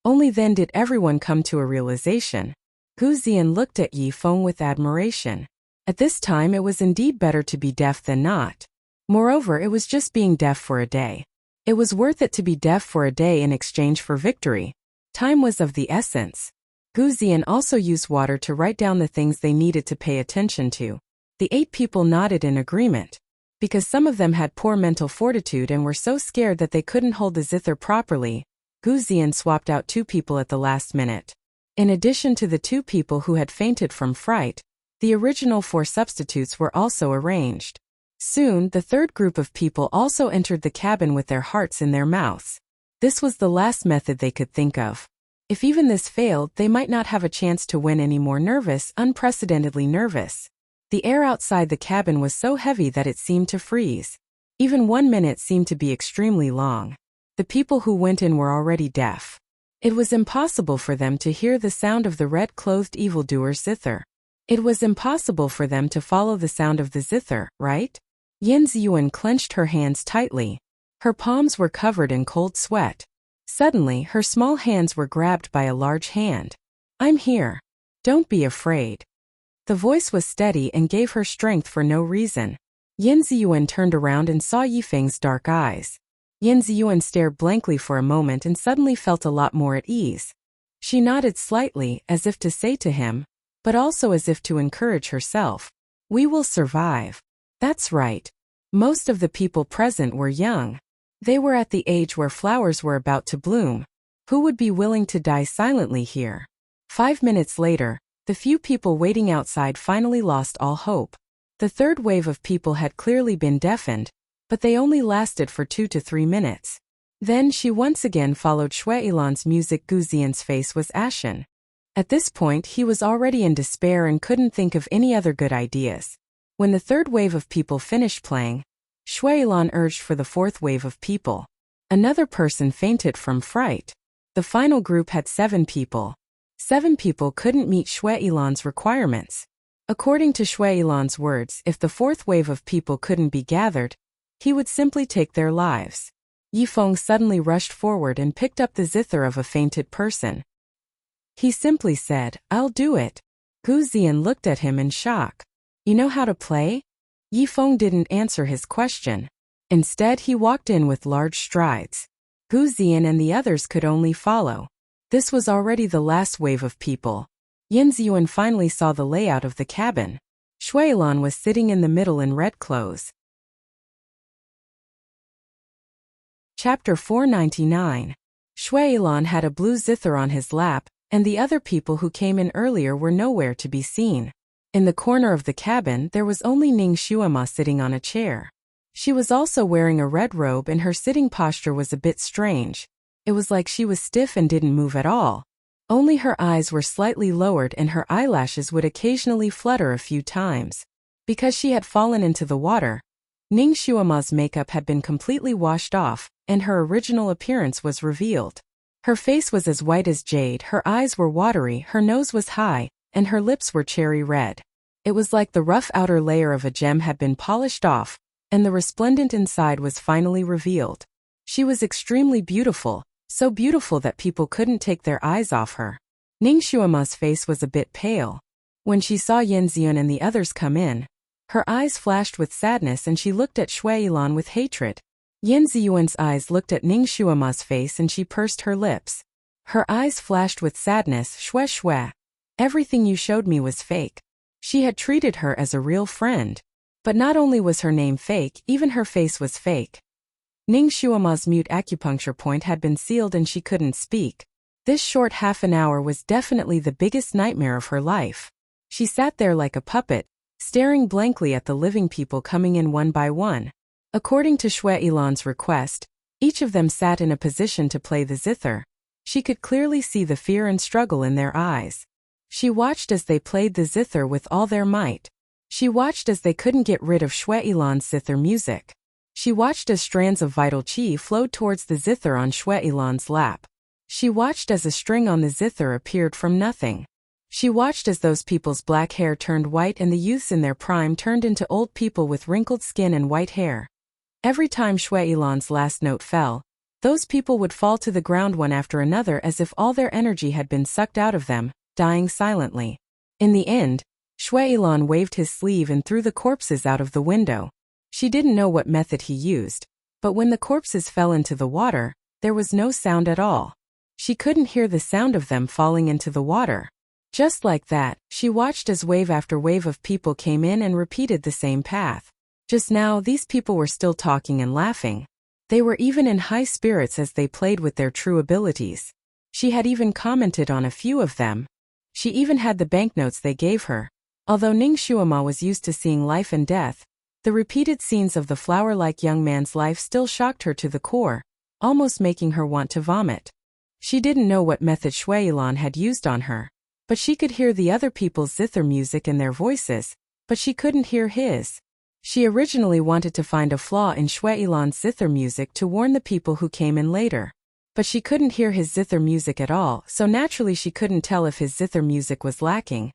Only then did everyone come to a realization. Gu Ziyan looked at Yi Feng with admiration. At this time it was indeed better to be deaf than not. Moreover, it was just being deaf for a day. It was worth it to be deaf for a day in exchange for victory. Time was of the essence. Gu Ziyan also used water to write down the things they needed to pay attention to. The 8 people nodded in agreement. Because some of them had poor mental fortitude and were so scared that they couldn't hold the zither properly, Gu Ziyan swapped out 2 people at the last minute. In addition to the 2 people who had fainted from fright, the original 4 substitutes were also arranged. Soon, the third group of people also entered the cabin with their hearts in their mouths. This was the last method they could think of. If even this failed, they might not have a chance to win any more. Unprecedentedly nervous. The air outside the cabin was so heavy that it seemed to freeze. Even 1 minute seemed to be extremely long. The people who went in were already deaf. It was impossible for them to hear the sound of the red-clothed evildoer's zither. It was impossible for them to follow the sound of the zither, right? Yan Ziyuan clenched her hands tightly. Her palms were covered in cold sweat. Suddenly, her small hands were grabbed by a large hand. "I'm here. Don't be afraid." The voice was steady and gave her strength for no reason. Yan Ziyuan turned around and saw Yi Feng's dark eyes. Yan Ziyuan stared blankly for a moment and suddenly felt a lot more at ease. She nodded slightly, as if to say to him, but also as if to encourage herself, "We will survive." That's right. Most of the people present were young. They were at the age where flowers were about to bloom. Who would be willing to die silently here? 5 minutes later, the few people waiting outside finally lost all hope. The third wave of people had clearly been deafened, but they only lasted for 2 to 3 minutes. Then she once again followed Shui Ilan's music. Gu Ziyan's face was ashen. At this point he was already in despair and couldn't think of any other good ideas. When the third wave of people finished playing, Shuailan urged for the fourth wave of people. Another person fainted from fright. The final group had 7 people. 7 people couldn't meet Shuailan's requirements. According to Shuailan's words, if the fourth wave of people couldn't be gathered, he would simply take their lives. Yifeng suddenly rushed forward and picked up the zither of a fainted person. He simply said, "I'll do it." Gu Ziyan looked at him in shock. "You know how to play?" Yifeng didn't answer his question. Instead he walked in with large strides. Gu Ziyan and the others could only follow. This was already the last wave of people. Yanziyuan finally saw the layout of the cabin. Shuailan was sitting in the middle in red clothes. Chapter 499. Shuailan had a blue zither on his lap, and the other people who came in earlier were nowhere to be seen. In the corner of the cabin there was only Ning Shuama sitting on a chair. She was also wearing a red robe and her sitting posture was a bit strange. It was like she was stiff and didn't move at all. Only her eyes were slightly lowered and her eyelashes would occasionally flutter a few times. Because she had fallen into the water, Ning Shuama's makeup had been completely washed off, and her original appearance was revealed. Her face was as white as jade, her eyes were watery, her nose was high, and her lips were cherry red. It was like the rough outer layer of a gem had been polished off, and the resplendent inside was finally revealed. She was extremely beautiful, so beautiful that people couldn't take their eyes off her. Ning Shuama's face was a bit pale. When she saw Yanziyun and the others come in, her eyes flashed with sadness and she looked at Shuailan with hatred. Yanziyuan's eyes looked at Ning Shuama's face and she pursed her lips. Her eyes flashed with sadness. Shue shue. Everything you showed me was fake. She had treated her as a real friend. But not only was her name fake, even her face was fake. Ning Shuama's mute acupuncture point had been sealed and she couldn't speak. This short half an hour was definitely the biggest nightmare of her life. She sat there like a puppet, staring blankly at the living people coming in one by one. According to Shuailan's request, each of them sat in a position to play the zither. She could clearly see the fear and struggle in their eyes. She watched as they played the zither with all their might. She watched as they couldn't get rid of Shuailan's zither music. She watched as strands of vital qi flowed towards the zither on Shuailan's lap. She watched as a string on the zither appeared from nothing. She watched as those people's black hair turned white and the youths in their prime turned into old people with wrinkled skin and white hair. Every time Shuailan's last note fell, those people would fall to the ground one after another as if all their energy had been sucked out of them, dying silently. In the end, Shuailan waved his sleeve and threw the corpses out of the window. She didn't know what method he used, but when the corpses fell into the water, there was no sound at all. She couldn't hear the sound of them falling into the water. Just like that, she watched as wave after wave of people came in and repeated the same path. Just now, these people were still talking and laughing. They were even in high spirits as they played with their true abilities. She had even commented on a few of them. She even had the banknotes they gave her. Although Ning Shuama was used to seeing life and death, the repeated scenes of the flower-like young man's life still shocked her to the core, almost making her want to vomit. She didn't know what method Shuailan had used on her, but she could hear the other people's zither music in their voices, but she couldn't hear his. She originally wanted to find a flaw in Shuailan's zither music to warn the people who came in later. But she couldn't hear his zither music at all, so naturally she couldn't tell if his zither music was lacking.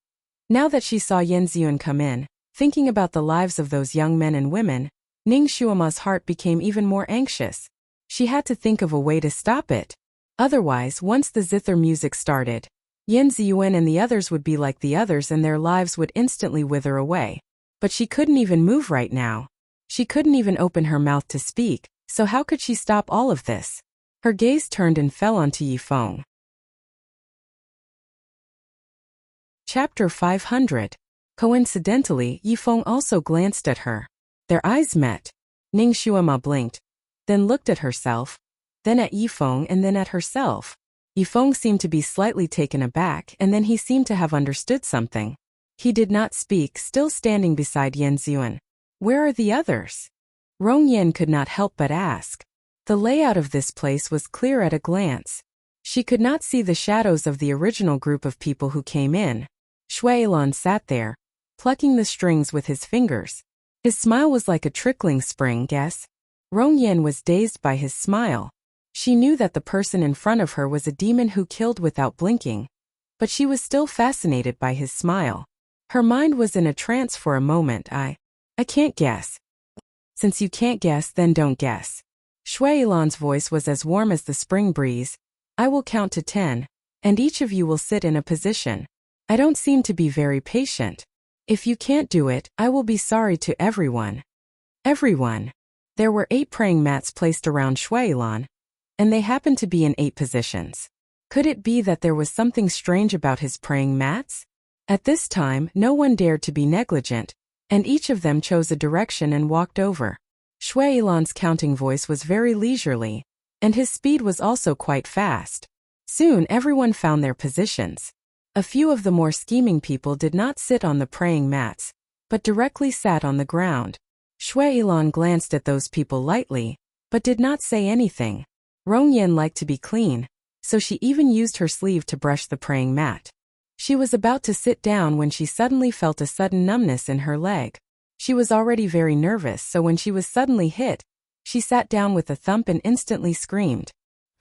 Now that she saw Yanziyun come in, thinking about the lives of those young men and women, Ning Shuama's heart became even more anxious. She had to think of a way to stop it. Otherwise, once the zither music started, Yanziyun and the others would be like the others and their lives would instantly wither away. But she couldn't even move right now. She couldn't even open her mouth to speak, so how could she stop all of this? Her gaze turned and fell onto Yifeng. Chapter 500. Coincidentally, Yifeng also glanced at her. Their eyes met. Ning Shuama blinked, then looked at herself, then at Yifeng and then at herself. Yifeng seemed to be slightly taken aback and then he seemed to have understood something. He did not speak, still standing beside Yanziyun. Where are the others? Rong Yen could not help but ask. The layout of this place was clear at a glance. She could not see the shadows of the original group of people who came in. Shuailan sat there, plucking the strings with his fingers. His smile was like a trickling spring, guess. Rongyan was dazed by his smile. She knew that the person in front of her was a demon who killed without blinking, but she was still fascinated by his smile. Her mind was in a trance for a moment. I can't guess. Since you can't guess, then don't guess. Shuailan's voice was as warm as the spring breeze. I will count to 10, and each of you will sit in a position. I don't seem to be very patient. If you can't do it, I will be sorry to everyone. Everyone. There were 8 praying mats placed around Shuailan, and they happened to be in 8 positions. Could it be that there was something strange about his praying mats? At this time, no one dared to be negligent, and each of them chose a direction and walked over. Shuailan's counting voice was very leisurely, and his speed was also quite fast. Soon everyone found their positions. A few of the more scheming people did not sit on the praying mats, but directly sat on the ground. Shuailan glanced at those people lightly, but did not say anything. Rongyan liked to be clean, so she even used her sleeve to brush the praying mat. She was about to sit down when she suddenly felt a sudden numbness in her leg. She was already very nervous, so when she was suddenly hit, she sat down with a thump and instantly screamed.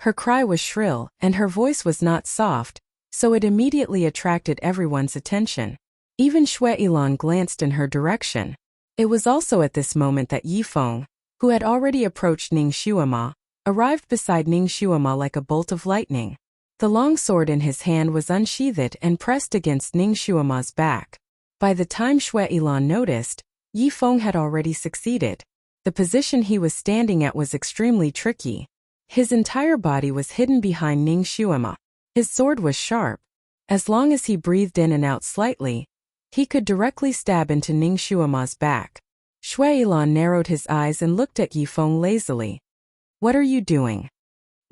Her cry was shrill, and her voice was not soft, so it immediately attracted everyone's attention. Even Shuailan glanced in her direction. It was also at this moment that Yifeng, who had already approached Ning Xuema, arrived beside Ning Xuema like a bolt of lightning. The long sword in his hand was unsheathed and pressed against Ning Xuema's back. By the time Shuailan noticed, Yifeng had already succeeded. The position he was standing at was extremely tricky. His entire body was hidden behind Ning Xuema. His sword was sharp. As long as he breathed in and out slightly, he could directly stab into Ning Xuema's back. Shuailan narrowed his eyes and looked at Yifeng lazily. What are you doing?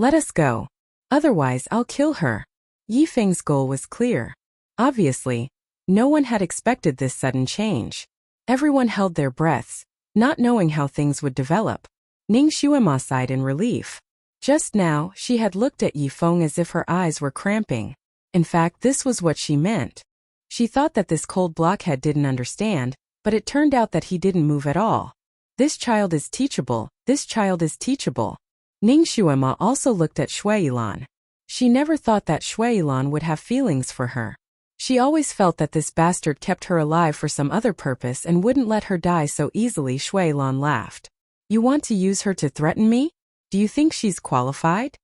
Let us go. Otherwise I'll kill her. Yifeng's goal was clear. Obviously, no one had expected this sudden change. Everyone held their breaths, not knowing how things would develop. Ning Xuema sighed in relief. Just now, she had looked at Yifeng as if her eyes were cramping. In fact, this was what she meant. She thought that this cold blockhead didn't understand, but it turned out that he didn't move at all. This child is teachable, this child is teachable. Ning Xuema also looked at Shuailan. She never thought that Shuailan would have feelings for her. She always felt that this bastard kept her alive for some other purpose and wouldn't let her die so easily. Shuailan laughed. You want to use her to threaten me? Do you think she's qualified?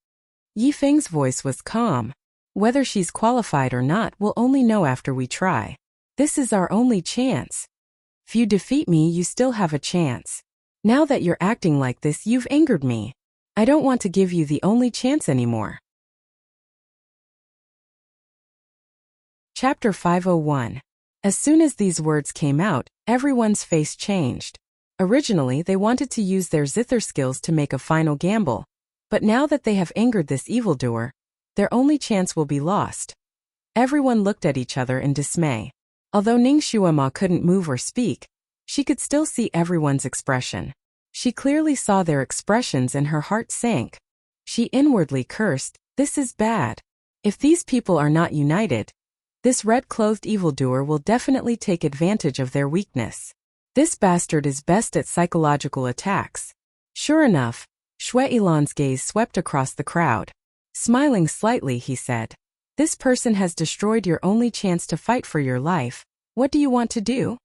Yifeng's voice was calm. Whether she's qualified or not, we'll only know after we try. This is our only chance. If you defeat me, you still have a chance. Now that you're acting like this, you've angered me. I don't want to give you the only chance anymore. Chapter 501. As soon as these words came out, everyone's face changed. Originally, they wanted to use their zither skills to make a final gamble, but now that they have angered this evildoer, their only chance will be lost. Everyone looked at each other in dismay. Although Ning Xuema couldn't move or speak, she could still see everyone's expression. She clearly saw their expressions and her heart sank. She inwardly cursed, this is bad. If these people are not united, this red-clothed evildoer will definitely take advantage of their weakness. This bastard is best at psychological attacks. Sure enough, Shuailan's gaze swept across the crowd. Smiling slightly, he said, this person has destroyed your only chance to fight for your life. What do you want to do?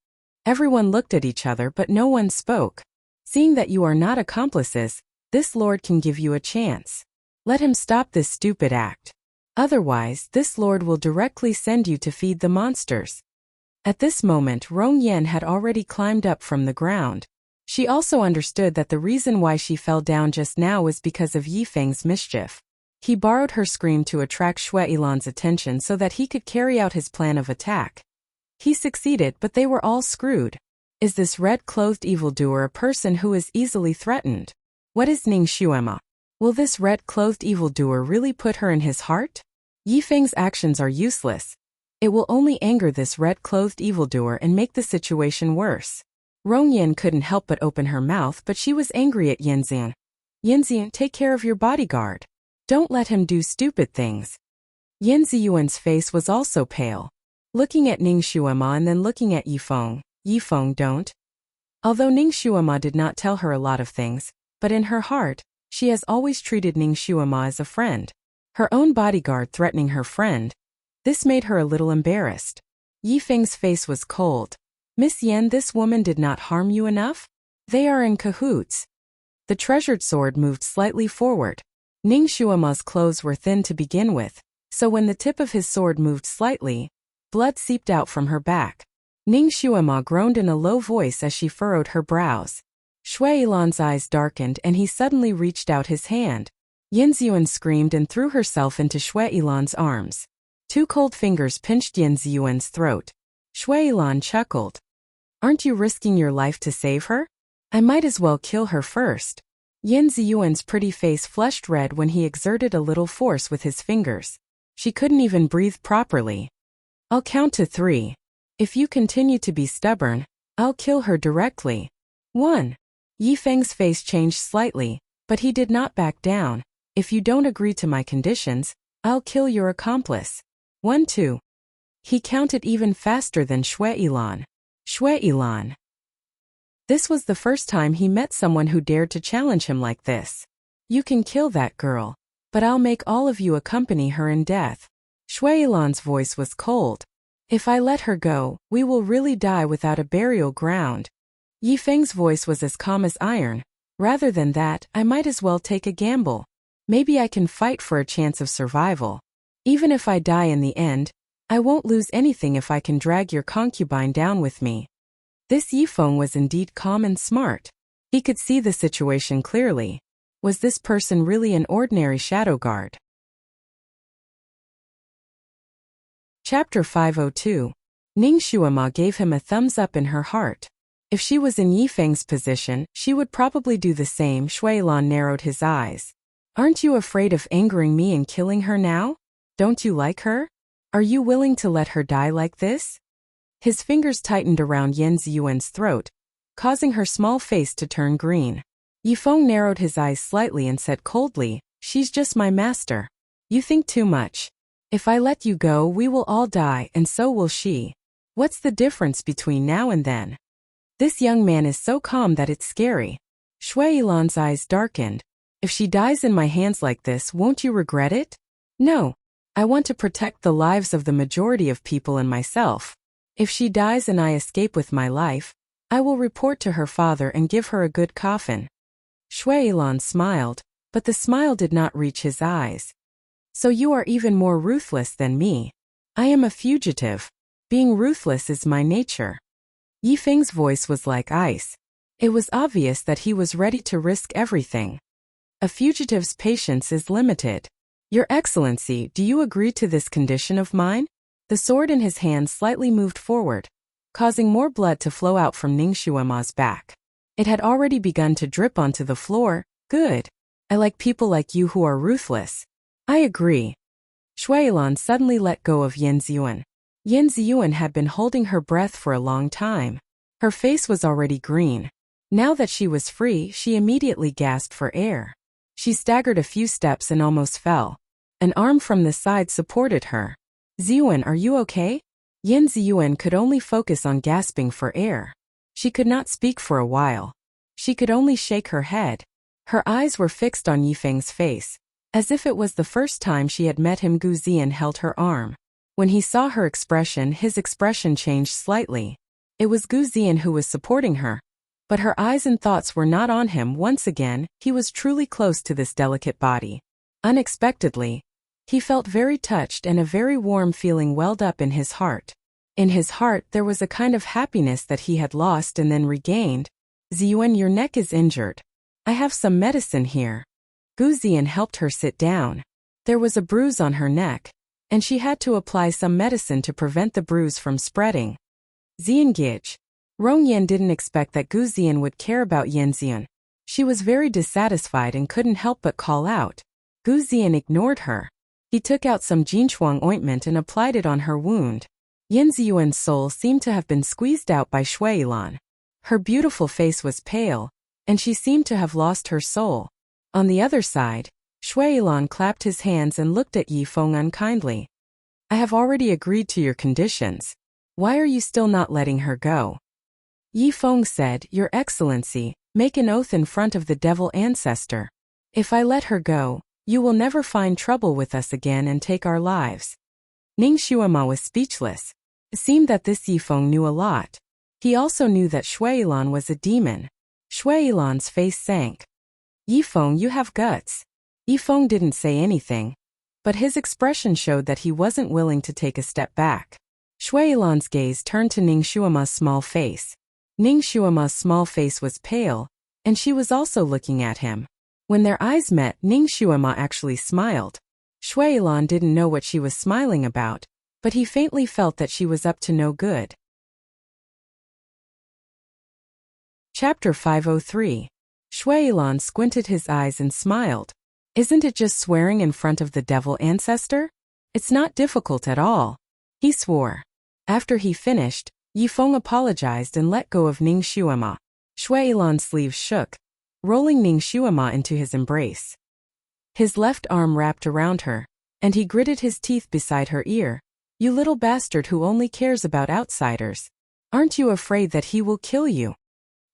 Everyone looked at each other, but no one spoke. Seeing that you are not accomplices, this lord can give you a chance. Let him stop this stupid act. Otherwise, this lord will directly send you to feed the monsters. At this moment, Rongyan had already climbed up from the ground. She also understood that the reason why she fell down just now was because of Yifeng's mischief. He borrowed her scream to attract Shuailan's attention so that he could carry out his plan of attack. He succeeded, but they were all screwed. Is this red-clothed evildoer a person who is easily threatened? What is Ning Xuema? Will this red-clothed evildoer really put her in his heart? Yifeng's actions are useless. It will only anger this red-clothed evildoer and make the situation worse. Rongyan couldn't help but open her mouth, but she was angry at Yanxian. Yanxian, take care of your bodyguard. Don't let him do stupid things. Yin Ziyuan's face was also pale. Looking at Ning Shuima and then looking at Yifeng, don't. Although Ning Shuima did not tell her a lot of things, but in her heart, she has always treated Ning Shuima as a friend. Her own bodyguard threatening her friend. This made her a little embarrassed. Yifeng's face was cold. Miss Yen, this woman did not harm you enough? They are in cahoots. The treasured sword moved slightly forward. Ning Shuima's clothes were thin to begin with, so when the tip of his sword moved slightly, blood seeped out from her back. Ning Shuima groaned in a low voice as she furrowed her brows. Shui Yilan's eyes darkened and he suddenly reached out his hand. Yin Ziyuan screamed and threw herself into Shui Yilan's arms. Two cold fingers pinched Yin Ziyuan's throat. Shui Yilan chuckled. Aren't you risking your life to save her? I might as well kill her first. Yin Ziyuan's pretty face flushed red when he exerted a little force with his fingers. She couldn't even breathe properly. I'll count to 3. If you continue to be stubborn, I'll kill her directly. 1. Yifeng's face changed slightly, but he did not back down. If you don't agree to my conditions, I'll kill your accomplice. 1, 2. He counted even faster than Shui Yilan. Shui Yilan. This was the first time he met someone who dared to challenge him like this. You can kill that girl, but I'll make all of you accompany her in death. Shui Yilan's voice was cold. If I let her go, we will really die without a burial ground. Yifeng's voice was as calm as iron. Rather than that, I might as well take a gamble. Maybe I can fight for a chance of survival. Even if I die in the end, I won't lose anything if I can drag your concubine down with me. This Yifeng was indeed calm and smart. He could see the situation clearly. Was this person really an ordinary shadow guard? Chapter 502. Ning Shuima gave him a thumbs up in her heart. If she was in Yifeng's position, she would probably do the same. Shui Yilan narrowed his eyes. Aren't you afraid of angering me and killing her now? Don't you like her? Are you willing to let her die like this? His fingers tightened around Yin Ziyuan's throat, causing her small face to turn green. Yifeng narrowed his eyes slightly and said coldly, she's just my master. You think too much. If I let you go, we will all die, and so will she. What's the difference between now and then? This young man is so calm that it's scary. Shui Yilan's eyes darkened. If she dies in my hands like this, won't you regret it? No. I want to protect the lives of the majority of people and myself. If she dies and I escape with my life, I will report to her father and give her a good coffin. Shui Yilan smiled, but the smile did not reach his eyes. So you are even more ruthless than me. I am a fugitive. Being ruthless is my nature. Yifeng's voice was like ice. It was obvious that he was ready to risk everything. A fugitive's patience is limited. Your Excellency, do you agree to this condition of mine? The sword in his hand slightly moved forward, causing more blood to flow out from Ning Shuima's back. It had already begun to drip onto the floor. Good. I like people like you who are ruthless. I agree. Shui Yilan suddenly let go of Yin Ziyuan. Yin Ziyuan had been holding her breath for a long time. Her face was already green. Now that she was free, she immediately gasped for air. She staggered a few steps and almost fell. An arm from the side supported her. Ziyuan, are you okay? Yin Ziyuan could only focus on gasping for air. She could not speak for a while. She could only shake her head. Her eyes were fixed on Yifeng's face. As if it was the first time she had met him. Gu Ziyan held her arm. When he saw her expression, his expression changed slightly. It was Gu Ziyan who was supporting her. But her eyes and thoughts were not on him. Once again, he was truly close to this delicate body. Unexpectedly, he felt very touched and a very warm feeling welled up in his heart. In his heart there was a kind of happiness that he had lost and then regained. Ziyuan, your neck is injured. I have some medicine here. Gu Ziyan helped her sit down. There was a bruise on her neck, and she had to apply some medicine to prevent the bruise from spreading. Ziyan. Rong Yan didn't expect that Gu Ziyan would care about Yin Ziyan. She was very dissatisfied and couldn't help but call out. Gu Ziyan ignored her. He took out some Jinchuang ointment and applied it on her wound. Yin Ziyuan's soul seemed to have been squeezed out by Shui Yilan. Her beautiful face was pale, and she seemed to have lost her soul. On the other side, Shuilan clapped his hands and looked at Yi Feng unkindly. I have already agreed to your conditions. Why are you still not letting her go? Yi Feng said, Your Excellency, make an oath in front of the devil ancestor. If I let her go, you will never find trouble with us again and take our lives. Ning Shuima was speechless. It seemed that this Yi Feng knew a lot. He also knew that Shuilan was a demon. Shuilan's face sank. Yi Feng, you have guts. Yi Feng didn't say anything, but his expression showed that he wasn't willing to take a step back. Shuilan's gaze turned to Ning Shuima's small face. Ning Shuima's small face was pale, and she was also looking at him. When their eyes met, Ning Shuima actually smiled. Shuilan didn't know what she was smiling about, but he faintly felt that she was up to no good. Chapter 503. Shuilan squinted his eyes and smiled. Isn't it just swearing in front of the devil ancestor? It's not difficult at all. He swore. After he finished, Yi Feng apologized and let go of Ning Shuima. Shuilan's sleeves shook, rolling Ning Shuima into his embrace. His left arm wrapped around her, and he gritted his teeth beside her ear. You little bastard who only cares about outsiders. Aren't you afraid that he will kill you?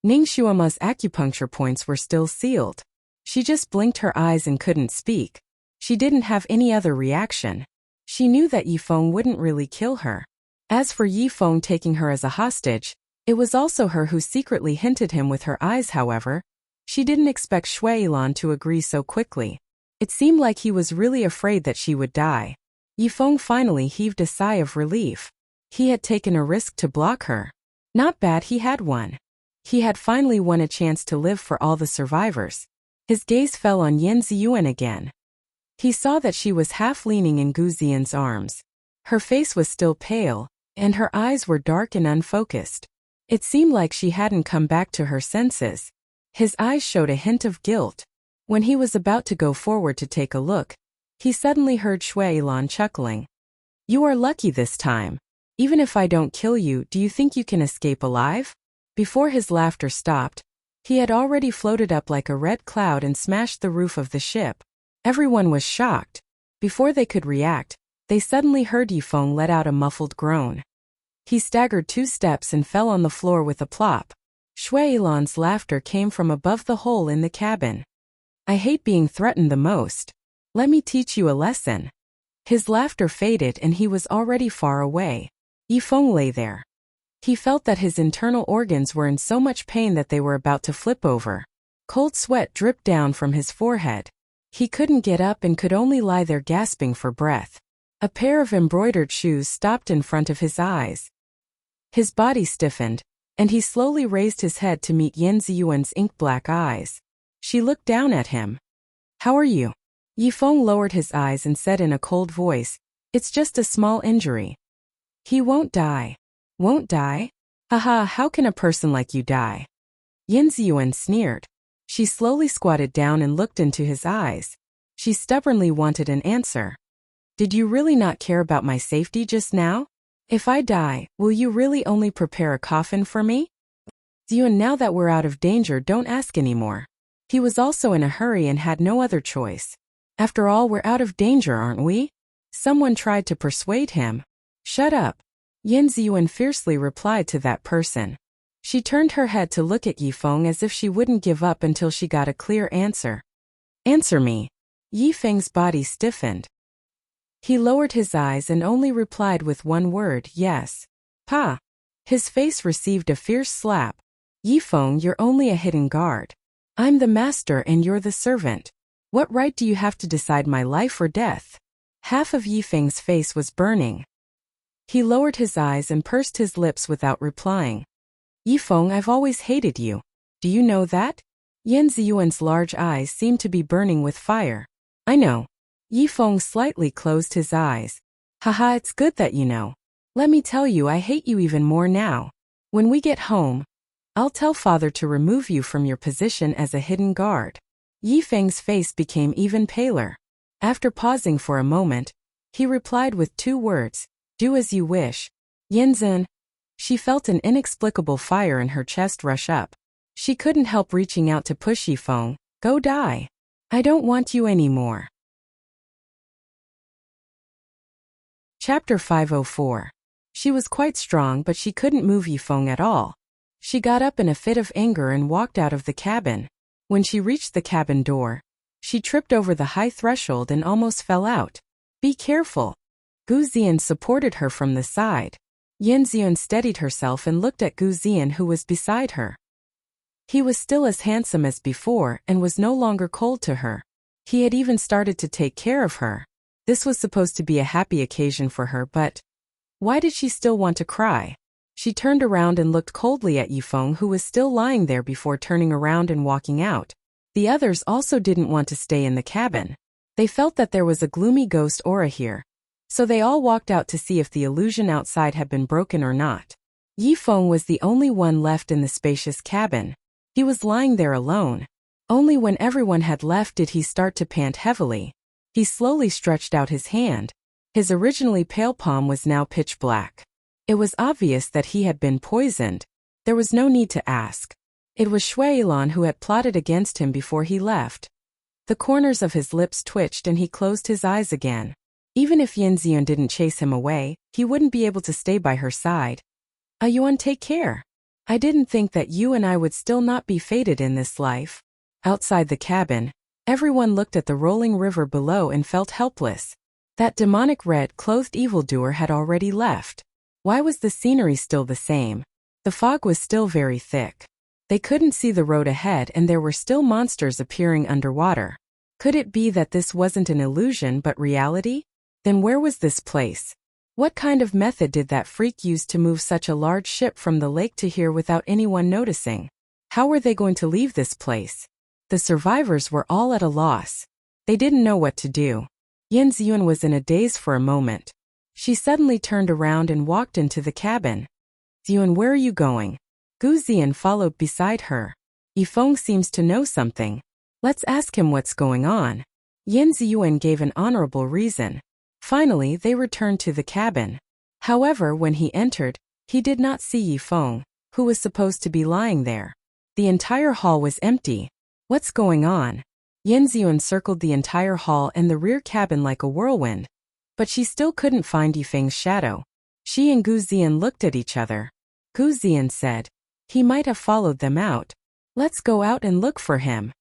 Ning Shuima's acupuncture points were still sealed. She just blinked her eyes and couldn't speak. She didn't have any other reaction. She knew that Yi Feng wouldn't really kill her. As for Yi Feng taking her as a hostage, it was also her who secretly hinted him with her eyes. However, she didn't expect Shuilan to agree so quickly. It seemed like he was really afraid that she would die. Yi Feng finally heaved a sigh of relief. He had taken a risk to block her. Not bad, he had won. He had finally won a chance to live for all the survivors. His gaze fell on Yin Ziyuan again. He saw that she was half leaning in Gu Ziyan's arms. Her face was still pale, and her eyes were dark and unfocused. It seemed like she hadn't come back to her senses. His eyes showed a hint of guilt. When he was about to go forward to take a look, he suddenly heard Shuilan chuckling. You are lucky this time. Even if I don't kill you, do you think you can escape alive? Before his laughter stopped, he had already floated up like a red cloud and smashed the roof of the ship. Everyone was shocked. Before they could react, they suddenly heard Yi Feng let out a muffled groan. He staggered 2 steps and fell on the floor with a plop. Shuilan's laughter came from above the hole in the cabin. I hate being threatened the most. Let me teach you a lesson. His laughter faded and he was already far away. Yi Feng lay there. He felt that his internal organs were in so much pain that they were about to flip over. Cold sweat dripped down from his forehead. He couldn't get up and could only lie there gasping for breath. A pair of embroidered shoes stopped in front of his eyes. His body stiffened, and he slowly raised his head to meet Yin Ziyuan's ink-black eyes. She looked down at him. How are you? Yi Feng lowered his eyes and said in a cold voice, It's just a small injury. He won't die. Won't die? Haha, how can a person like you die? Yin Ziyuan sneered. She slowly squatted down and looked into his eyes. She stubbornly wanted an answer. Did you really not care about my safety just now? If I die, will you really only prepare a coffin for me? Ziyuan, now that we're out of danger, don't ask anymore. He was also in a hurry and had no other choice. After all, we're out of danger, aren't we? Someone tried to persuade him. Shut up. Yin Ziyuan fiercely replied to that person. She turned her head to look at Yi Feng as if she wouldn't give up until she got a clear answer. Answer me. Yi Feng's body stiffened. He lowered his eyes and only replied with one word, yes. Pa. His face received a fierce slap. Yi Feng, you're only a hidden guard. I'm the master and you're the servant. What right do you have to decide my life or death? Half of Yi Feng's face was burning. He lowered his eyes and pursed his lips without replying. Yi Feng, I've always hated you. Do you know that? Yin Ziyuan's large eyes seemed to be burning with fire. I know. Yi Feng slightly closed his eyes. Haha, it's good that you know. Let me tell you, I hate you even more now. When we get home, I'll tell father to remove you from your position as a hidden guard. Yi Feng's face became even paler. After pausing for a moment, he replied with 2 words. Do as you wish. Yinzhen. She felt an inexplicable fire in her chest rush up. She couldn't help reaching out to push Yi Feng. Go die. I don't want you anymore. Chapter 504. She was quite strong, but she couldn't move Yifeng at all. She got up in a fit of anger and walked out of the cabin. When she reached the cabin door, she tripped over the high threshold and almost fell out. Be careful. Gu Ziyan supported her from the side. Yin Ziyun steadied herself and looked at Gu Ziyan, who was beside her. He was still as handsome as before and was no longer cold to her. He had even started to take care of her. This was supposed to be a happy occasion for her, but why did she still want to cry? She turned around and looked coldly at Yifeng, who was still lying there, before turning around and walking out. The others also didn't want to stay in the cabin. They felt that there was a gloomy ghost aura here. So they all walked out to see if the illusion outside had been broken or not. Yifeng was the only one left in the spacious cabin. He was lying there alone. Only when everyone had left did he start to pant heavily. He slowly stretched out his hand. His originally pale palm was now pitch black. It was obvious that he had been poisoned. There was no need to ask. It was Shui Lan who had plotted against him before he left. The corners of his lips twitched and he closed his eyes again. Even if Yin Ziyun didn't chase him away, he wouldn't be able to stay by her side. Yuan, take care. I didn't think that you and I would still not be fated in this life. Outside the cabin, everyone looked at the rolling river below and felt helpless. That demonic red-clothed evildoer had already left. Why was the scenery still the same? The fog was still very thick. They couldn't see the road ahead and there were still monsters appearing underwater. Could it be that this wasn't an illusion but reality? Then where was this place? What kind of method did that freak use to move such a large ship from the lake to here without anyone noticing? How were they going to leave this place? The survivors were all at a loss. They didn't know what to do. Yin Ziyun was in a daze for a moment. She suddenly turned around and walked into the cabin. Ziyun, where are you going? Gu Ziyan followed beside her. Yifeng seems to know something. Let's ask him what's going on. Yin Ziyun gave an honorable reason. Finally, they returned to the cabin. However, when he entered, he did not see Yifeng, who was supposed to be lying there. The entire hall was empty. What's going on? Yin Ziyun circled the entire hall and the rear cabin like a whirlwind. But she still couldn't find Yifeng's shadow. She and Gu Ziyan looked at each other. Gu Ziyan said, he might have followed them out. Let's go out and look for him.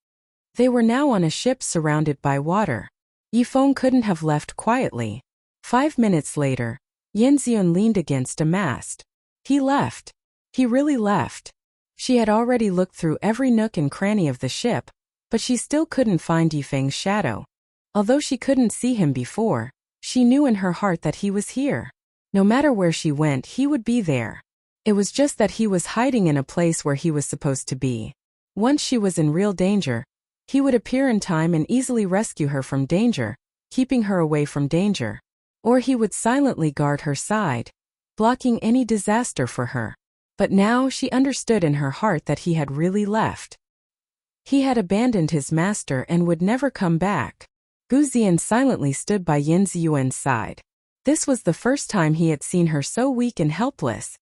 They were now on a ship surrounded by water. Yifeng couldn't have left quietly. 5 minutes later, Yin Ziyun leaned against a mast. He left. He really left. She had already looked through every nook and cranny of the ship, but she still couldn't find Yifeng's shadow. Although she couldn't see him before, she knew in her heart that he was here. No matter where she went, he would be there. It was just that he was hiding in a place where he was supposed to be. Once she was in real danger, he would appear in time and easily rescue her from danger, keeping her away from danger. Or he would silently guard her side, blocking any disaster for her. But now she understood in her heart that he had really left. He had abandoned his master and would never come back. Gu Ziyan silently stood by Yin Ziyuan's side. This was the first time he had seen her so weak and helpless.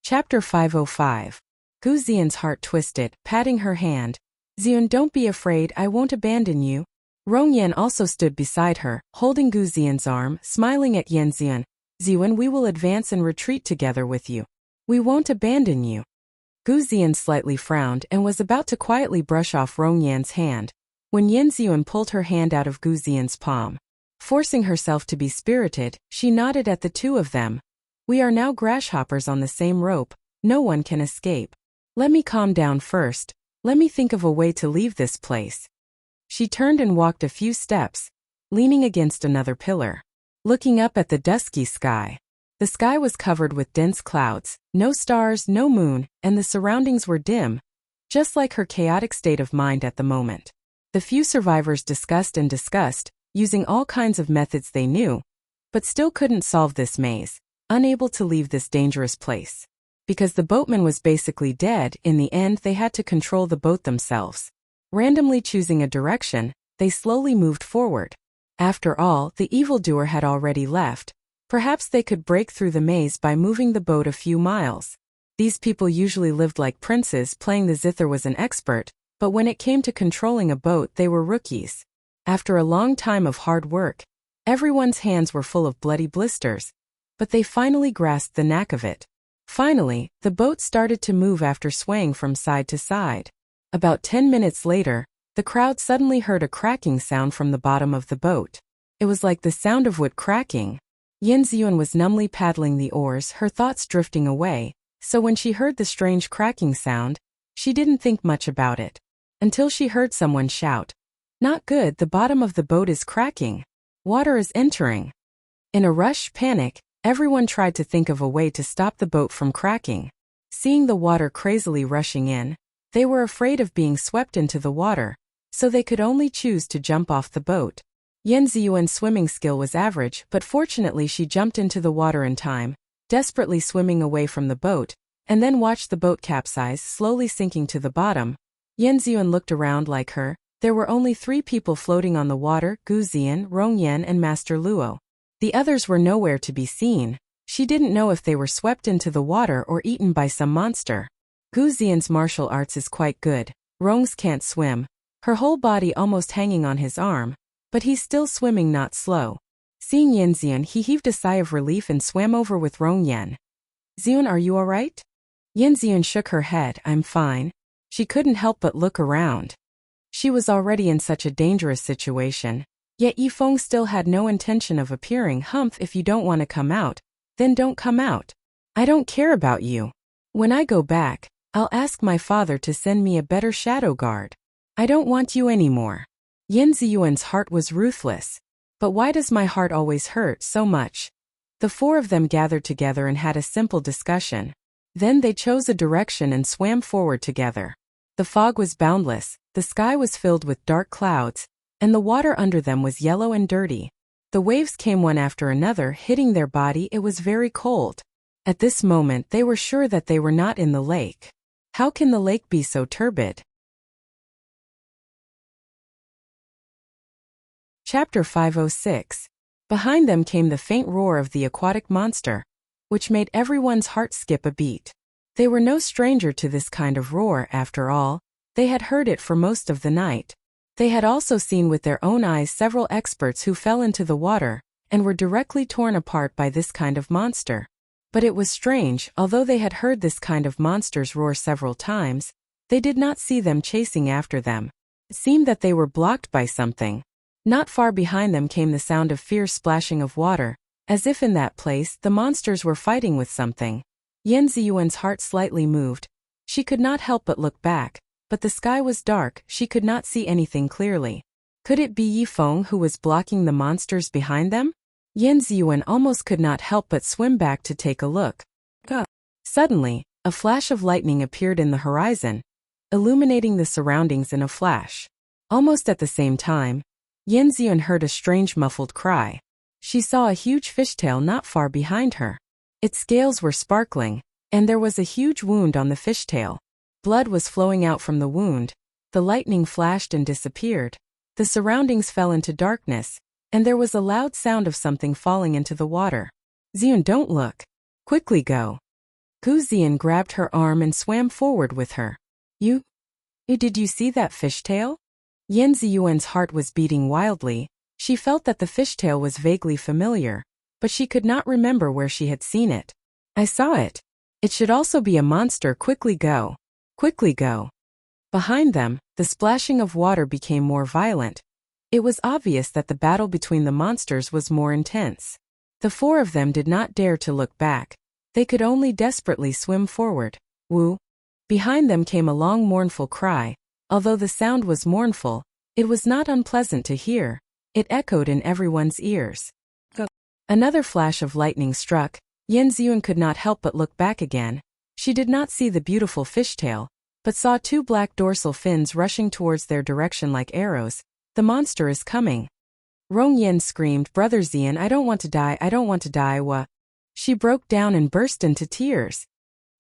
Chapter 505. Gu Ziyan's heart twisted, patting her hand. Ziyun, don't be afraid, I won't abandon you. Rongyan also stood beside her, holding Gu Ziyan's arm, smiling at Yin Ziyun. Ziyun, we will advance and retreat together with you. We won't abandon you. Gu Ziyan slightly frowned and was about to quietly brush off Rongyan's hand, when Yin Ziyun pulled her hand out of Gu Ziyan's palm. Forcing herself to be spirited, she nodded at the two of them. We are now grasshoppers on the same rope. No one can escape. Let me calm down first. Let me think of a way to leave this place. She turned and walked a few steps, leaning against another pillar, looking up at the dusky sky. The sky was covered with dense clouds, no stars, no moon, and the surroundings were dim, just like her chaotic state of mind at the moment. The few survivors discussed and discussed, using all kinds of methods they knew, but still couldn't solve this maze, unable to leave this dangerous place. Because the boatman was basically dead, in the end they had to control the boat themselves. Randomly choosing a direction, they slowly moved forward. After all, the evildoer had already left. Perhaps they could break through the maze by moving the boat a few miles. These people usually lived like princes. Playing the zither was an expert, but when it came to controlling a boat they were rookies. After a long time of hard work, everyone's hands were full of bloody blisters, but they finally grasped the knack of it. Finally, the boat started to move after swaying from side to side. About 10 minutes later, the crowd suddenly heard a cracking sound from the bottom of the boat. It was like the sound of wood cracking. Yin Ziyuan was numbly paddling the oars, her thoughts drifting away, so when she heard the strange cracking sound, she didn't think much about it. Until she heard someone shout, "Not good, the bottom of the boat is cracking. Water is entering." In a panic, everyone tried to think of a way to stop the boat from cracking. Seeing the water crazily rushing in, they were afraid of being swept into the water, so they could only choose to jump off the boat. Yin Ziyuan's swimming skill was average, but fortunately she jumped into the water in time, desperately swimming away from the boat, and then watched the boat capsize, slowly sinking to the bottom. Yin Ziyuan looked around like her. There were only 3 people floating on the water: Gu Ziyan, Rong Yan and Master Luo. The others were nowhere to be seen. She didn't know if they were swept into the water or eaten by some monster. Gu Ziyan's martial arts is quite good. Rong's can't swim, her whole body almost hanging on his arm, but he's still swimming not slow. Seeing Yin Ziyuan, he heaved a sigh of relief and swam over with Rong Yan. "Ziyuan, are you alright?" Yin Ziyuan shook her head. "I'm fine." She couldn't help but look around. She was already in such a dangerous situation, yet Yifeng still had no intention of appearing. "Humph, if you don't want to come out, then don't come out. I don't care about you. When I go back, I'll ask my father to send me a better shadow guard. I don't want you anymore." Yin Ziyuan's heart was ruthless. But why does my heart always hurt so much? The 4 of them gathered together and had a simple discussion. Then they chose a direction and swam forward together. The fog was boundless, the sky was filled with dark clouds, and the water under them was yellow and dirty. The waves came one after another, hitting their body. It was very cold. At this moment they were sure that they were not in the lake. How can the lake be so turbid? Chapter 506. Behind them came the faint roar of the aquatic monster, which made everyone's heart skip a beat. They were no stranger to this kind of roar, after all. They had heard it for most of the night. They had also seen with their own eyes several experts who fell into the water, and were directly torn apart by this kind of monster. But it was strange, although they had heard this kind of monster's roar several times, they did not see them chasing after them. It seemed that they were blocked by something. Not far behind them came the sound of fierce splashing of water, as if in that place the monsters were fighting with something. Yin Ziyuan's heart slightly moved. She could not help but look back, but the sky was dark, she could not see anything clearly. Could it be Yifeng who was blocking the monsters behind them? Yin Ziyuan almost could not help but swim back to take a look. Suddenly, a flash of lightning appeared in the horizon, illuminating the surroundings in a flash. Almost at the same time, Yin Ziyuan heard a strange muffled cry. She saw a huge fishtail not far behind her. Its scales were sparkling, and there was a huge wound on the fishtail. Blood was flowing out from the wound. The lightning flashed and disappeared. The surroundings fell into darkness, and there was a loud sound of something falling into the water. "Ziyuan, don't look. Quickly go." Gu Ziyan grabbed her arm and swam forward with her. Did you see that fishtail?" Yin Ziyuan's heart was beating wildly. She felt that the fishtail was vaguely familiar, but she could not remember where she had seen it. "I saw it. It should also be a monster. Quickly go. Quickly go." Behind them, the splashing of water became more violent. It was obvious that the battle between the monsters was more intense. The 4 of them did not dare to look back. They could only desperately swim forward. "Woo!" Behind them came a long mournful cry. Although the sound was mournful, it was not unpleasant to hear. It echoed in everyone's ears. Another flash of lightning struck. Yin Ziyuan could not help but look back again. She did not see the beautiful fishtail, but saw 2 black dorsal fins rushing towards their direction like arrows. "The monster is coming." Rong Yen screamed, "Brother Ziyan, I don't want to die, I don't want to die, wha." She broke down and burst into tears.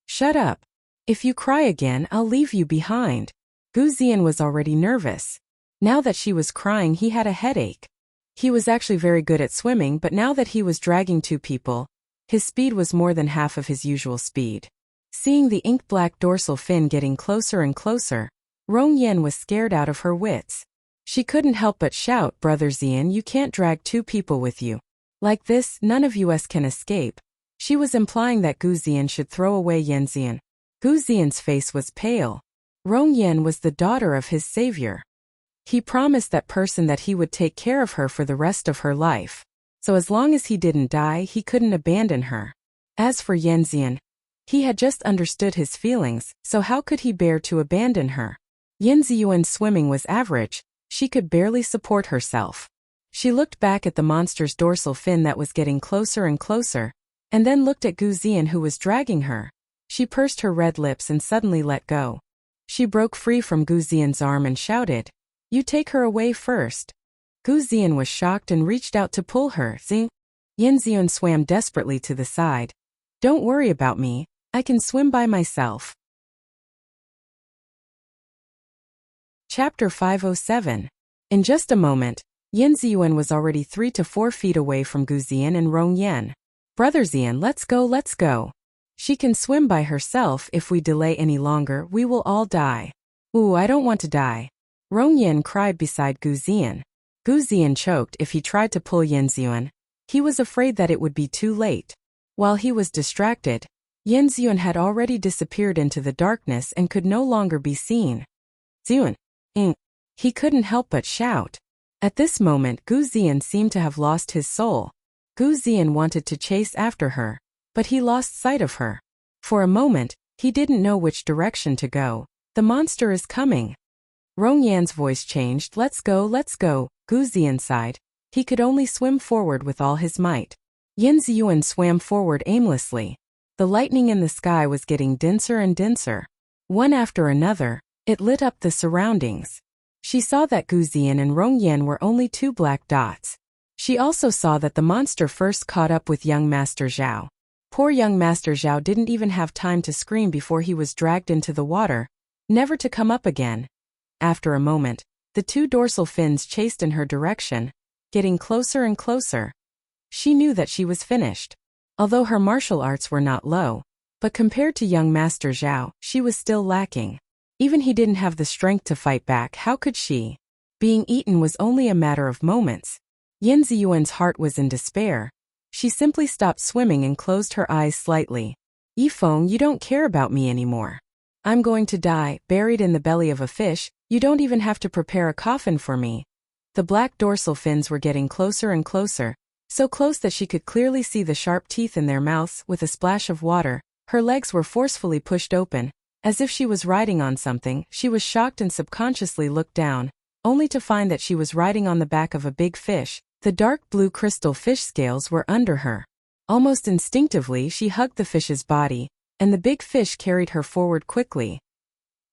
"Shut up. If you cry again, I'll leave you behind." Gu Ziyan was already nervous. Now that she was crying, he had a headache. He was actually very good at swimming, but now that he was dragging 2 people, his speed was more than half of his usual speed. Seeing the ink-black dorsal fin getting closer and closer, Rong Yen was scared out of her wits. She couldn't help but shout, "Brother Xian, you can't drag two people with you. Like this, none of us can escape." She was implying that Gu Xian should throw away Yan Xian. Gu Xian's face was pale. Rong Yen was the daughter of his savior. He promised that person that he would take care of her for the rest of her life. So as long as he didn't die, he couldn't abandon her. As for Yan Xian, he had just understood his feelings, so how could he bear to abandon her? Yan Ziyuan's swimming was average. She could barely support herself. She looked back at the monster's dorsal fin that was getting closer and closer, and then looked at Gu Xian who was dragging her. She pursed her red lips and suddenly let go. She broke free from Gu Xian's arm and shouted, "You take her away first." Gu Xian was shocked and reached out to pull her. "Zing." Yan Ziyuan swam desperately to the side. "Don't worry about me, I can swim by myself." Chapter 507. In just a moment, Yan Ziyuan was already 3 to 4 feet away from Gu Xian and Rong Yen. "Brother Xian, let's go, let's go. She can swim by herself. If we delay any longer, we will all die." "Ooh, I don't want to die." Rong Yen cried beside Gu Xian. Gu Xian choked if he tried to pull Yan Ziyuan. He was afraid that it would be too late. While he was distracted, Yan Ziyuan had already disappeared into the darkness and could no longer be seen. "Ziyuan!" He couldn't help but shout. At this moment, Gu Xian seemed to have lost his soul. Gu Xian wanted to chase after her, but he lost sight of her. For a moment, he didn't know which direction to go. "The monster is coming." Rong Yan's voice changed. "Let's go, let's go." Gu Xian sighed. He could only swim forward with all his might. Yan Ziyuan swam forward aimlessly. The lightning in the sky was getting denser and denser. One after another, it lit up the surroundings. She saw that Gu Xian and Rong Yan were only 2 black dots. She also saw that the monster first caught up with young Master Zhao. Poor young Master Zhao didn't even have time to scream before he was dragged into the water, never to come up again. After a moment, the 2 dorsal fins chased in her direction, getting closer and closer. She knew that she was finished. Although her martial arts were not low, but compared to young Master Zhao, she was still lacking. Even he didn't have the strength to fight back. How could she? Being eaten was only a matter of moments. Yan Ziyuan's heart was in despair. She simply stopped swimming and closed her eyes slightly. "Yifeng, you don't care about me anymore. I'm going to die, buried in the belly of a fish. You don't even have to prepare a coffin for me." The black dorsal fins were getting closer and closer, so close that she could clearly see the sharp teeth in their mouths. With a splash of water, her legs were forcefully pushed open, as if she was riding on something. She was shocked and subconsciously looked down, only to find that she was riding on the back of a big fish. The dark blue crystal fish scales were under her. Almost instinctively, she hugged the fish's body, and the big fish carried her forward quickly.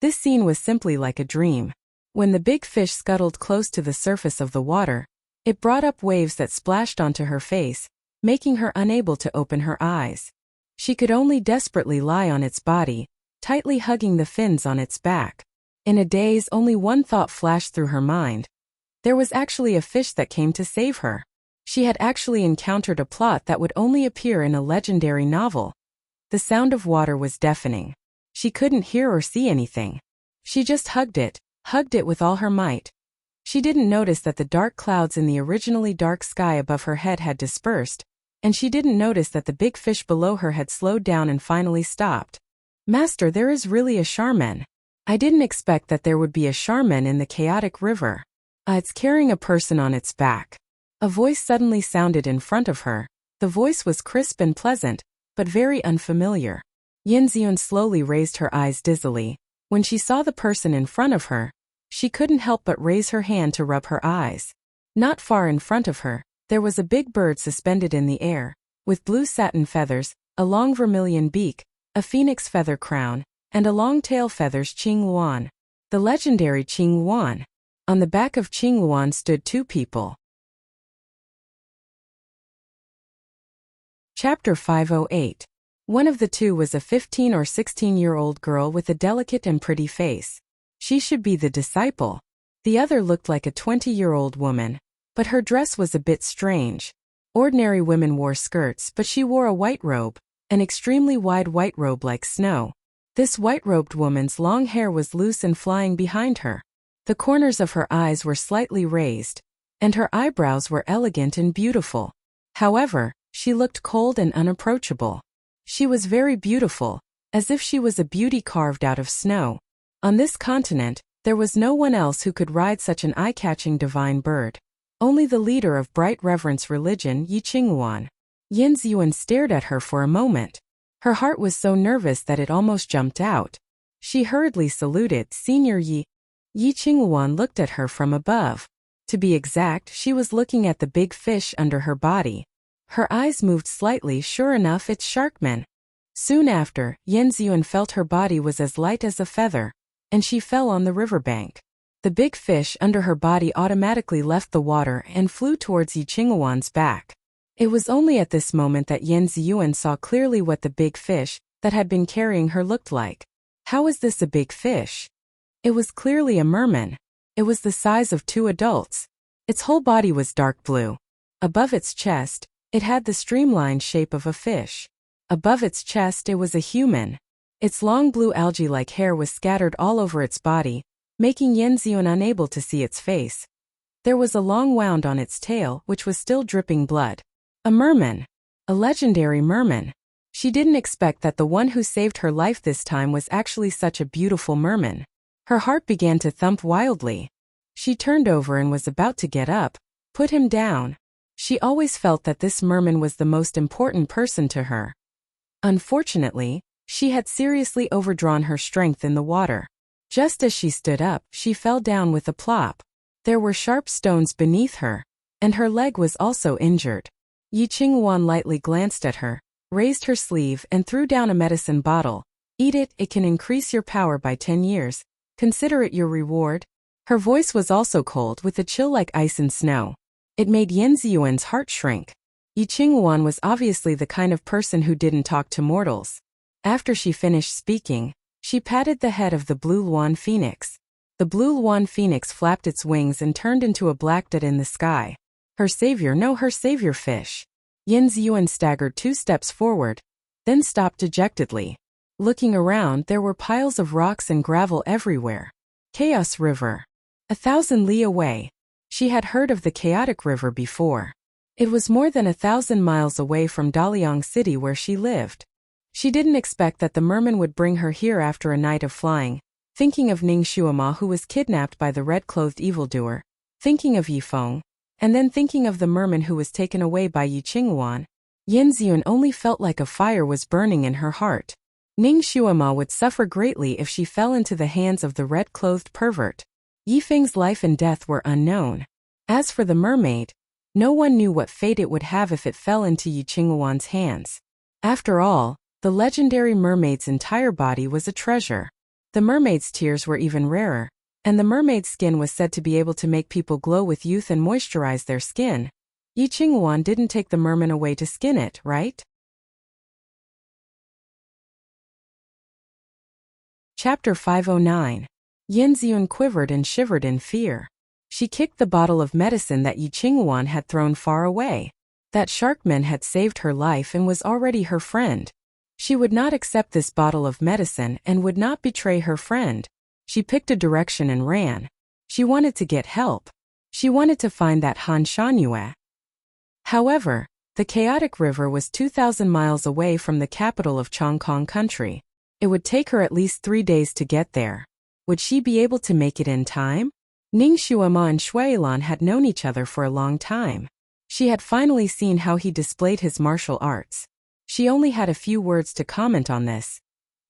This scene was simply like a dream. When the big fish scuttled close to the surface of the water, it brought up waves that splashed onto her face, making her unable to open her eyes. She could only desperately lie on its body, tightly hugging the fins on its back. In a daze, only one thought flashed through her mind. There was actually a fish that came to save her. She had actually encountered a plot that would only appear in a legendary novel. The sound of water was deafening. She couldn't hear or see anything. She just hugged it with all her might. She didn't notice that the dark clouds in the originally dark sky above her head had dispersed, and she didn't notice that the big fish below her had slowed down and finally stopped. "Master, there is really a Charmin. I didn't expect that there would be a Charmin in the chaotic river. It's carrying a person on its back." A voice suddenly sounded in front of her. The voice was crisp and pleasant, but very unfamiliar. Yan Ziyuan slowly raised her eyes dizzily. When she saw the person in front of her, she couldn't help but raise her hand to rub her eyes. Not far in front of her, there was a big bird suspended in the air, with blue satin feathers, a long vermilion beak, a phoenix feather crown, and a long tail feathers. Qing Luan. The legendary Qing Luan. On the back of Qing Luan stood 2 people. Chapter 508. One of the 2 was a 15 or 16-year-old girl with a delicate and pretty face. She should be the disciple. The other looked like a 20-year-old woman, but her dress was a bit strange. Ordinary women wore skirts, but she wore a white robe, an extremely wide white robe like snow. This white-robed woman's long hair was loose and flying behind her. The corners of her eyes were slightly raised, and her eyebrows were elegant and beautiful. However, she looked cold and unapproachable. She was very beautiful, as if she was a beauty carved out of snow. On this continent, there was no one else who could ride such an eye-catching divine bird. Only the leader of bright reverence religion, Yi Qinghuan. Yin Ziyuan stared at her for a moment. Her heart was so nervous that it almost jumped out. She hurriedly saluted, "Senior Yi." Yi Qinghuan looked at her from above. To be exact, she was looking at the big fish under her body. Her eyes moved slightly. Sure enough, it's Sharkman. Soon after, Yin Ziyuan felt her body was as light as a feather, and she fell on the riverbank. The big fish under her body automatically left the water and flew towards Yi Qinghuan's back. It was only at this moment that Yin Ziyuan saw clearly what the big fish that had been carrying her looked like. How is this a big fish? It was clearly a merman. It was the size of 2 adults. Its whole body was dark blue. Above its chest, it had the streamlined shape of a fish. Above its chest it was a human. Its long blue algae-like hair was scattered all over its body, making Yin Ziyuan unable to see its face. There was a long wound on its tail which was still dripping blood. A merman. A legendary merman. She didn't expect that the one who saved her life this time was actually such a beautiful merman. Her heart began to thump wildly. She turned over and was about to get up, put him down. She always felt that this merman was the most important person to her. Unfortunately, she had seriously overdrawn her strength in the water. Just as she stood up, she fell down with a plop. There were sharp stones beneath her, and her leg was also injured. Yi Qinghuan lightly glanced at her, raised her sleeve and threw down a medicine bottle. "Eat it, it can increase your power by 10 years. Consider it your reward." Her voice was also cold with a chill like ice and snow. It made Yin Ziyuan's heart shrink. Yi Qinghuan was obviously the kind of person who didn't talk to mortals. After she finished speaking, she patted the head of the blue Luan phoenix. The blue Luan phoenix flapped its wings and turned into a black dot in the sky. Her savior, no, her savior fish. Yin Ziyuan staggered 2 steps forward, then stopped dejectedly. Looking around, there were piles of rocks and gravel everywhere. Chaos River. 1,000 li away. She had heard of the Chaotic River before. It was more than 1,000 miles away from Daliang City where she lived. She didn't expect that the merman would bring her here after a night of flying, thinking of Ning Shuama who was kidnapped by the red-clothed evildoer, thinking of Yifeng, and then thinking of the merman who was taken away by Yi Qinghuan. Yin Ziyuan only felt like a fire was burning in her heart. Ning Shuama would suffer greatly if she fell into the hands of the red-clothed pervert. Yifeng's life and death were unknown. As for the mermaid, no one knew what fate it would have if it fell into Yi Qinghuan's hands. After all, the legendary mermaid's entire body was a treasure. The mermaid's tears were even rarer, and the mermaid's skin was said to be able to make people glow with youth and moisturize their skin. Yi Qinghuan didn't take the merman away to skin it, right? Chapter 509. Yin Ziyuan quivered and shivered in fear. She kicked the bottle of medicine that Yi Qinghuan had thrown far away. That Sharkman had saved her life and was already her friend. She would not accept this bottle of medicine and would not betray her friend. She picked a direction and ran. She wanted to get help. She wanted to find that Han Shangyue. However, the Chaotic River was 2,000 miles away from the capital of Chongkong country. It would take her at least 3 days to get there. Would she be able to make it in time? Ning Shuama and Shuailan had known each other for a long time. She had finally seen how he displayed his martial arts. She only had a few words to comment on this.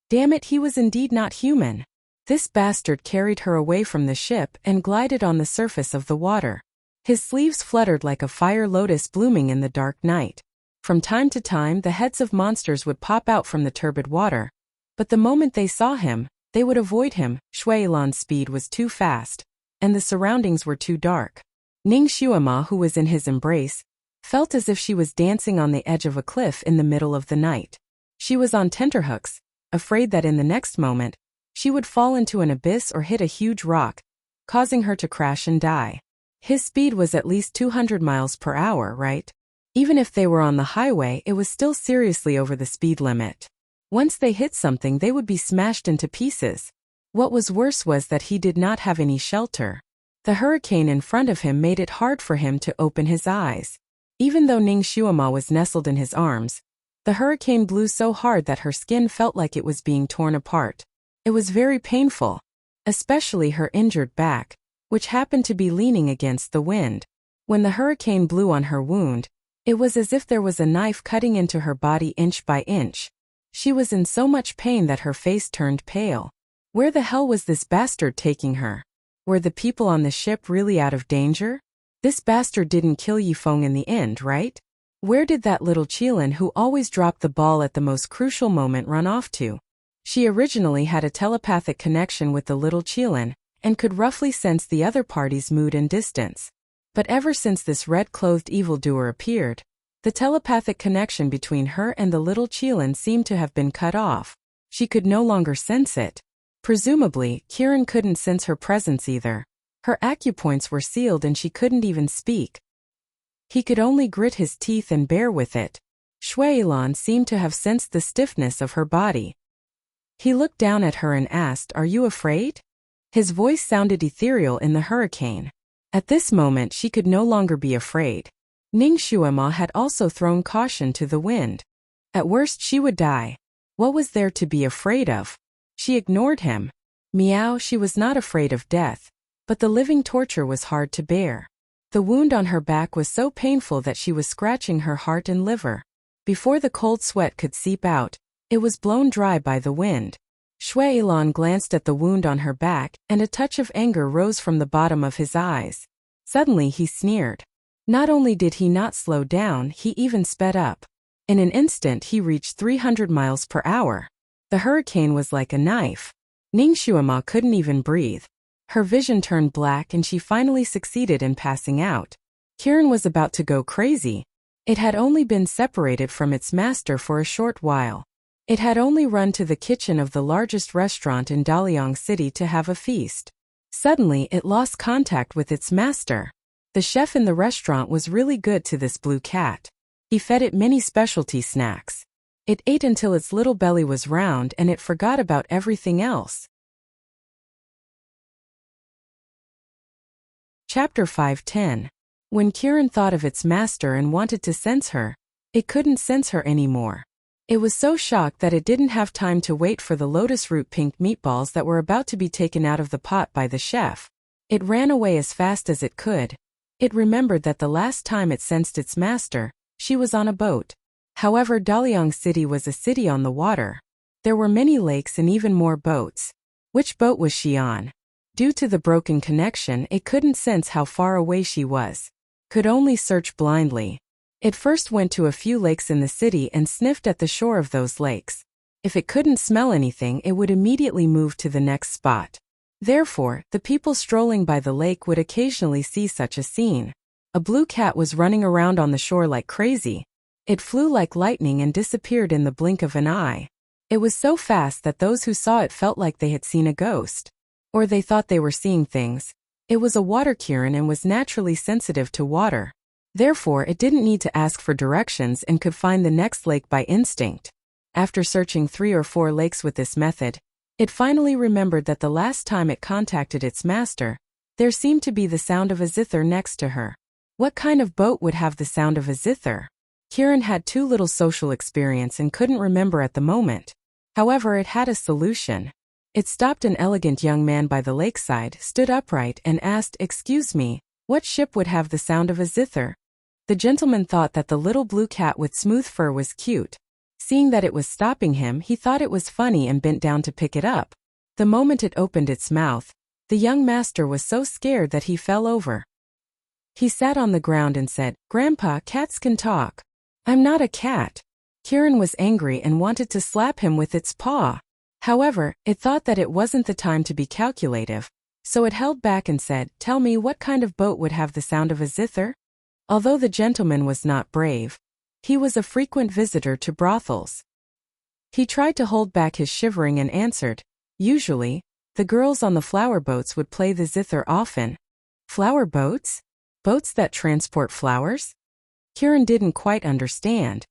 Damn it, he was indeed not human. This bastard carried her away from the ship and glided on the surface of the water. His sleeves fluttered like a fire lotus blooming in the dark night. From time to time the heads of monsters would pop out from the turbid water. But the moment they saw him, they would avoid him. Shuailan's speed was too fast, and the surroundings were too dark. Ning Shuama, who was in his embrace, felt as if she was dancing on the edge of a cliff in the middle of the night. She was on tenterhooks, afraid that in the next moment, she would fall into an abyss or hit a huge rock, causing her to crash and die. His speed was at least 200 miles per hour, right? Even if they were on the highway, it was still seriously over the speed limit. Once they hit something, they would be smashed into pieces. What was worse was that he did not have any shelter. The hurricane in front of him made it hard for him to open his eyes. Even though Ning Xuema was nestled in his arms, the hurricane blew so hard that her skin felt like it was being torn apart. It was very painful, especially her injured back, which happened to be leaning against the wind. When the hurricane blew on her wound, it was as if there was a knife cutting into her body inch by inch. She was in so much pain that her face turned pale. Where the hell was this bastard taking her? Were the people on the ship really out of danger? This bastard didn't kill Yifeng in the end, right? Where did that little Qilin who always dropped the ball at the most crucial moment run off to? She originally had a telepathic connection with the little Qilin, and could roughly sense the other party's mood and distance. But ever since this red-clothed evildoer appeared, the telepathic connection between her and the little Qilin seemed to have been cut off. She could no longer sense it. Presumably, Kirin couldn't sense her presence either. Her acupoints were sealed and she couldn't even speak. He could only grit his teeth and bear with it. Shuilan seemed to have sensed the stiffness of her body. He looked down at her and asked, "Are you afraid?" His voice sounded ethereal in the hurricane. At this moment she could no longer be afraid. Ning Xuema had also thrown caution to the wind. At worst she would die. What was there to be afraid of? She ignored him. Meow, she was not afraid of death. But the living torture was hard to bear. The wound on her back was so painful that she was scratching her heart and liver. Before the cold sweat could seep out, it was blown dry by the wind. Shuilan glanced at the wound on her back, and a touch of anger rose from the bottom of his eyes. Suddenly he sneered. Not only did he not slow down, he even sped up. In an instant he reached 300 miles per hour. The hurricane was like a knife. Ning Xuema couldn't even breathe. Her vision turned black and she finally succeeded in passing out. Kirin was about to go crazy. It had only been separated from its master for a short while. It had only run to the kitchen of the largest restaurant in Daliang City to have a feast. Suddenly it lost contact with its master. The chef in the restaurant was really good to this blue cat. He fed it many specialty snacks. It ate until its little belly was round and it forgot about everything else. Chapter 5:10. When Kirin thought of its master and wanted to sense her, it couldn't sense her anymore. It was so shocked that it didn't have time to wait for the lotus root pink meatballs that were about to be taken out of the pot by the chef. It ran away as fast as it could. It remembered that the last time it sensed its master, she was on a boat. However, Daliang City was a city on the water. There were many lakes and even more boats. Which boat was she on? Due to the broken connection, it couldn't sense how far away she was. Could only search blindly. It first went to a few lakes in the city and sniffed at the shore of those lakes. If it couldn't smell anything, it would immediately move to the next spot. Therefore, the people strolling by the lake would occasionally see such a scene. A blue cat was running around on the shore like crazy. It flew like lightning and disappeared in the blink of an eye. It was so fast that those who saw it felt like they had seen a ghost. Or they thought they were seeing things. It was a water Kirin and was naturally sensitive to water. Therefore, it didn't need to ask for directions and could find the next lake by instinct. After searching 3 or 4 lakes with this method, it finally remembered that the last time it contacted its master, there seemed to be the sound of a zither next to her. What kind of boat would have the sound of a zither? Kirin had too little social experience and couldn't remember at the moment. However, it had a solution. It stopped an elegant young man by the lakeside, stood upright, and asked, "Excuse me, what ship would have the sound of a zither?" The gentleman thought that the little blue cat with smooth fur was cute. Seeing that it was stopping him, he thought it was funny and bent down to pick it up. The moment it opened its mouth, the young master was so scared that he fell over. He sat on the ground and said, "Grandpa, cats can talk." "I'm not a cat." Kirin was angry and wanted to slap him with its paw. However, it thought that it wasn't the time to be calculative, so it held back and said, "Tell me, what kind of boat would have the sound of a zither?" Although the gentleman was not brave, he was a frequent visitor to brothels. He tried to hold back his shivering and answered, "Usually, the girls on the flower boats would play the zither often." Flower boats? Boats that transport flowers? Kieran didn't quite understand.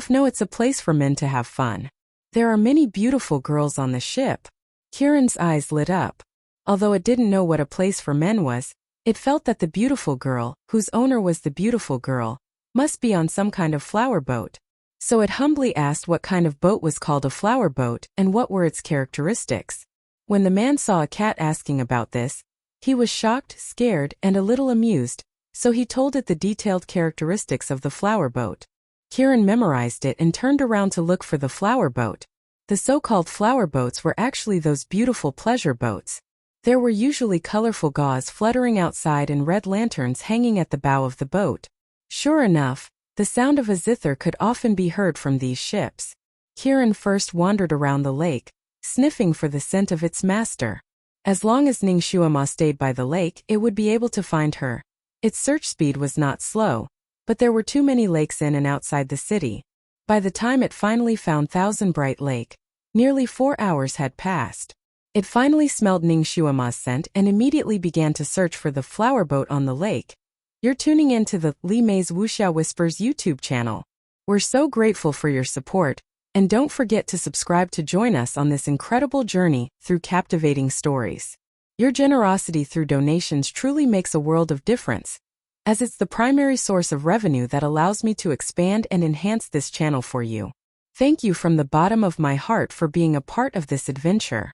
No, it's a place for men to have fun. There are many beautiful girls on the ship. Kieran's eyes lit up. Although it didn't know what a place for men was, it felt that the beautiful girl, whose owner was the beautiful girl, must be on some kind of flower boat. So it humbly asked what kind of boat was called a flower boat and what were its characteristics. When the man saw a cat asking about this, he was shocked, scared, and a little amused, so he told it the detailed characteristics of the flower boat. Kieran memorized it and turned around to look for the flower boat. The so-called flower boats were actually those beautiful pleasure boats. There were usually colorful gauze fluttering outside and red lanterns hanging at the bow of the boat. Sure enough, the sound of a zither could often be heard from these ships. Kieran first wandered around the lake, sniffing for the scent of its master. As long as Ningxuama stayed by the lake, it would be able to find her. Its search speed was not slow, but there were too many lakes in and outside the city. By the time it finally found Thousand Bright Lake, nearly 4 hours had passed. It finally smelled Ningxuama's scent and immediately began to search for the flower boat on the lake. You're tuning in to the Li Mei's Wuxia Whispers YouTube channel. We're so grateful for your support, and don't forget to subscribe to join us on this incredible journey through captivating stories. Your generosity through donations truly makes a world of difference, as it's the primary source of revenue that allows me to expand and enhance this channel for you. Thank you from the bottom of my heart for being a part of this adventure.